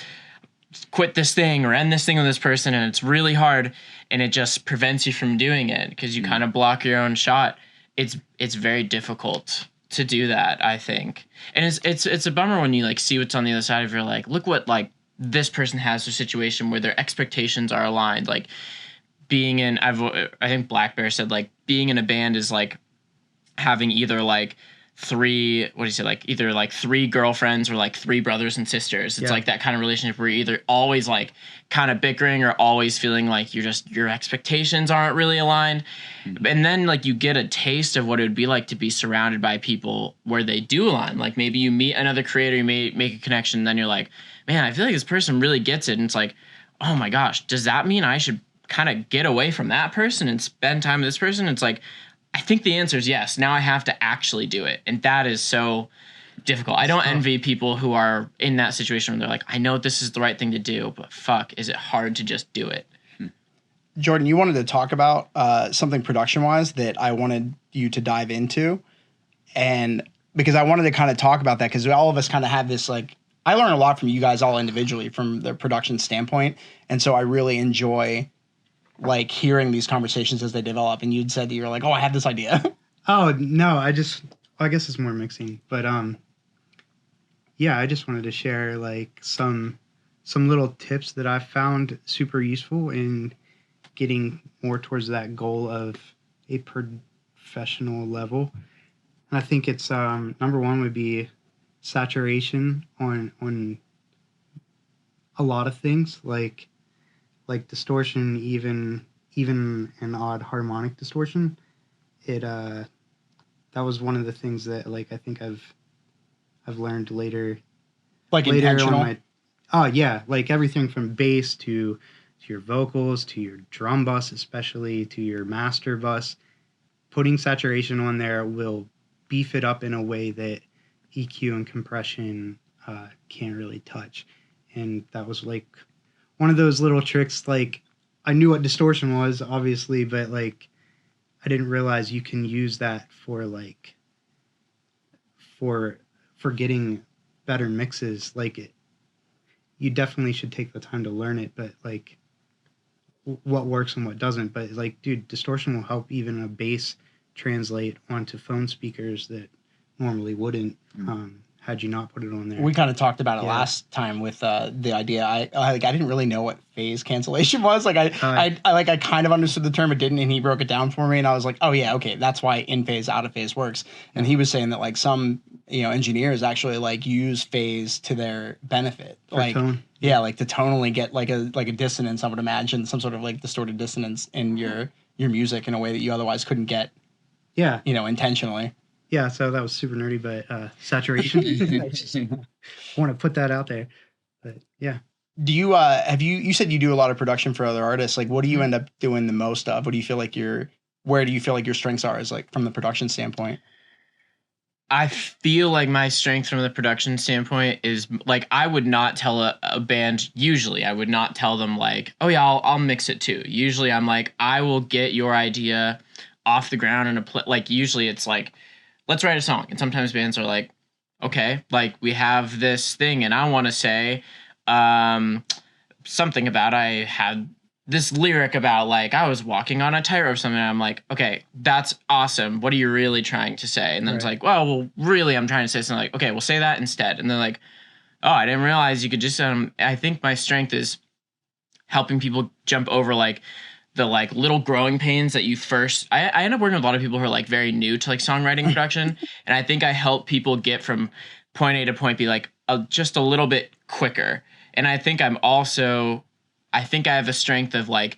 quit this thing or end this thing with this person, and it's really hard, and it just prevents you from doing it because you kind of block your own shot. It's very difficult to do that, I think, and it's a bummer when you like see what's on the other side of your like, look what like this person has a situation where their expectations are aligned. Like being in, I think Black Bear said like being in a band is like having either like three either like three girlfriends or like three brothers and sisters. It's like that kind of relationship where you're either always like kind of bickering or always feeling like your expectations aren't really aligned. And then like you get a taste of what it would be like to be surrounded by people where they do align. Like maybe you meet another creator, you may make a connection, and then you're like, man, I feel like this person really gets it. And it's like, oh my gosh, does that mean I should kind of get away from that person and spend time with this person? It's like, I think the answer is yes. Now I have to actually do it. And that is so difficult. I don't envy people who are in that situation where they're like, I know this is the right thing to do, but fuck, is it hard to just do it? Jordan, you wanted to talk about something production-wise that I wanted you to dive into. And because I wanted to kind of talk about that because all of us kind of have this, like, I learn a lot from you guys all individually from the production standpoint. And so I really enjoy like hearing these conversations as they develop. And you'd said that you're like, oh, I have this idea. Oh, no, I guess it's more mixing. But yeah, I just wanted to share like some little tips that I found super useful in getting more towards that goal of a professional level. And I think it's number one would be saturation on a lot of things, like distortion, even an odd harmonic distortion. That was one of the things that like I think I've learned later. Like intentional. Like everything from bass to your vocals to your drum bus, especially to your master bus. Putting saturation on there will beef it up in a way that EQ and compression can't really touch. And that was like one of those little tricks. Like I knew what distortion was, obviously, but like I didn't realize you can use that for like for getting better mixes. Like you definitely should take the time to learn it, but like what works and what doesn't. But like, dude, distortion will help even a bass translate onto phone speakers that normally wouldn't. Had you not put it on there. We kind of talked about it last time with the idea. I didn't really know what phase cancellation was. Like I kind of understood the term, but didn't, and he broke it down for me, and I was like, oh yeah, okay, that's why in phase, out of phase works. And he was saying that like some engineers actually like use phase to their benefit, For like tone. Yeah, like to tonally get like a dissonance. I would imagine some sort of like distorted dissonance in your music in a way that you otherwise couldn't get. Yeah, intentionally. Yeah, so that was super nerdy, but saturation. I just want to put that out there. But yeah. Do you you said you do a lot of production for other artists? Like, what do you end up doing the most of? What do you feel like where do you feel like your strengths are, is like from the production standpoint? I feel like my strength from the production standpoint is like I would not tell a band, usually I would not tell them like, oh yeah, I'll mix it too. Usually I'm like, I will get your idea off the ground in like usually it's like, let's write a song. And sometimes bands are like, okay, like we have this thing and I want to say something about I had this lyric about like I was walking on a tightrope or something. And I'm like, okay, that's awesome. What are you really trying to say? And then it's like, well, really, I'm trying to say something like, okay, we'll say that instead. And they're like, oh, I didn't realize you could just, I think my strength is helping people jump over like the like little growing pains that you first, I end up working with a lot of people who are like very new to like songwriting production. And I think I help people get from point A to point B, like just a little bit quicker. And I think I have a strength of like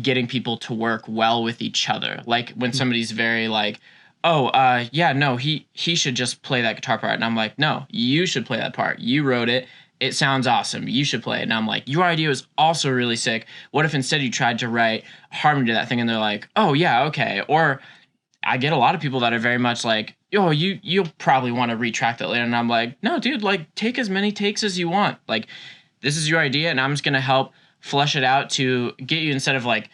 getting people to work well with each other. Like when somebody's very like, oh, yeah, no, he should just play that guitar part. And I'm like, no, you should play that part. You wrote it. it sounds awesome. You should play it. And I'm like, your idea was also really sick. What if instead you tried to write harmony to that thing? And they're like, oh yeah, okay. Or I get a lot of people that are very much like, oh, you'll probably want to retract that later. And I'm like, no, dude, like take as many takes as you want. Like this is your idea and I'm just going to help flesh it out to get you, instead of like,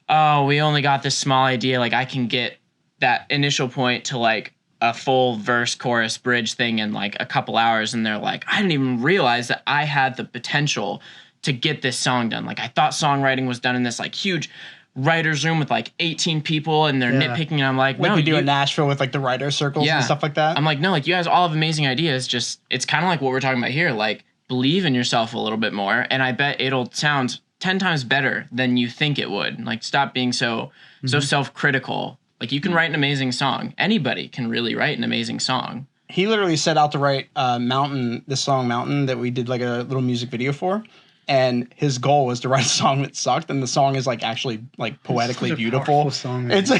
oh, we only got this small idea. Like I can get that initial point to like a full verse, chorus, bridge thing in like a couple hours. And they're like, I didn't even realize that I had the potential to get this song done. Like I thought songwriting was done in this like huge writer's room with like 18 people and they're nitpicking. And I'm like, like no, we do in Nashville with like the writer circles and stuff like that. I'm like, no, like you guys all have amazing ideas. Just, it's kind of like what we're talking about here. Like believe in yourself a little bit more. And I bet it'll sound 10 times better than you think it would. Like stop being so self-critical. Like you can write an amazing song. Anybody can really write an amazing song. He literally set out to write Mountain, this song Mountain that we did like a little music video for. And his goal was to write a song that sucked. And the song is like actually like poetically beautiful. Song, it's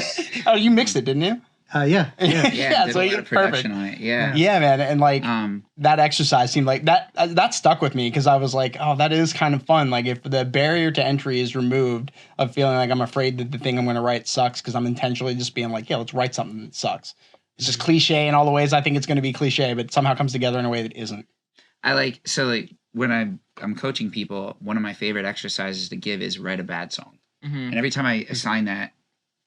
oh, you mixed it, didn't you? Yeah. Did a lot of production on it. Yeah, man. And like that exercise seemed like that stuck with me because I was like, oh, that is kind of fun. Like if the barrier to entry is removed of feeling like I'm afraid that the thing I'm going to write sucks because I'm intentionally just being like, yeah, let's write something that sucks. It's just cliche in all the ways I think it's going to be cliche, but somehow comes together in a way that isn't. When I'm coaching people, one of my favorite exercises to give is write a bad song. Mm-hmm. And every time I assign that,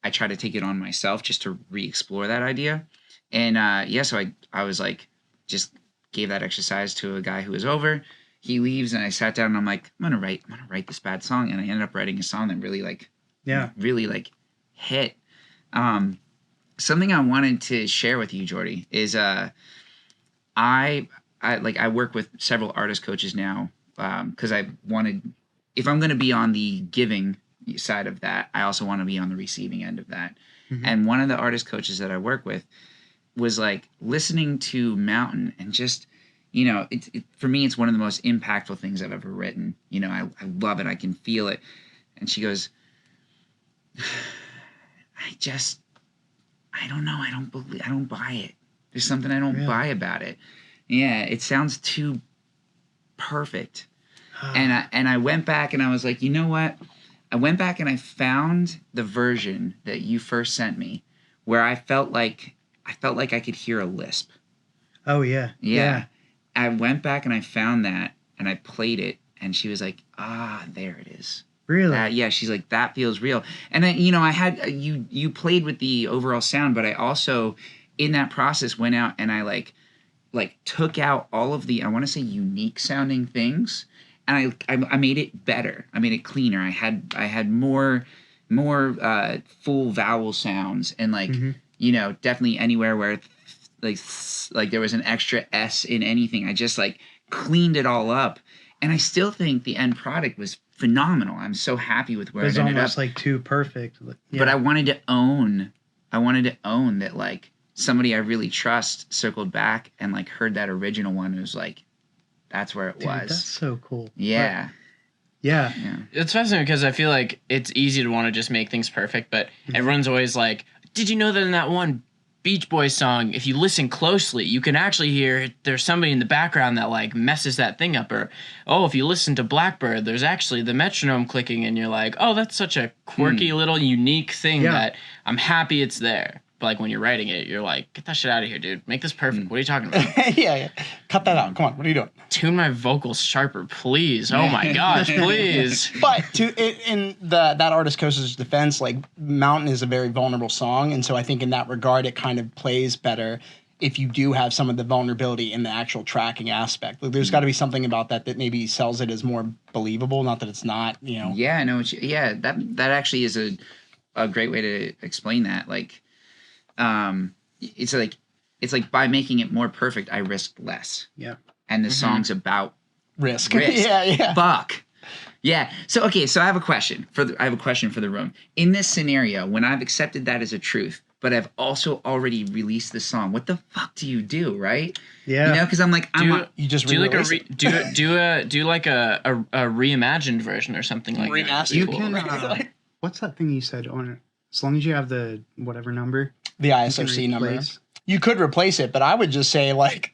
I try to take it on myself just to re-explore that idea. And so I was like, just gave that exercise to a guy who was over. He leaves and I sat down and I'm like, I'm gonna write this bad song. And I ended up writing a song that really hit. Something I wanted to share with you, Jordy, is I work with several artist coaches now because I wanted, if I'm going to be on the giving side of that, I also want to be on the receiving end of that. Mm-hmm. And one of the artist coaches that I work with was like listening to Mountain and just, for me, it's one of the most impactful things I've ever written. I love it. I can feel it. And she goes, I don't know. I don't buy it. There's something I don't buy about it. Yeah, it sounds too perfect. And I went back and I was like, you know what? I went back and I found the version that you first sent me where I felt like I could hear a lisp. Oh, yeah. Yeah. I went back and I found that and I played it and she was like, there it is. Really? She's like, that feels real. And then, I had, you played with the overall sound, but I also, in that process, went out and I like took out all of the, I want to say unique sounding things. And I made it better. I made it cleaner. I had more full vowel sounds and definitely anywhere where like there was an extra S in anything. I just like cleaned it all up. And I still think the end product was phenomenal. I'm so happy with where it ended up. It was almost like too perfect. Yeah. But I wanted to own that like somebody I really trust circled back and like heard that original one and was like, that's where it was. That's so cool. Yeah. Yeah. It's fascinating because I feel like it's easy to want to just make things perfect, but everyone's always like, did you know that in that one Beach Boys song, if you listen closely, you can actually hear there's somebody in the background that like messes that thing up. Or, if you listen to Blackbird, there's actually the metronome clicking and you're like, oh, that's such a quirky little unique thing that I'm happy it's there. But like when you're writing it, you're like, get that shit out of here, dude. Make this perfect. What are you talking about? yeah. Cut that out. Come on. What are you doing? Tune my vocals sharper, please. Oh my gosh, please. But in that artist coach's defense, like Mountain is a very vulnerable song. And so I think in that regard, it kind of plays better if you do have some of the vulnerability in the actual tracking aspect. Like, there's got to be something about that maybe sells it as more believable. Not that it's not, Yeah, I know. That actually is a great way to explain that. Like, it's like by making it more perfect, I risked less. Yeah. And the song's about risk. Yeah. Fuck. Yeah. So I have a question for the room. In this scenario, when I've accepted that as a truth, but I've also already released the song, what the fuck do you do, right? Yeah. Because I'm like, you just do like do like a reimagined version or something like that. You can. What's that thing you said on it? As long as you have the whatever number. The ISOC number. You could replace it, but I would just say like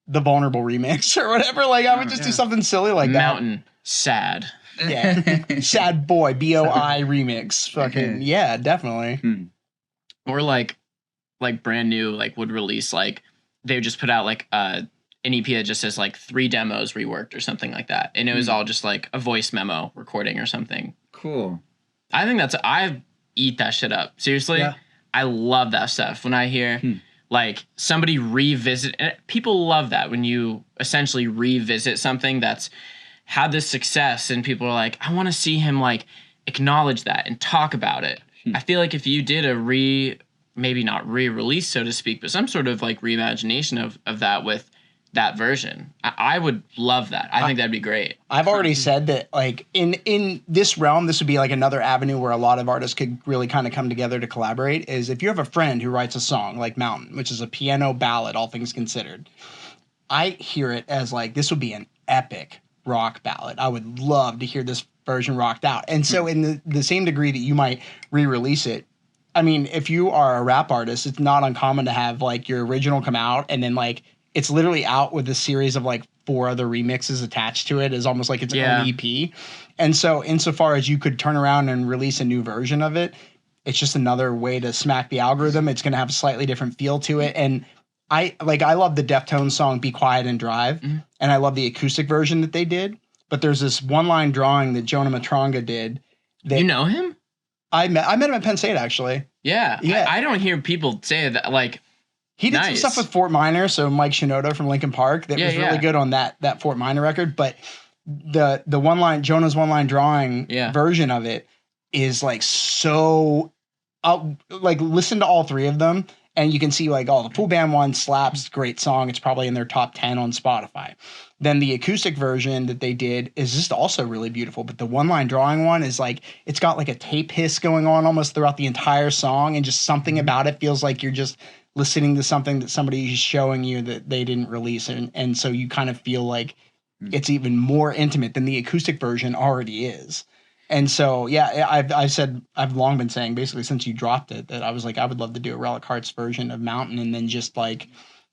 the Vulnerable remix or whatever. Like I would just do something silly like Mountain sad. that. Yeah. Sad Boy, BOI remix. Fucking yeah, definitely. Or like brand new, like would release like they would just put out like an EP that just says like 3 demos reworked or something like that, and it was all just like a voice memo recording or something. Cool. I think I eat that shit up. Seriously, Yeah. I love that stuff. When I hear like somebody revisit, and people love that when you essentially revisit something that's had this success, and people are like, I want to see him like acknowledge that and talk about it. I feel like if you did a maybe not re-release, so to speak, but some sort of like reimagination of that with that version, I would love that. I think that'd be great. I've already said that like in this realm, this would be like another avenue where a lot of artists could really kind of come together to collaborate, is if you have a friend who writes a song like Mountain, which is a piano ballad, all things considered. I hear it as like, this would be an epic rock ballad. I would love to hear this version rocked out. And so in the same degree that you might re-release it, I mean, if you are a rap artist, it's not uncommon to have like your original come out and then like it's literally out with a series of like 4 other remixes attached to it, as almost like its own EP. And so insofar as you could turn around and release a new version of it, it's just another way to smack the algorithm. It's going to have a slightly different feel to it. And I love the Deftones song Be Quiet and Drive, and I love the acoustic version that they did. But there's this one-line drawing that Jonah Matronga did. That You know him? I met him at Penn State, actually. Yeah. Yeah. I don't hear people say that. Like, he did some stuff with Fort Minor, so Mike Shinoda from Linkin Park, that was really good on that Fort Minor record. But the Jonah's one-line drawing version of it is like so. Like listen to all 3 of them, and you can see like, the full band one slaps, great song. It's probably in their top 10 on Spotify. Then the acoustic version that they did is just also really beautiful. But the one-line drawing one is like, it's got like a tape hiss going on almost throughout the entire song. And just something about it feels like you're just listening to something that somebody is showing you that they didn't release. And so you kind of feel like it's even more intimate than the acoustic version already is. And so, yeah, I've long been saying basically since you dropped it that I was like, I would love to do a Relic Hearts version of Mountain, and then just like,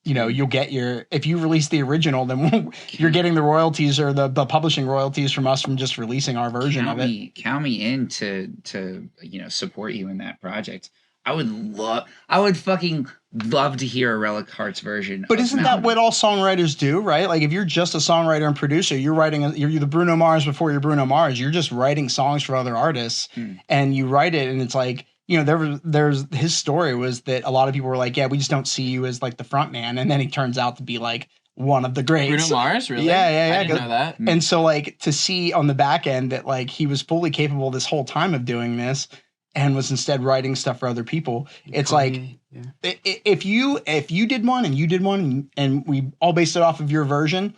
you know, you'll get if you release the original, then you're getting the royalties or the publishing royalties from us from just releasing our version of it. Count me in to support you in that project. I would fucking love to hear a Relic Hearts version. But isn't that what all songwriters do, right? Like if you're just a songwriter and producer, you're the Bruno Mars before you're Bruno Mars. You're just writing songs for other artists, and you write it, and it's like, you know, there's his story was that a lot of people were like, yeah, we just don't see you as like the front man, and then he turns out to be like one of the greats. Bruno Mars, really? Yeah. I didn't know that. And so like to see on the back end that like he was fully capable this whole time of doing this, and was instead writing stuff for other people. It's like, if you did one and you did one and we all based it off of your version,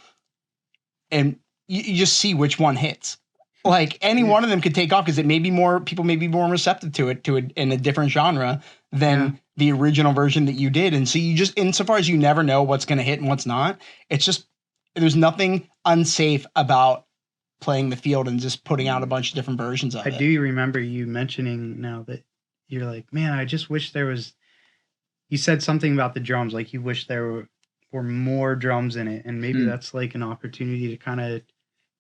and you just see which one hits. Like any one of them could take off because people may be more receptive to it in a different genre than the original version that you did. And so you just, insofar as you never know what's going to hit and what's not, it's just, there's nothing unsafe about playing the field and just putting out a bunch of different versions of it. I do remember you mentioning now that you're like, man, I just wish there was, you said something about the drums, like you wish there were more drums in it. And maybe that's like an opportunity to kind of,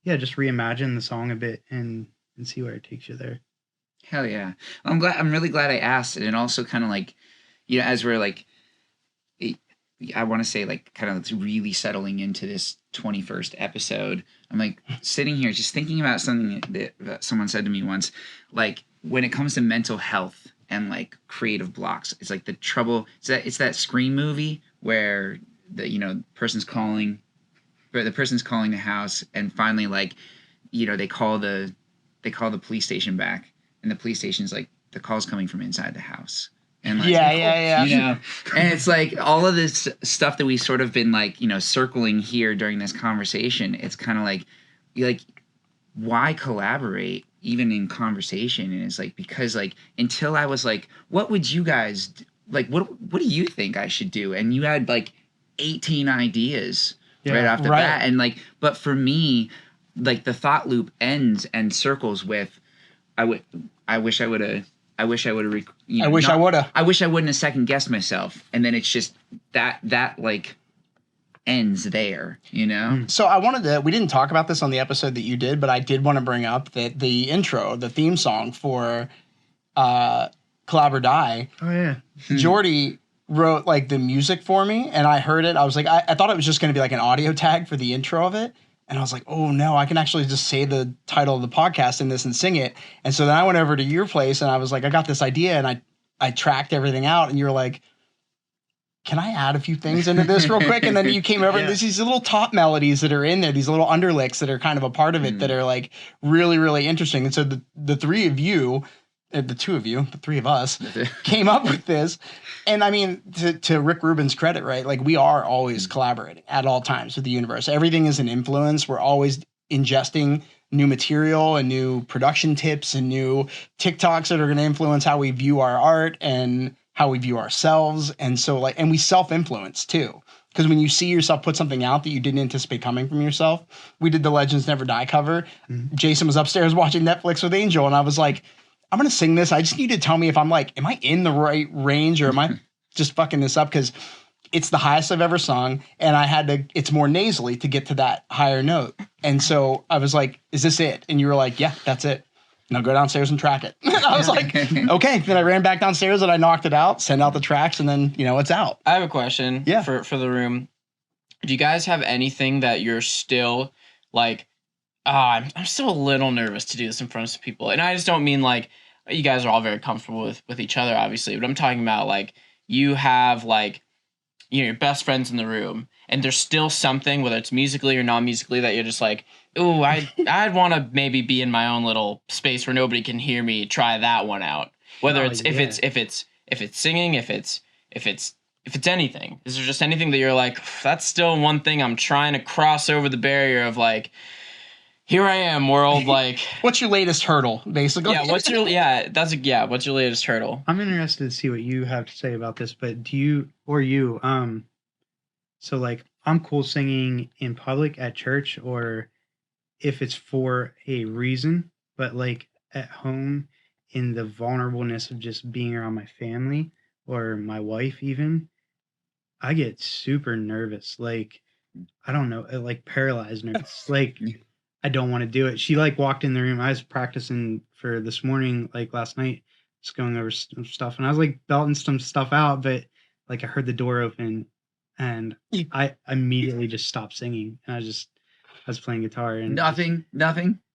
just reimagine the song a bit and see where it takes you there. Hell yeah. I'm really glad I asked. And also kind of like, you know, as we're like, I want to say like kind of really settling into this 21st episode, I'm like sitting here just thinking about something that someone said to me once, like when it comes to mental health and like creative blocks, it's like the trouble. It's that Scream movie where the person's calling the house, and finally like, you know, they call the police station back, and the police station's like, the call's coming from inside the house. And like, yeah. You know, and it's like all of this stuff that we've sort of been like, you know, circling here during this conversation. It's kind of like, why collaborate even in conversation? And it's like, because like, until I was like, what would you guys do? Like, what do you think I should do? And you had like 18 ideas right off the bat. And like, but for me, like the thought loop ends and circles with, I wish I would have. I wish I would have second guessed myself. And then it's just that like ends there, you know? So we didn't talk about this on the episode that you did, but I did want to bring up that the intro, the theme song for Collab or Die, Jordy wrote like the music for me, and I heard it. I was like, I thought it was just going to be like an audio tag for the intro of it. And I was like, oh no, I can actually just say the title of the podcast in this and sing it. And so then I went over to your place and I was like, I got this idea, and I tracked everything out, and you were like, can I add a few things into this real quick? And then you came over and there's these little top melodies that are in there, these little underlicks that are kind of a part of it that are like really, really interesting. And so the three of you, the two of you, the three of us came up with this. And I mean, to Rick Rubin's credit, right? Like we are always collaborating at all times with the universe. Everything is an influence. We're always ingesting new material and new production tips and new TikToks that are going to influence how we view our art and how we view ourselves. And so and we self-influence too. Because when you see yourself put something out that you didn't anticipate coming from yourself, we did the Legends Never Die cover. Jason was upstairs watching Netflix with Angel, and I was like, I'm going to sing this. I just need to tell me if I'm like, am I in the right range or am I just fucking this up? Because it's the highest I've ever sung, and it's more nasally to get to that higher note. And so I was like, is this it? And you were like, yeah, that's it. Now go downstairs and track it. I was like, okay. Then I ran back downstairs and I knocked it out, sent out the tracks, and then, it's out. I have a question for the room. Do you guys have anything that you're still like, I'm still a little nervous to do this in front of some people? And I just don't mean like, you guys are all very comfortable with each other, obviously, but I'm talking about like, you have like, your best friends in the room, and there's still something, whether it's musically or non-musically, that you're just like, ooh, I'd want to maybe be in my own little space where nobody can hear me. Try that one out. Whether if it's singing, if it's anything. Is there just anything that you're like, that's still one thing I'm trying to cross over the barrier of like, here I am, world. Like, what's your latest hurdle, basically? Yeah, what's your latest hurdle? I'm interested to see what you have to say about this, but so like, I'm cool singing in public at church, or if it's for a reason, but like at home, in the vulnerableness of just being around my family or my wife even, I get super nervous. Like, I don't know, like paralyzed nervous. Like, I don't want to do it. She like walked in the room. I was practicing for this morning, like last night, just going over some stuff, and I was like belting some stuff out, but like I heard the door open and I immediately just stopped singing. And I was playing guitar and nothing.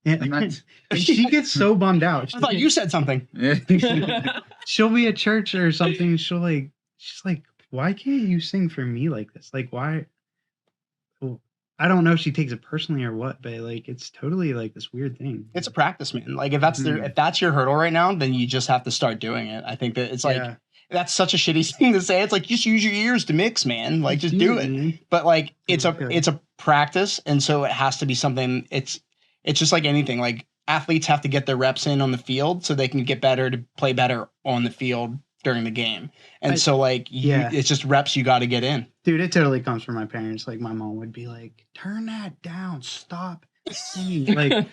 Yeah. She gets so bummed out. I thought you said something. She'll be at church or something. She's like, why can't you sing for me like this? Like, why? Well, I don't know if she takes it personally or what, but like, it's totally like this weird thing. It's a practice, man. Like if that's your hurdle right now, then you just have to start doing it. I think that it's like, that's such a shitty thing to say. It's like, just use your ears to mix, man. Like just do it. But like, it's a practice. And so it has to be something. It's just like anything. Like athletes have to get their reps in on the field so they can get better to play better on the field during the game. And it's just reps you got to get in. Dude, it totally comes from my parents. Like my mom would be like, turn that down, stop singing. Like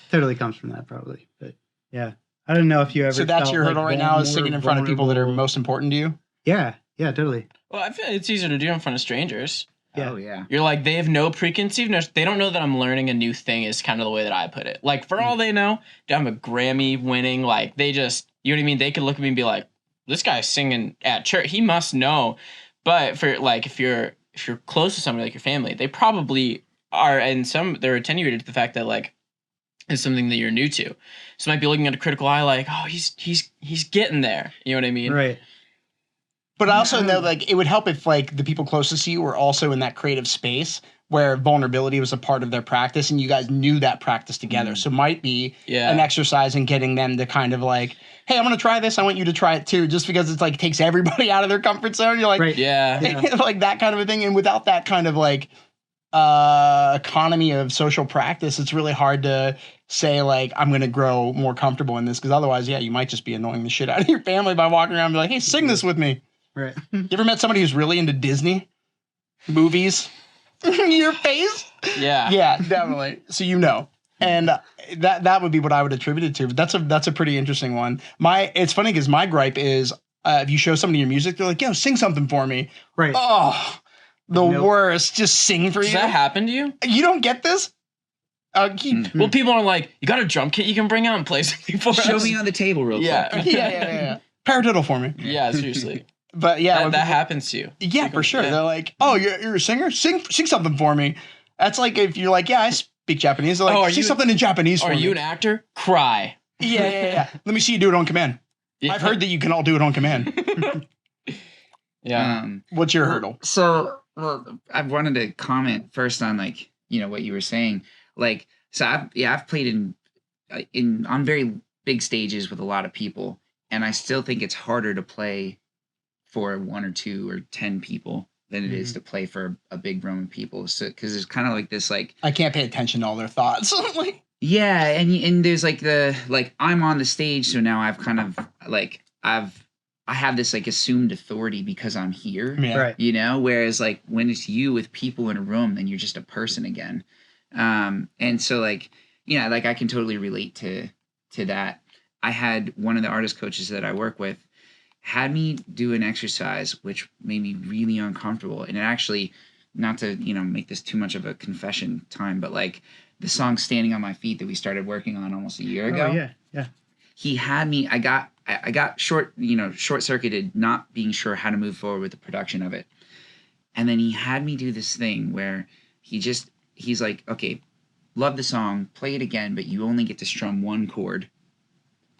totally comes from that probably. But yeah, I don't know if you ever. So that's your hurdle right now, is singing in front of people that are most important to you? Yeah, totally. Well, I feel like it's easier to do in front of strangers. Yeah. Oh yeah. You're like, they have no preconceived notion. They don't know that I'm learning a new thing, is kind of the way that I put it. Like for all they know, I'm a Grammy winning, like they just, you know what I mean? They could look at me and be like, this guy's singing at church. He must know. But for like, if you're close to somebody like your family, they probably are, and they're attenuated to the fact that like it's something that you're new to. So might be looking at a critical eye like, oh, he's getting there. You know what I mean? Right. But I also know like it would help if like the people closest to you were also in that creative space where vulnerability was a part of their practice and you guys knew that practice together. So it might be an exercise in getting them to kind of like, hey, I'm going to try this. I want you to try it too. Just because it's like takes everybody out of their comfort zone. You're like, right. like that kind of a thing. And without that kind of like economy of social practice, it's really hard to say like, I'm going to grow more comfortable in this. Because otherwise, you might just be annoying the shit out of your family by walking around and be like, hey, sing this with me. Right. You ever met somebody who's really into Disney movies? Your face? Yeah. Yeah, definitely. So and that would be what I would attribute it to. But that's a pretty interesting one. It's funny because my gripe is if you show somebody your music, they're like, "Yo, sing something for me." Right. Oh, The Nope. worst. Just sing for Does you. that happen to you? You don't get this? Well, people are like, you got a drum kit you can bring out and play something for Show us? me on the table real Yeah. quick. yeah. Paradiddle for me. Yeah, seriously. But yeah, when that people- happens to you. Yeah, for sure. Yeah. They're like, "Oh, you're a singer? Sing something for me." That's like if you're like, "Yeah, I speak Japanese." They're like, Oh, are "Sing you- something in Japanese for Are me." you an actor? Cry. Yeah. Let me see you do it on command. Yeah. I've heard that you can all do it on command. Yeah. What's your hurdle? So, I wanted to comment first on like, what you were saying. Like, so I've played on very big stages with a lot of people, and I still think it's harder to play for 1 or 2 or 10 people than it is to play for a big room of people. So, because there's kind of like this, like, I can't pay attention to all their thoughts. Like, yeah, and there's like I'm on the stage, so now I've kind of like I have this like assumed authority because I'm here. yeah. Right. Whereas like when it's you with people in a room, then you're just a person again. And so like, like I can totally relate to that. I had one of the artist coaches that I work with had me do an exercise which made me really uncomfortable. And it actually, not to, make this too much of a confession time, but like the song Standing on My Feet that we started working on almost a year ago. Oh, yeah. He had me, I got short-circuited, not being sure how to move forward with the production of it. And then he had me do this thing where he's like, okay, love the song, play it again, but you only get to strum 1 chord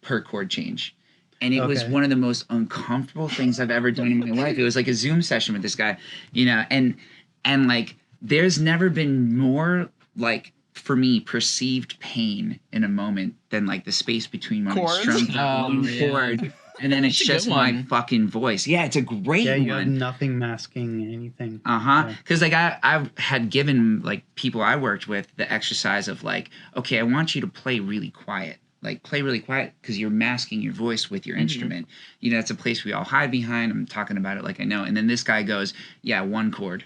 per chord change. And it was one of the most uncomfortable things I've ever done in my life. It was like a Zoom session with this guy, and like there's never been more like, for me, perceived pain in a moment than like the space between when I Chords? strummed one yeah. chord and then it's That's a just good my one. fucking voice. Yeah, it's a great Yeah, you have one. nothing masking anything. Uh-huh. Yeah. Because like I had given like people I worked with the exercise of like, okay, I want you to play really quiet. Like play really quiet because you're masking your voice with your instrument. That's a place we all hide behind. I'm talking about it like I know. And then this guy goes, yeah, 1 chord.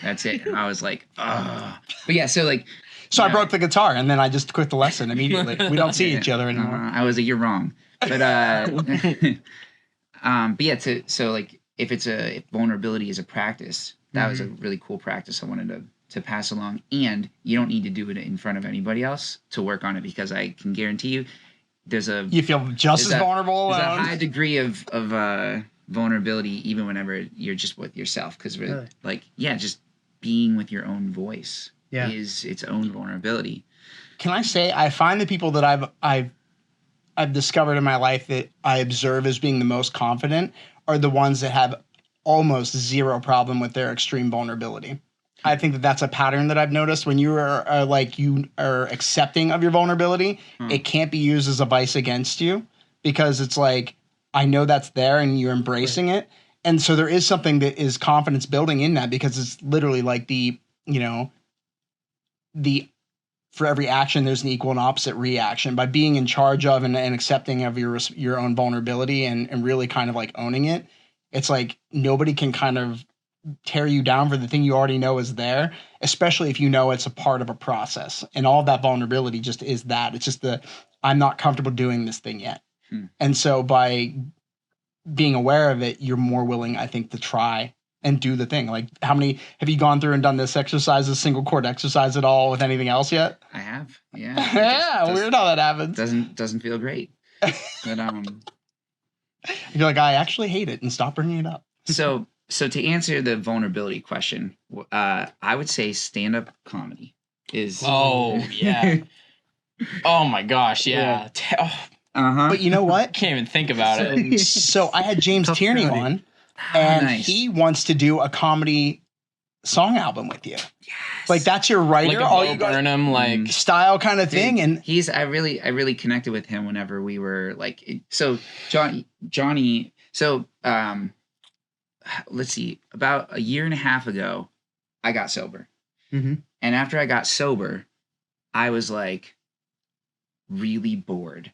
That's it. And I was like, oh. But yeah, so like. So I broke the guitar and then I just quit the lesson immediately. We don't see each other anymore. I was like, you're wrong. But but yeah, so like if vulnerability is a practice, that was a really cool practice I wanted to pass along. And you don't need to do it in front of anybody else to work on it, because I can guarantee you You feel just as vulnerable. There's a high degree of vulnerability even whenever you're just with yourself, because Really? like just being with your own voice Yeah. is its own vulnerability. Can I say I find the people that I've discovered in my life that I observe as being the most confident are the ones that have almost zero problem with their extreme vulnerability. I think that that's a pattern that I've noticed. When you are accepting of your vulnerability, it can't be used as a vice against you, because it's like, I know that's there and you're embracing it. And so there is something that is confidence building in that, because it's literally like for every action, there's an equal and opposite reaction. By being in charge of and accepting of your own vulnerability and really kind of like owning it, it's like nobody can kind of tear you down for the thing you already know is there, especially if you know it's a part of a process. And all of that vulnerability just is that. It's just I'm not comfortable doing this thing yet. And so by being aware of it, you're more willing, I think, to try and do the thing. Like, how many have you gone through and done this exercise, this single chord exercise at all with anything else yet? I have, yeah. Yeah, weird how that happens. Doesn't feel great. But You're like, I actually hate it, and stop bringing it up. So to answer the vulnerability question, I would say stand-up comedy is. Oh yeah. Oh my gosh, yeah. But you know what? Can't even think about it. So I had James Tough Tierney crowd. on, and Nice. he wants to do a comedy song album with you. Like, that's your writer, Like a all Bo you got Burnham, like style kind of thing. And I really connected with him whenever we were like, so Johnny. So let's see, about a year and a half ago, I got sober. Mhm. And after I got sober, I was like really bored.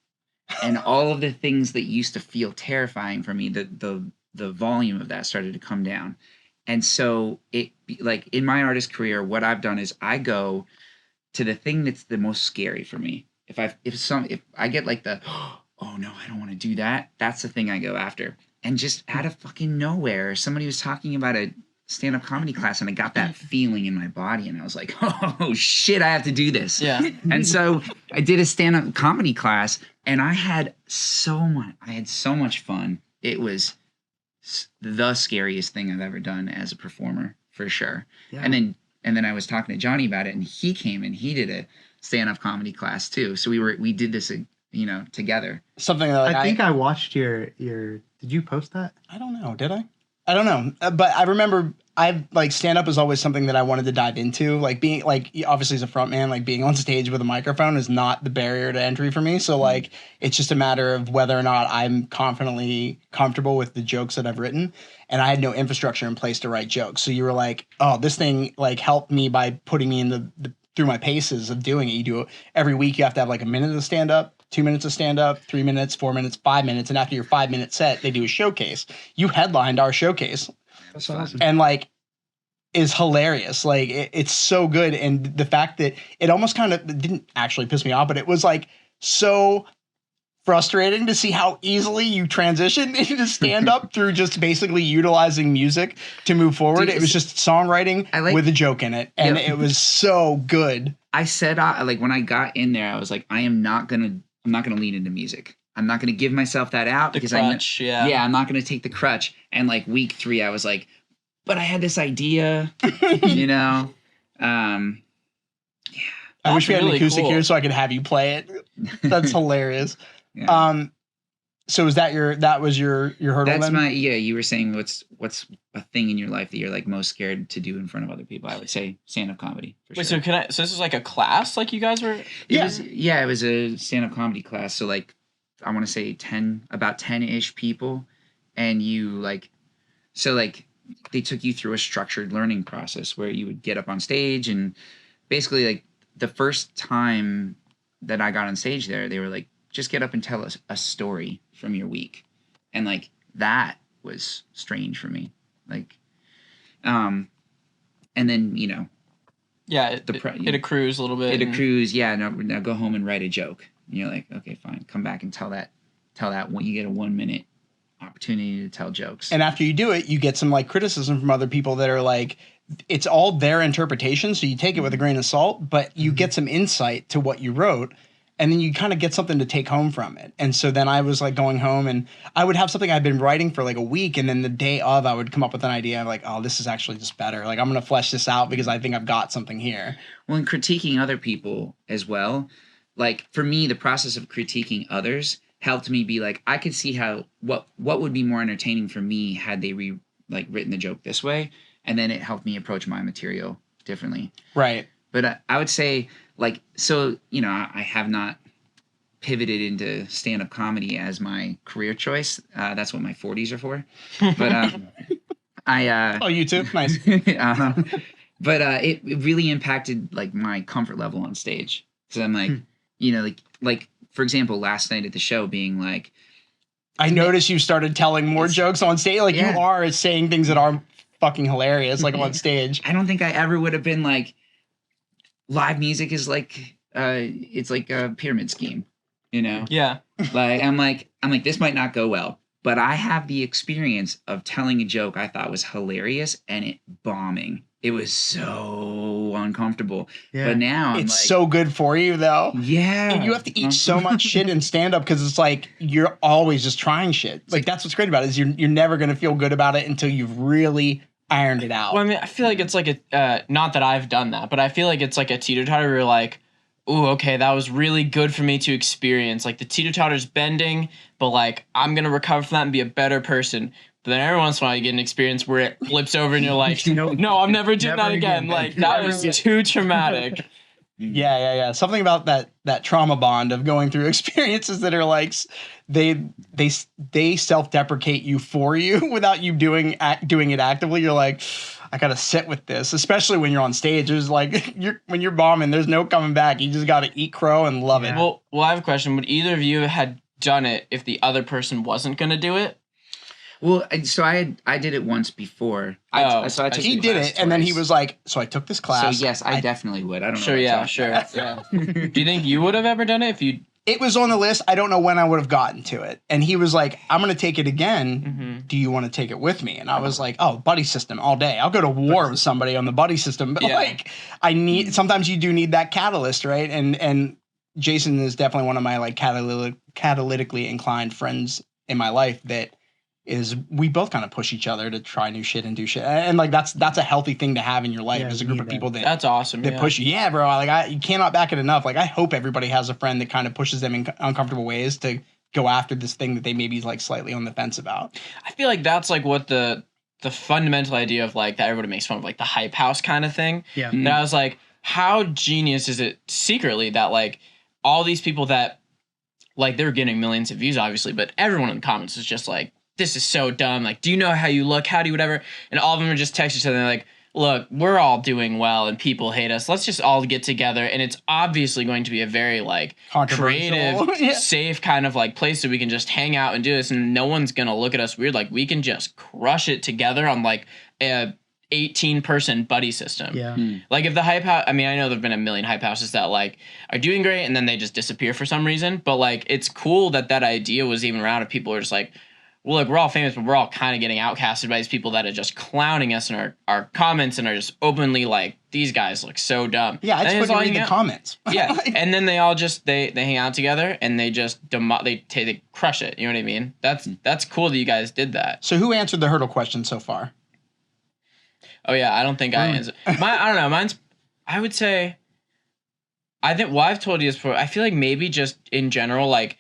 And all of the things that used to feel terrifying for me, the volume of that started to come down. And so like in my artist career, what I've done is I go to the thing that's the most scary for me. If I get like the, oh no, I don't want to do that. That's the thing I go after. And just out of fucking nowhere, somebody was talking about stand-up comedy class, and I got that feeling in my body, and I was like, oh shit, I have to do this. Yeah. And so I did a stand-up comedy class, and I had so much fun. It was the scariest thing I've ever done as a performer, for sure. Yeah. And then I was talking to Johnny about it, and he came and he did a stand-up comedy class too. So we did this, together. Something that I think I watched your. Did you post that? I don't know. Did I? I don't know. But I remember stand up is always something that I wanted to dive into. Like being obviously as a frontman, like being on stage with a microphone is not the barrier to entry for me. So like it's just a matter of whether or not I'm confidently comfortable with the jokes that I've written. And I had no infrastructure in place to write jokes. So you were like, oh, this thing like helped me by putting me in the through my paces of doing it. You do it every week. You have to have like a minute of stand up, 2 minutes of stand up, 3 minutes, 4 minutes, 5 minutes. And after your 5 minute set, they do a showcase. You headlined our showcase. That's awesome. And like is hilarious. Like it's so good. And the fact that it almost kind of didn't actually piss me off, but it was like so frustrating to see how easily you transitioned into stand up through just basically utilizing music to move forward. Dude, it was just songwriting with a joke in it. And it was so good. I said, like when I got in there, I was like, I'm not going to lean into music. I'm not going to give myself that out The because crutch, I'm not going to take the crutch. And like week 3, I was like, but I had this idea, Yeah. I wish we had an really acoustic cool. here so I could have you play it. That's hilarious. Yeah. So that was your hurdle That's then? you were saying what's a thing in your life that you're like most scared to do in front of other people? I would say stand-up comedy. For Wait, sure. so this is like a class like you guys were? It was a stand-up comedy class. So like, I want to say about 10-ish people. And they took you through a structured learning process where you would get up on stage, and basically like the first time that I got on stage there, they were like, just get up and tell us a story from your week. And like, that was strange for me. Like, and then, Yeah, it accrues a little bit. it accrues. Yeah. Now go home and write a joke. And you're like, okay, fine. Come back and tell that when you get a 1 minute opportunity to tell jokes. And after you do it, you get some like criticism from other people that are like, it's all their interpretation. So you take it with a grain of salt, but you get some insight to what you wrote. And then you kind of get something to take home from it. And so then I was like going home and I would have something I'd been writing for like a week. And then the day of, I would come up with an idea of like, oh, this is actually just better. Like I'm going to flesh this out because I think I've got something here. Well, and critiquing other people as well. Like for me, the process of critiquing others helped me be like, I could see how what would be more entertaining for me had they written the joke this way. And then it helped me approach my material differently. Right. But I would say like, so, I have not pivoted into stand-up comedy as my career choice. That's what my 40s are for. But oh, you too? Nice. But it really impacted like my comfort level on stage. So I'm like, like for example, last night at the show being like, I noticed you started telling more jokes on stage. Like you are saying things that are fucking hilarious, like on stage. I don't think I ever would have been like, live music is like, it's like a pyramid scheme, Yeah. Like I'm like, this might not go well, but I have the experience of telling a joke I thought was hilarious and it bombing. It was so uncomfortable. Yeah. But now it's like, so good for you though. Yeah. And you have to eat so much shit in stand up because it's like you're always just trying shit. Like that's what's great about it is you're never gonna feel good about it until you've really ironed it out. Well, I mean, I feel like it's like a not that I've done that, but I feel like it's like a teeter-totter where you're like, ooh, okay, that was really good for me to experience. Like the teeter-totter's bending, but like I'm gonna recover from that and be a better person. But then every once in a while you get an experience where it flips over and you're like, no, I'm never doing that again. Like that was too traumatic. Yeah. Something about that trauma bond of going through experiences that are like they self-deprecate you for you without you doing it actively. You're like, I gotta sit with this, especially when you're on stage. There's like when you're bombing, there's no coming back. You just gotta eat crow and love it. Well, I have a question. Would either of you had done it if the other person wasn't gonna do it? Well, so I did it once before. He did it, and then he was like, "So I took this class." So yes, I definitely would. I don't know. Sure. Do you think you would have ever done it if you it was on the list. I don't know when I would have gotten to it. And he was like, I'm going to take it again. Mm-hmm. Do you want to take it with me? And I was like, oh, buddy system all day. I'll go to war with somebody on the buddy system. But like, sometimes you do need that catalyst, right? And Jason is definitely one of my like catalytically inclined friends in my life that is, we both kind of push each other to try new shit and do shit. And like, that's a healthy thing to have in your life, as a group of people that's awesome. That push you. Yeah, bro. Like, you cannot back it enough. Like, I hope everybody has a friend that kind of pushes them in uncomfortable ways to go after this thing that they maybe like slightly on the fence about. I feel like that's like what the fundamental idea of like that everybody makes fun of, like the hype house kind of thing. Yeah. That I was like, how genius is it secretly that like all these people that like they're getting millions of views, obviously, but everyone in the comments is just like, this is so dumb. Like, do you know how you look? How do you whatever? And all of them are just text each other. And they're like, look, we're all doing well and people hate us. Let's just all get together. And it's obviously going to be a very like creative, safe kind of like place that we can just hang out and do this. And no one's going to look at us weird. Like, we can just crush it together on like a 18-person buddy system. Yeah. Like if the hype house, I mean, I know there've been a million hype houses that like are doing great and then they just disappear for some reason. But like, it's cool that idea was even around if people are just like, well, look, we're all famous, but we're all kind of getting outcasted by these people that are just clowning us in our comments and are just openly like, these guys look so dumb. Yeah, I just read the comments. Yeah, and then they all just they hang out together and they just they crush it. You know what I mean? That's cool that you guys did that. So who answered the hurdle question so far? Oh yeah, I don't think I answered. I don't know. Mine's. I would say. I think. Well, I've told you this before. I feel like maybe just in general, like,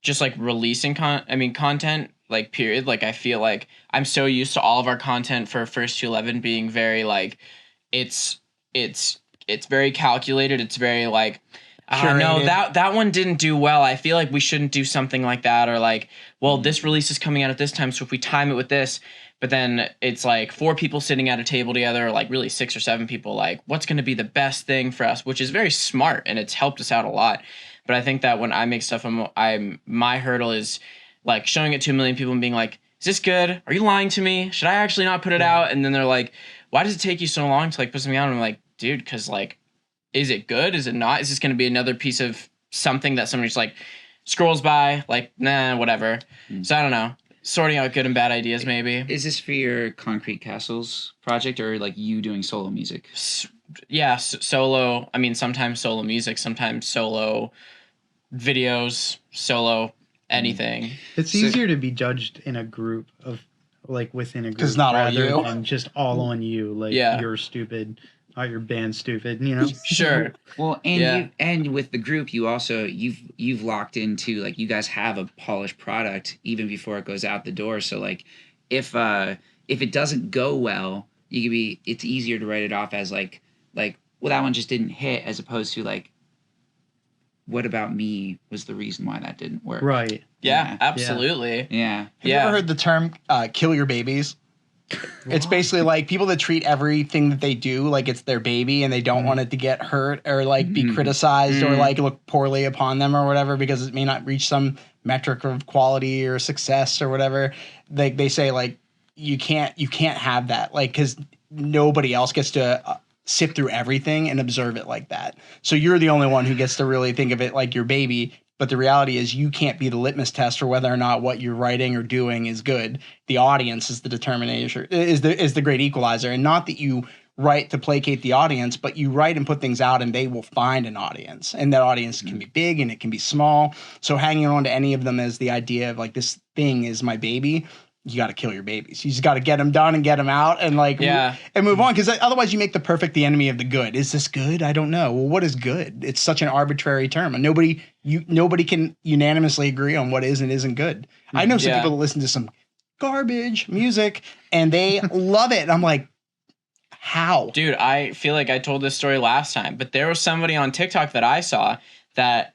just like releasing content. Like period. Like I feel like I'm so used to all of our content for First to 11 being very like, it's very calculated. It's very like, no, that one didn't do well. I feel like we shouldn't do something like that. Or like, well, this release is coming out at this time, so if we time it with this, but then it's like 4 people sitting at a table together, or like really 6 or 7 people, like what's going to be the best thing for us, which is very smart and it's helped us out a lot. But I think that when I make stuff, my hurdle is like showing it to 1 million people and being like, is this good? Are you lying to me? Should I actually not put it out? And then they're like, why does it take you so long to like put something out? And I'm like, dude, because like, is it good? Is it not? Is this going to be another piece of something that somebody just like scrolls by? Like, nah, whatever. So I don't know. Sorting out good and bad ideas, maybe. Is this for your Concrete Castles project or like you doing solo music? Yeah, solo. I mean, sometimes solo music, sometimes solo videos, solo anything. It's easier to be judged in a group of like within a group, because not all you, and just all on you. Like you're stupid, not your band stupid. You know. Sure. Well, and with the group, you also you've locked into like you guys have a polished product even before it goes out the door. So like if it doesn't go well, it's easier to write it off as like well, that one just didn't hit, as opposed to like, what about me was the reason why that didn't work. Right. Yeah, absolutely. Yeah. Have you ever heard the term kill your babies? It's basically like people that treat everything that they do like it's their baby and they don't want it to get hurt or like be criticized or like look poorly upon them or whatever because it may not reach some metric of quality or success or whatever. They say like you can't have that, like, because nobody else gets to sift through everything and observe it like that. So you're the only one who gets to really think of it like your baby. But the reality is you can't be the litmus test for whether or not what you're writing or doing is good. The audience is the determination, is the great equalizer. And not that you write to placate the audience, but you write and put things out and they will find an audience. And that audience can be big and it can be small. So hanging on to any of them as the idea of like this thing is my baby, you got to kill your babies. You just got to get them done and get them out and like move on, because otherwise you make the perfect the enemy of the good. Is this good? I don't know. Well, what is good? It's such an arbitrary term, and nobody can unanimously agree on what is and isn't good. I know some people that listen to some garbage music and they love it. And I'm like, how? Dude, I feel like I told this story last time, but there was somebody on TikTok that I saw that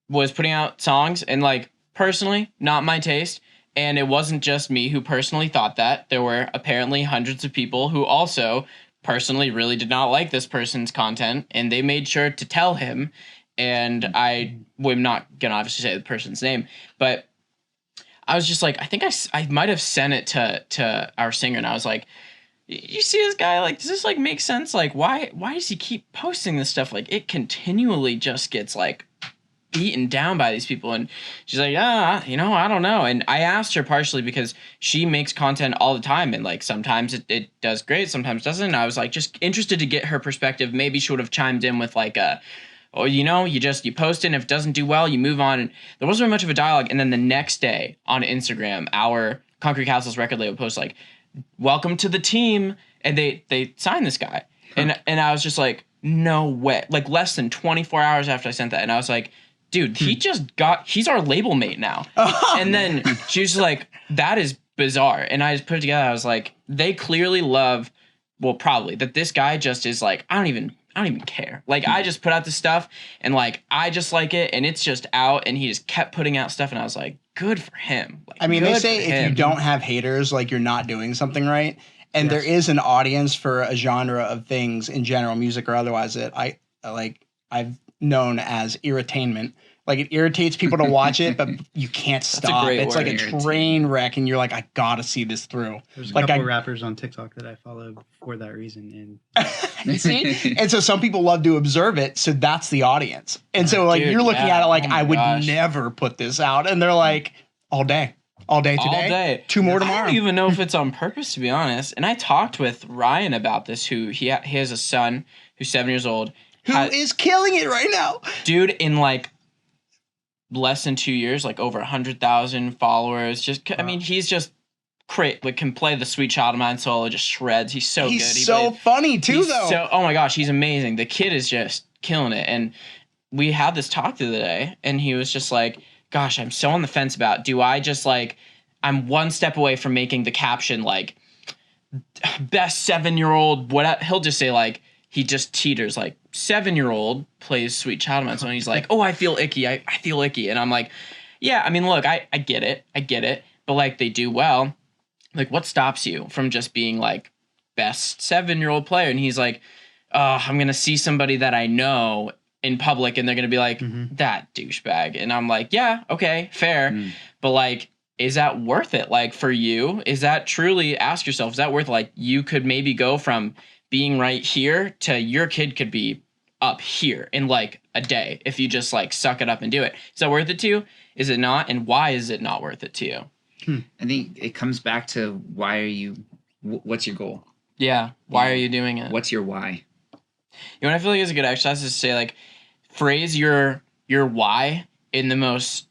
was putting out songs and like personally not my taste. And it wasn't just me who personally thought that. There were apparently hundreds of people who also personally really did not like this person's content. And they made sure to tell him. And I'm not going to obviously say the person's name. But I was just like, I think I might have sent it to our singer. And I was like, you see this guy? Like, does this like make sense? Like, why does he keep posting this stuff? Like, it continually just gets like beaten down by these people. And she's like, I don't know. And I asked her partially because she makes content all the time, and like sometimes it does great, sometimes doesn't. And I was like just interested to get her perspective. Maybe she would have chimed in with like you post it, and if it doesn't do well, you move on. And there wasn't much of a dialogue. And then the next day on Instagram, our Concrete Castles record label post like, welcome to the team. And they signed this guy. And I was just like, no way. Like less than 24 hours after I sent that. And I was like, dude, he's our label mate now. And then she was like, that is bizarre. And I just put it together. I was like, they clearly love, well, probably that this guy just is like, I don't even care. Like I just put out this stuff and like, I just like it and it's just out, and he just kept putting out stuff. And I was like, good for him. Like, I mean, they say if you don't have haters, like you're not doing something right. And there is an audience for a genre of things in general, music or otherwise, that I've known as irritainment. Like it irritates people to watch it, but you can't stop. It's like a train wreck, and you're like, I gotta see this through. There's a couple rappers on TikTok that I follow for that reason. And see? And so some people love to observe it, so that's the audience. And so like you're looking at it like, I would never put this out, and they're like, all day today, all day. 2 more tomorrow. I don't even know if it's on purpose, to be honest. And I talked with Ryan about this, who he has a son who's 7 years old. Who is killing it right now. Dude, in like less than 2 years, like over 100,000 followers. Just, I mean, he's just great. Like can play the Sweet Child of Mine solo, just shreds. He's so good. He's so funny too, though. So, oh my gosh, he's amazing. The kid is just killing it. And we had this talk the other day, and he was just like, gosh, I'm so on the fence about, do I just like, I'm one step away from making the caption like best 7-year-old, what he'll just say like, he just teeters like 7-year-old plays Sweet Child of Mine. So he's like, oh, I feel icky. I feel icky. And I'm like, yeah, I mean, look, I get it. But like they do well. Like what stops you from just being like best 7-year-old player? And he's like, I'm going to see somebody that I know in public, and they're going to be like, that douchebag. And I'm like, yeah, okay, fair. But like, is that worth it? Like for you, is that truly, ask yourself, is that worth it? Like you could maybe go from being right here to your kid could be up here in like a day if you just like suck it up and do it. Is that worth it to you? Is it not? And why is it not worth it to you? I think it comes back to what's your goal? Yeah. Why are you doing it? What's your why? You know what I feel like is a good exercise is to say like, phrase your why in the most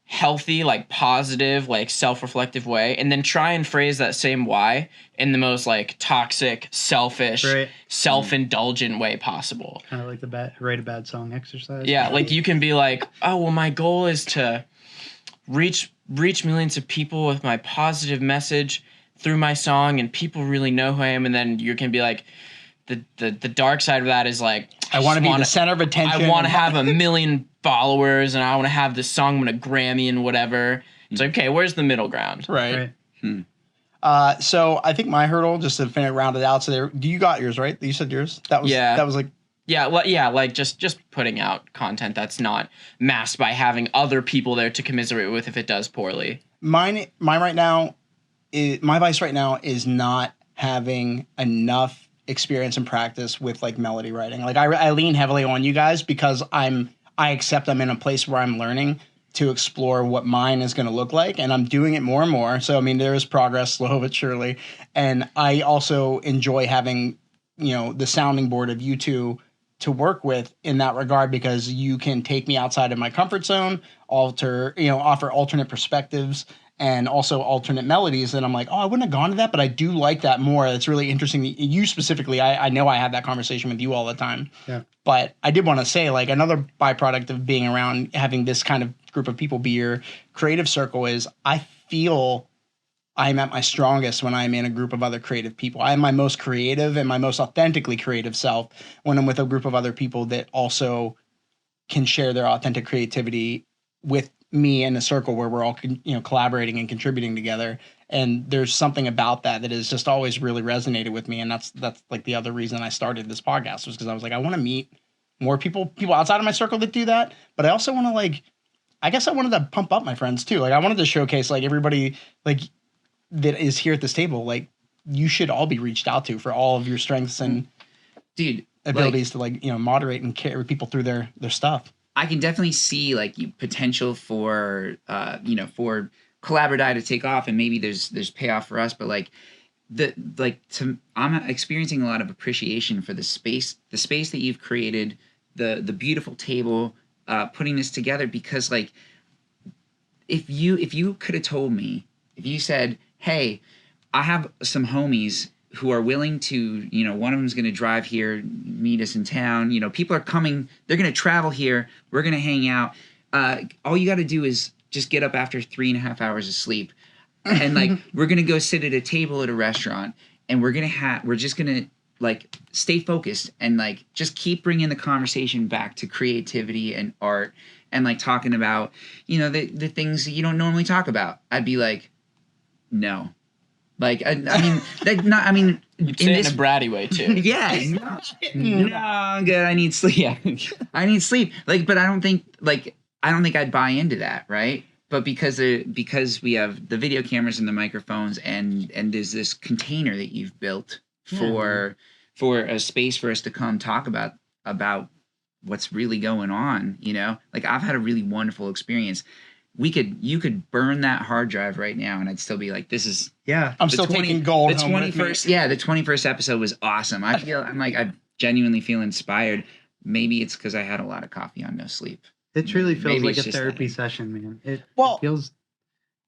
healthy, like positive, like self-reflective way, and then try and phrase that same why in the most like toxic, selfish, self-indulgent way possible. Kind of like the write a bad song exercise. Yeah, like you can be like, oh well, my goal is to reach millions of people with my positive message through my song, and people really know who I am. And then you can be like, the dark side of that is like, I want to be the center of attention. I want to have 1 million followers, and I want to have this song win a Grammy and whatever. It's like, okay, where's the middle ground? Right. So I think my hurdle, just to finish round it out. So you got yours, right? You said yours. That was like. Yeah, like just putting out content that's not masked by having other people there to commiserate with if it does poorly. My vice right now is not having enough experience and practice with like melody writing. Like I lean heavily on you guys because I accept I'm in a place where I'm learning to explore what mine is going to look like, and I'm doing it more and more. So I mean, there is progress, slow but surely. And I also enjoy having, the sounding board of you two to work with in that regard, because you can take me outside of my comfort zone, offer alternate perspectives and also alternate melodies. And I'm like, oh, I wouldn't have gone to that, but I do like that more. It's really interesting. You specifically, I know I have that conversation with you all the time. Yeah. But I did want to say, like, another byproduct of being around, having this kind of group of people be your creative circle is I feel I'm at my strongest when I'm in a group of other creative people. I am my most creative and my most authentically creative self when I'm with a group of other people that also can share their authentic creativity with me in a circle where we're all collaborating and contributing together. And there's something about that has just always really resonated with me. And that's like the other reason I started this podcast, was because I was like, I want to meet more people outside of my circle that do that. But I also want to I wanted to pump up my friends too. Like I wanted to showcase like everybody like that is here at this table. Like you should all be reached out to for all of your strengths and abilities to moderate and carry people through their stuff. I can definitely see like potential for for Collab to take off, and maybe there's payoff for us, but like I'm experiencing a lot of appreciation for the space that you've created, the beautiful table, putting this together, because like if you could have told me, if you said, hey, I have some homies who are willing to, one of them's going to drive here, meet us in town, people are coming, they're going to travel here, we're going to hang out. All you got to do is just get up after 3.5 hours of sleep. And like, we're going to go sit at a table at a restaurant, and we're just going to like stay focused and like just keep bringing the conversation back to creativity and art, and like talking about, the things that you don't normally talk about. I'd be like, no. Like, I mean, You'd say it in a bratty way too. Yeah. No, I'm good. I need sleep. Yeah. I need sleep. Like, but I don't think I'd buy into that, right? But because we have the video cameras and the microphones, and there's this container that you've built for a space for us to come talk about what's really going on, like I've had a really wonderful experience. You could burn that hard drive right now, and I'd still be like, this is I'm still taking gold. The 21st episode was awesome. I genuinely feel inspired. Maybe it's because I had a lot of coffee on no sleep. It truly feels Maybe like a it's just therapy that. session, man. It Well- feels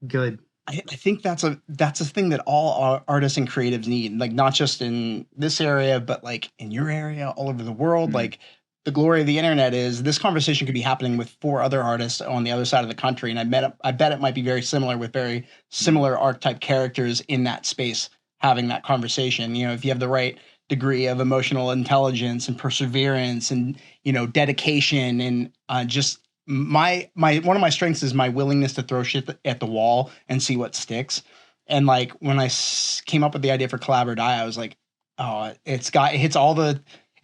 good. I think that's a thing that all artists and creatives need, like not just in this area, but like in your area, all over the world. Like the glory of the internet is this conversation could be happening with 4 other artists on the other side of the country. And I bet it might be very similar, with very similar archetype characters in that space having that conversation. If you have the right degree of emotional intelligence and perseverance and, dedication, and just my one of my strengths is my willingness to throw shit at the wall and see what sticks. And like when I came up with the idea for Collab or Die, I was like, oh, it's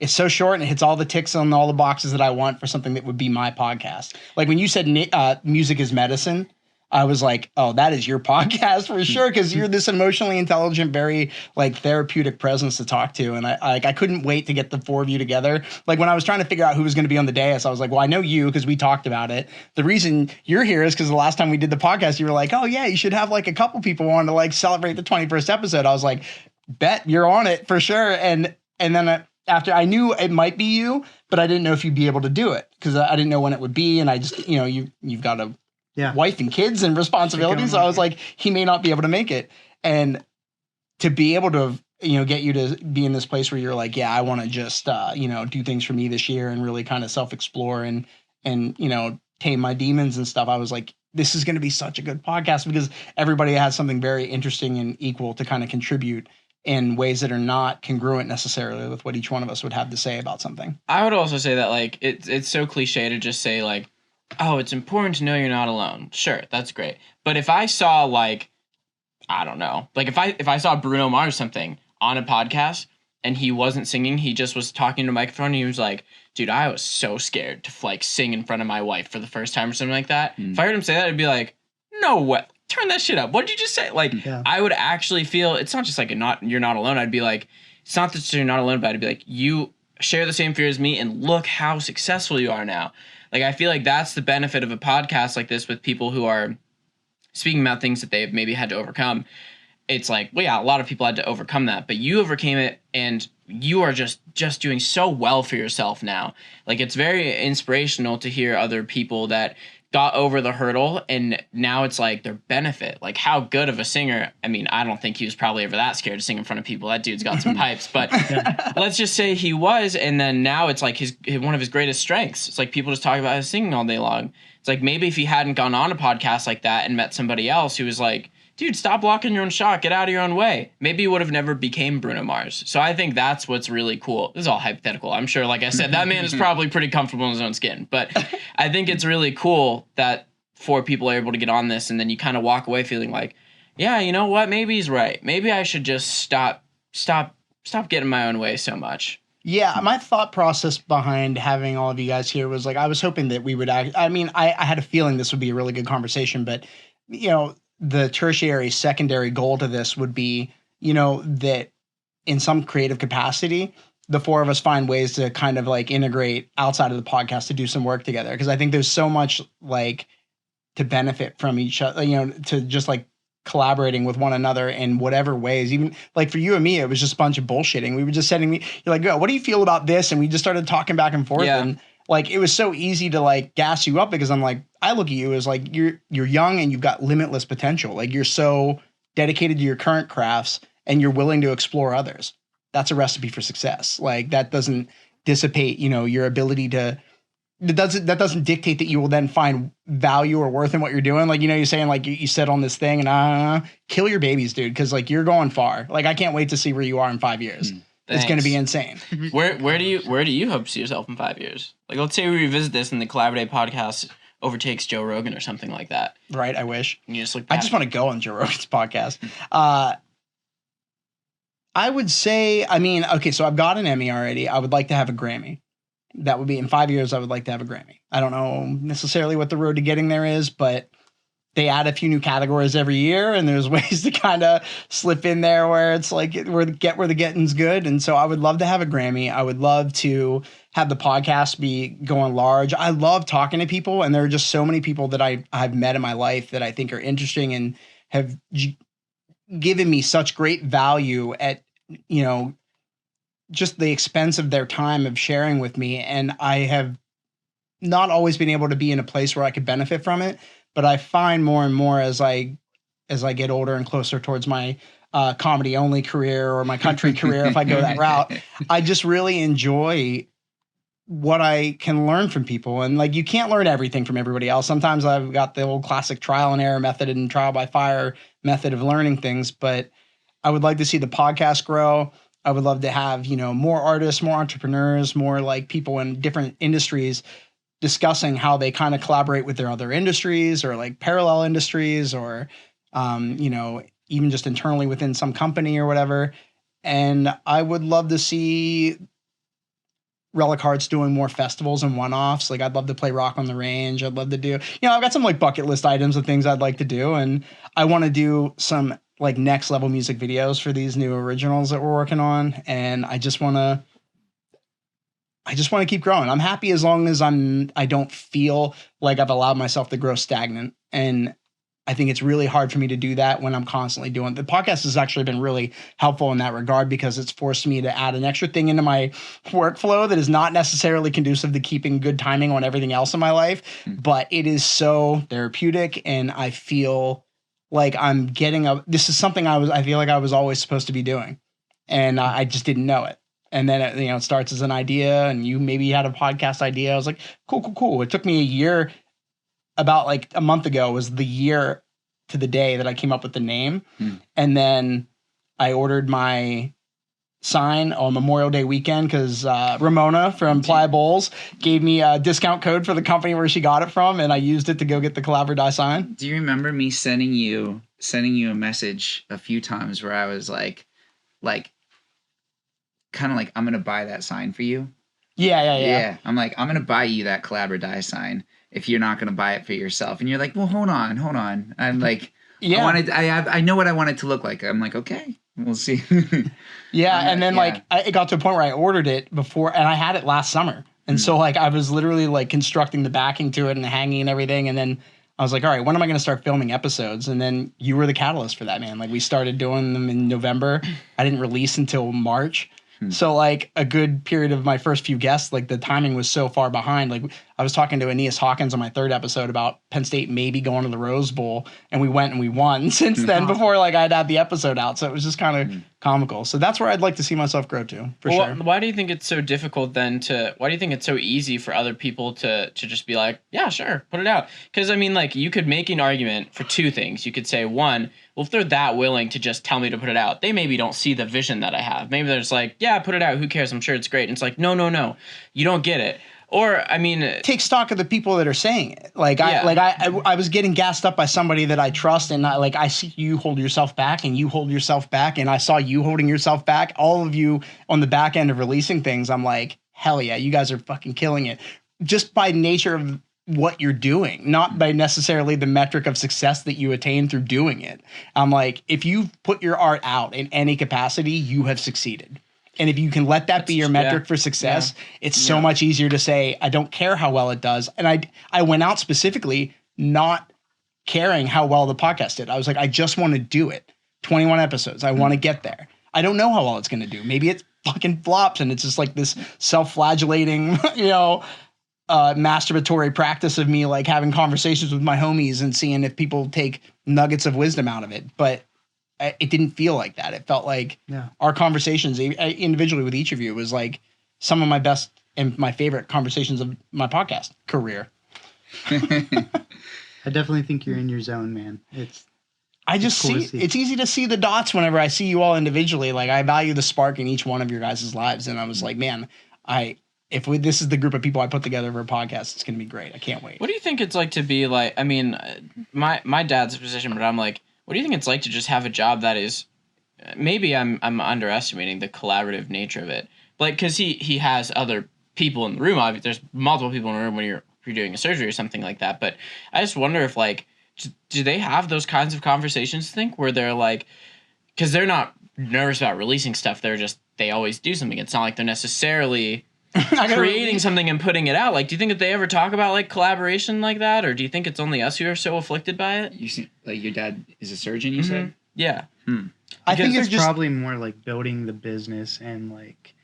so short and it hits all the ticks on all the boxes that I want for something that would be my podcast. Like when you said music is medicine, I was like, oh, that is your podcast for sure, because you're this emotionally intelligent, very like therapeutic presence to talk to. And I couldn't wait to get the 4 of you together. Like when I was trying to figure out who was going to be on the dais, I was like, well, I know you because we talked about it. The reason you're here is because the last time we did the podcast, you were like, oh yeah, you should have like a couple people on to like celebrate the 21st episode. I was like, bet you're on it for sure. And then after I knew it might be you, but I didn't know if you'd be able to do it because I didn't know when it would be. And I just, you've got a wife and kids and responsibilities. So I was like, he may not be able to make it. And to be able to, get you to be in this place where you're like, yeah, I want to just, do things for me this year and really kind of self-explore and, tame my demons and stuff. I was like, this is going to be such a good podcast because everybody has something very interesting and equal to kind of contribute in ways that are not congruent necessarily with what each one of us would have to say about something. I would also say that like it's so cliche to just say like, oh, it's important to know you're not alone. Sure, that's great. But if I saw like, I don't know, like if I saw Bruno Mars something on a podcast and he wasn't singing, he just was talking to a microphone, and he was like, dude, I was so scared to like sing in front of my wife for the first time or something like that. If I heard him say that, I'd be like, no way. Turn that shit up. What did you just say? Like, I would actually feel, it's not just like you're not alone. I'd be like, it's not that you're not alone, but I'd be like, you share the same fear as me, and look how successful you are now. Like, I feel like that's the benefit of a podcast like this with people who are speaking about things that they've maybe had to overcome. It's like, well, yeah, a lot of people had to overcome that, but you overcame it, and you are just doing so well for yourself now. Like, it's very inspirational to hear other people that got over the hurdle, and now it's like their benefit. Like, how good of a singer. I mean, I don't think he was probably ever that scared to sing in front of people. That dude's got some pipes, but let's just say he was, and then now it's like one of his greatest strengths. It's like people just talk about his singing all day long. It's like maybe if he hadn't gone on a podcast like that and met somebody else who was like, dude, stop blocking your own shot, get out of your own way, maybe he would have never became Bruno Mars. So I think that's what's really cool. This is all hypothetical. I'm sure, like I said, that man is probably pretty comfortable in his own skin. But I think it's really cool that 4 people are able to get on this, and then you kind of walk away feeling like, yeah, you know what? Maybe he's right. Maybe I should just stop getting my own way so much. Yeah, my thought process behind having all of you guys here was like, I was hoping that we would I had a feeling this would be a really good conversation, but the tertiary, secondary goal to this would be, that in some creative capacity, the four of us find ways to kind of like integrate outside of the podcast to do some work together. Because I think there's so much like to benefit from each other, you know, to just like collaborating with one another in whatever ways. Even like for you and me, it was just a bunch of bullshitting. We were just you're like, "Yo, what do you feel about this?" And we just started talking back and forth. Yeah. And like, it was so easy to like gas you up because I'm like, I look at you as like, you're young and you've got limitless potential. Like you're so dedicated to your current crafts and you're willing to explore others. That's a recipe for success. Like that doesn't dissipate, you know, your ability to, that doesn't dictate that you will then find value or worth in what you're doing. Like, you know, you're saying like you said on this thing and kill your babies, dude. Cause like you're going far. Like I can't wait to see where you are in 5 years. It's going to be insane. Where do you hope to see yourself in 5 years? Like, let's say we revisit this and the Collaborate podcast overtakes Joe Rogan or something like that. Right. I wish. And you just look I back. just want to go on Joe Rogan's podcast. I would say, I mean, okay, so I've got an Emmy already. I would like to have a Grammy. That would be in 5 years. I would like to have a Grammy. I don't know necessarily what the road to getting there is, but they add a few new categories every year, and there's ways to kind of slip in there where it's like where the getting's good. And so I would love to have a Grammy. I would love to have the podcast be going large. I love talking to people, and there are just so many people that I've met in my life that I think are interesting and have given me such great value at, you know, just the expense of their time of sharing with me. And I have not always been able to be in a place where I could benefit from it. But I find more and more as I get older and closer towards my comedy only career or my country career, if I go that route, I just really enjoy what I can learn from people. And like, you can't learn everything from everybody else. Sometimes I've got the old classic trial and error method and trial by fire method of learning things, but I would like to see the podcast grow. I would love to have, you know, more artists, more entrepreneurs, more like people in different industries discussing how they kind of collaborate with their other industries or like parallel industries or, you know, even just internally within some company or whatever. And I would love to see Relic Hearts doing more festivals and one-offs. Like I'd love to play Rock on the Range. I'd love to do, you know, I've got some like bucket list items of things I'd like to do. And I want to do some like next level music videos for these new originals that we're working on. And I just want to keep growing. I'm happy as long as I don't feel like I've allowed myself to grow stagnant. And I think it's really hard for me to do that when I'm constantly doing the podcast has actually been really helpful in that regard because it's forced me to add an extra thing into my workflow that is not necessarily conducive to keeping good timing on everything else in my life, but it is so therapeutic. And I feel like I'm getting this is something I feel like I was always supposed to be doing. And I just didn't know it. And then, it starts as an idea and you maybe had a podcast idea. I was like, cool. It took me a year. About like a month ago was the year to the day that I came up with the name. And then I ordered my sign on Memorial Day weekend because Ramona from Ply Bowls gave me a discount code for the company where she got it from. And I used it to go get the Collab or Die sign. Do you remember me sending you a message a few times where I was like kind of like, I'm going to buy that sign for you. Yeah. I'm like, I'm going to buy you that Collab or Die sign if you're not going to buy it for yourself. And you're like, well, hold on. I'm like, yeah, I know what I want it to look like. I'm like, okay, we'll see. Yeah. And then it got to a point where I ordered it before and I had it last summer. And so like, I was literally like constructing the backing to it and the hanging and everything. And then I was like, all right, when am I going to start filming episodes? And then you were the catalyst for that, man. Like we started doing them in November. I didn't release until March. So like a good period of my first few guests, like the timing was so far behind. Like I was talking to Aeneas Hawkins on my third episode about Penn State maybe going to the Rose Bowl, and we went and we won since then before like I'd had the episode out. So it was just kind of comical. So that's where I'd like to see myself grow to for sure. Why do you think it's so difficult then why do you think it's so easy for other people to just be like, yeah, sure, put it out? Because I mean, like you could make an argument for two things. You could say one, well, if they're that willing to just tell me to put it out, they maybe don't see the vision that I have. Maybe they're just like, yeah, put it out. Who cares? I'm sure it's great. And it's like, no, you don't get it. Or, I mean, take stock of the people that are saying it. I was getting gassed up by somebody that I trust, and I see you hold yourself back, and you hold yourself back, and I saw you holding yourself back. All of you on the back end of releasing things, I'm like, hell yeah, you guys are fucking killing it, just by nature of what you're doing, not by necessarily the metric of success that you attain through doing it. I'm like, if you've put your art out in any capacity, you have succeeded. And if you can let that be your metric yeah. for success, it's so Yeah. much easier to say, I don't care how well it does. And I went out specifically not caring how well the podcast did. I was like, I just want to do it. 21 episodes. I want to get there. I don't know how well it's going to do. Maybe it fucking flops and it's just like this self-flagellating, masturbatory practice of me like having conversations with my homies and seeing if people take nuggets of wisdom out of it. But it didn't feel like that. It felt like our conversations individually with each of you was like some of my best and my favorite conversations of my podcast career. I definitely think you're in your zone, man. I just cool to see see. it's easy to see the dots whenever I see you all individually. Like I value the spark in each one of your guys' lives. And I was like, man, this is the group of people I put together for a podcast, it's going to be great. I can't wait. What do you think it's like to be like, I mean, my dad's position, but I'm like, what do you think it's like to just have a job that is, maybe I'm underestimating the collaborative nature of it. Like, cause he has other people in the room. Obviously, there's multiple people in the room when you're doing a surgery or something like that. But I just wonder if like, do they have those kinds of conversations, think, where they're like, because they're not nervous about releasing stuff. They always do something. It's not like they're necessarily creating something and putting it out. Like, do you think that they ever talk about like collaboration like that? Or do you think it's only us who are so afflicted by it? You see, like your dad is a surgeon, you said? Yeah. I think it's it's just probably more like building the business and like,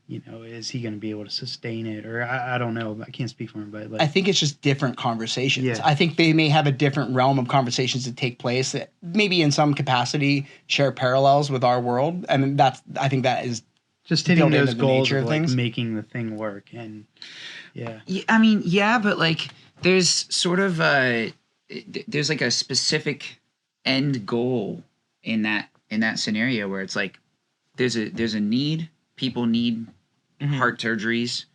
is he going to be able to sustain it? Or I don't know. I can't speak for him, but like, I think it's just different conversations. Yeah. I think they may have a different realm of conversations that take place that maybe in some capacity share parallels with our world. And I think that is just hitting built into those the goals nature of of like things. making the thing work. And yeah. I mean, yeah, but like there's sort of there's like a specific end goal in that scenario where it's like there's a need. People need heart surgeries,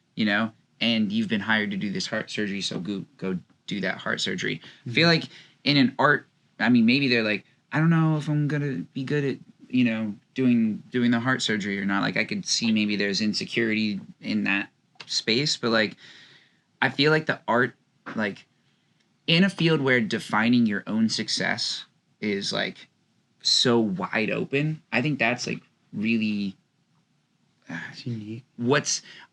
and you've been hired to do this heart surgery, so go do that heart surgery. I feel like in an art, I mean, maybe they're like, I don't know if I'm gonna be good at doing the heart surgery or not. Like I could see maybe there's insecurity in that space, but like I feel like the art, like in a field where defining your own success is like so wide open, I think that's like really It's unique.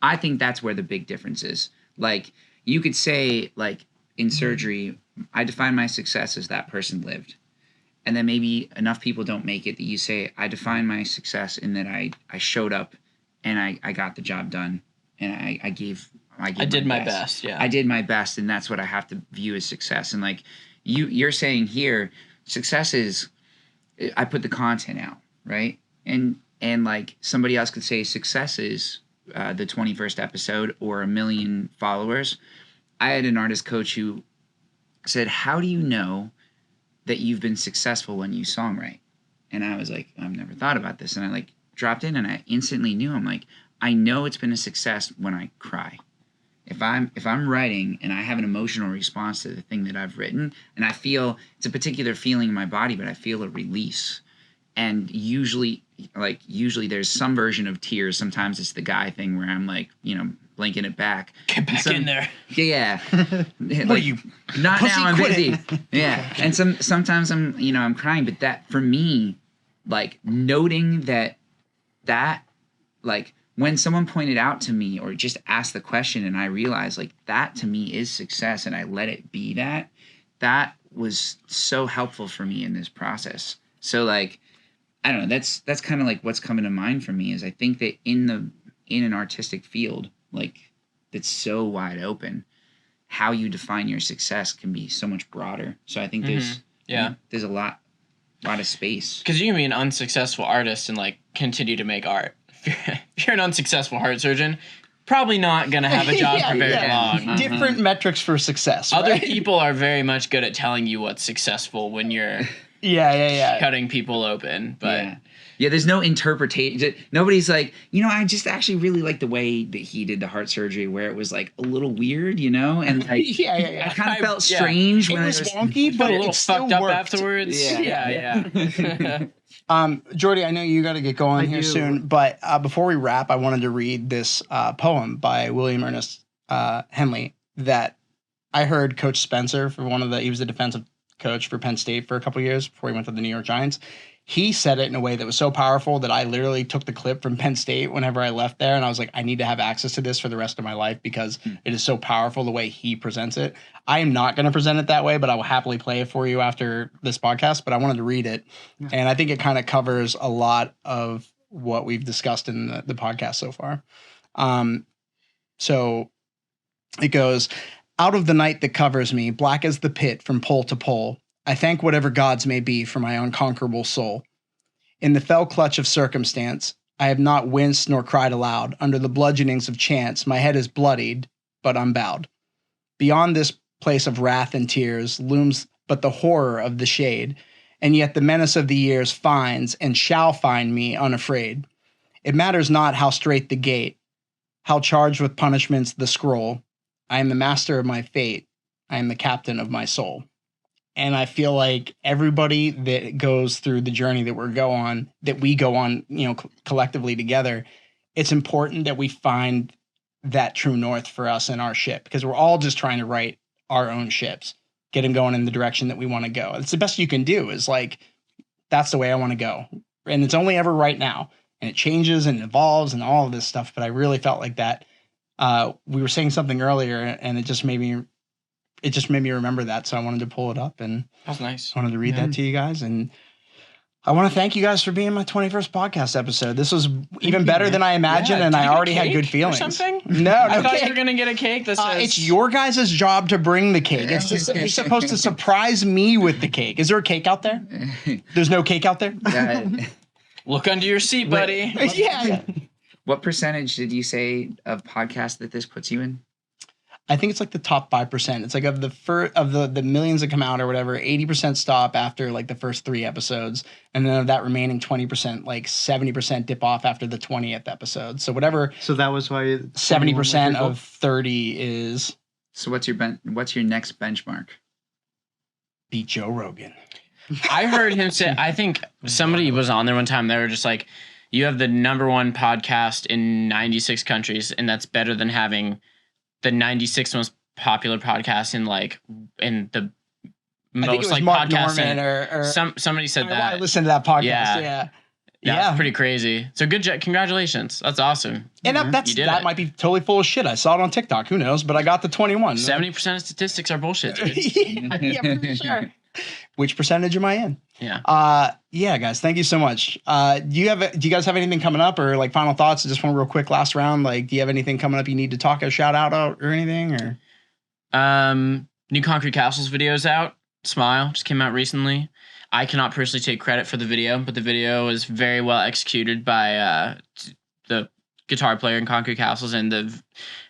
I think that's where the big difference is. Like you could say like in surgery, I define my success as that person lived. And then maybe enough people don't make it that you say, I define my success in that I showed up and I got the job done and I did my best. Yeah. I did my best, and that's what I have to view as success. And like you're saying here, success is I put the content out, right? And like somebody else could say success is the 21st episode or 1 million followers. I had an artist coach who said, how do you know that you've been successful when you songwrite? And I was like, I've never thought about this. And I like dropped in and I instantly knew. I'm like, I know it's been a success when I cry. If I'm writing and I have an emotional response to the thing that I've written, and I feel it's a particular feeling in my body, but I feel a release. And usually there's some version of tears. Sometimes it's the guy thing where I'm like, blinking it back. Get back in there. Yeah. What are you? Not Pussy, now, I'm quit busy. it. Yeah. And sometimes I'm crying, but that for me, like noting that like when someone pointed out to me or just asked the question and I realized like that to me is success and I let it be that was so helpful for me in this process. So like, I don't know, that's kind of like what's coming to mind for me is I think that in an artistic field, like that's so wide open, how you define your success can be so much broader. So I think there's a lot of space. Because you can be an unsuccessful artist and like continue to make art. If you're an unsuccessful heart surgeon, probably not gonna have a job for very long. Different metrics for success. Other right? people are very much good at telling you what's successful when you're cutting people open. But yeah, there's no interpretation. Nobody's like, I just actually really like the way that he did the heart surgery where it was like a little weird, and like I kind of felt strange when it was wonky, but a it little still fucked up worked. afterwards. Yeah. Jordy, I know you got to get going here soon, but before we wrap, I wanted to read this poem by William Ernest Henley that I heard Coach Spencer he was the defensive coach for Penn State for a couple of years before he went to the New York Giants. he said it in a way that was so powerful that I literally took the clip from Penn State whenever I left there. And I was like, I need to have access to this for the rest of my life because it is so powerful the way he presents it. I am not going to present it that way, but I will happily play it for you after this podcast. But I wanted to read it. Yeah. And I think it kind of covers a lot of what we've discussed in the podcast so far. So it goes, out of the night that covers me, black as the pit from pole to pole, I thank whatever gods may be for my unconquerable soul. In the fell clutch of circumstance, I have not winced nor cried aloud. Under the bludgeonings of chance, my head is bloodied, but unbowed. Beyond this place of wrath and tears looms but the horror of the shade, and yet the menace of the years finds and shall find me unafraid. It matters not how straight the gate, how charged with punishments the scroll. I am the master of my fate. I am the captain of my soul. And I feel like everybody that goes through the journey that we go on, collectively together, it's important that we find that true north for us in our ship, because we're all just trying to write our own ships, get them going in the direction that we want to go. It's the best you can do is like, that's the way I want to go. And it's only ever right now. And it changes and evolves and all of this stuff. But I really felt like that. We were saying something earlier and it just made me remember that. So I wanted to pull it up and that's nice. I wanted to read that to you guys. And I want to thank you guys for being my 21st podcast episode. This was even better than I imagined. And I already had good feelings. Or something? No, I thought cake. you were going to get a cake. It's your guys' job to bring the cake. You're supposed to surprise me with the cake. Is there a cake out there? There's no cake out there? Look under your seat, buddy. Yeah. What percentage did you say of podcasts that this puts you in? I think it's like the top 5%. It's like of the millions that come out or whatever, 80% stop after like the first 3 episodes. And then of that remaining 20%, like 70% dip off after the 20th episode. So whatever. So that was why 70% of 30 is. So what's your next benchmark? Beat Joe Rogan. I heard him say, I think somebody was on there one time. They were just like, you have the #1 podcast in 96 countries, and that's better than having the 96 most popular podcast in the most like podcast. Somebody said that. I listened to that podcast. Yeah. That's pretty crazy. So good job. Congratulations. That's awesome. And that might be totally full of shit. I saw it on TikTok. Who knows? But I got the 21. 70% of statistics are bullshit. Yeah, for sure. Which percentage am I in? Yeah. Yeah, guys, thank you so much. Do you guys have anything coming up or like final thoughts? Just one real quick last round. Like, do you have anything coming up you need to talk a shout out or anything? Or new Concrete Castles videos out. Smile just came out recently. I cannot personally take credit for the video, but the video was very well executed by the guitar player in Concrete Castles and the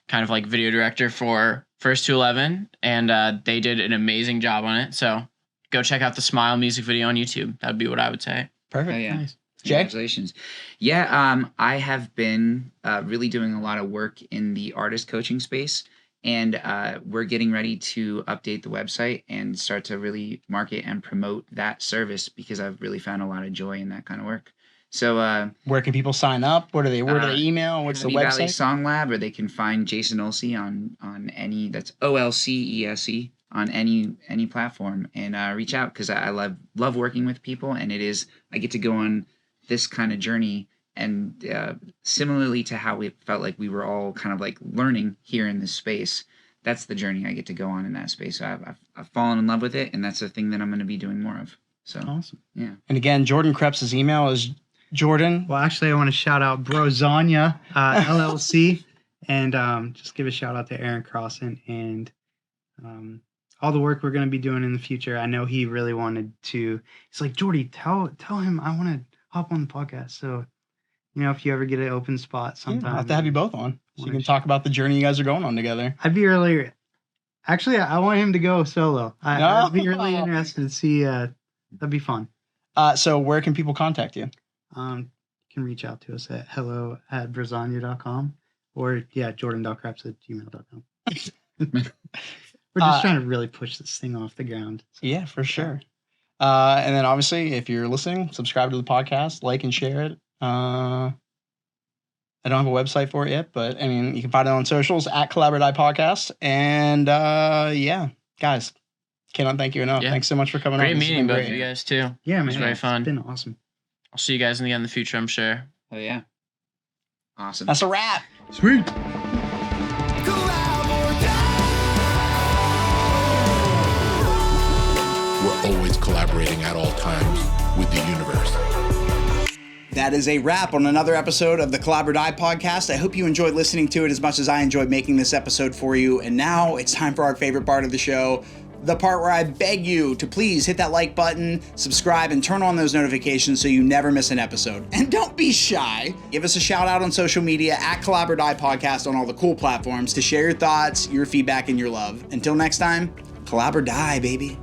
kind of like video director for First to 11, and they did an amazing job on it. So go check out the Smile music video on YouTube. That would be what I would say. Perfect. Oh, yeah. Nice. Congratulations. Yeah, I have been really doing a lot of work in the artist coaching space, and we're getting ready to update the website and start to really market and promote that service because I've really found a lot of joy in that kind of work. So where can people sign up? Where do they email? What's the website? Valley Song Lab, or they can find Jason Olcese on any, that's OLCESE, on any platform, and reach out, because I love working with people, and I get to go on this kind of journey, and similarly to how we felt like we were all kind of like learning here in this space, that's the journey I get to go on in that space. So I've fallen in love with it, and that's the thing that I'm going to be doing more of. So awesome. Yeah. And again, Jordan Krepps' email is Jordan. Well, actually, I want to shout out Brozania LLC, and just give a shout out to Aaron Crossan and all the work we're going to be doing in the future. I know he really wanted to. He's like, Jordy, tell him I want to hop on the podcast. So, if you ever get an open spot sometime, I'll have to have you both on so you can talk about the journey you guys are going on together. I'd be really. Actually, I want him to go solo. I'd be really interested to see. That'd be fun. So where can people contact you? You can reach out to us at hello@brozania.com or jordan.krepps@gmail.com. We're just trying to really push this thing off the ground. So. Yeah, for sure. And then obviously, if you're listening, subscribe to the podcast, like and share it. I don't have a website for it yet, but I mean, you can find it on socials at Collaborate Podcast. And yeah, guys, cannot thank you enough. Yeah. Thanks so much for coming on. Great meeting both of you guys too. Yeah, man. It was very fun. It's been awesome. I'll see you guys again in the future, I'm sure. Oh yeah. Awesome. That's a wrap. Sweet. We're always collaborating at all times with the universe. That is a wrap on another episode of the Collab or Die podcast. I hope you enjoyed listening to it as much as I enjoyed making this episode for you. And now it's time for our favorite part of the show, the part where I beg you to please hit that like button, subscribe, and turn on those notifications so you never miss an episode. And don't be shy. Give us a shout out on social media at Collab or Die Podcast on all the cool platforms to share your thoughts, your feedback, and your love. Until next time, Collab or Die, baby.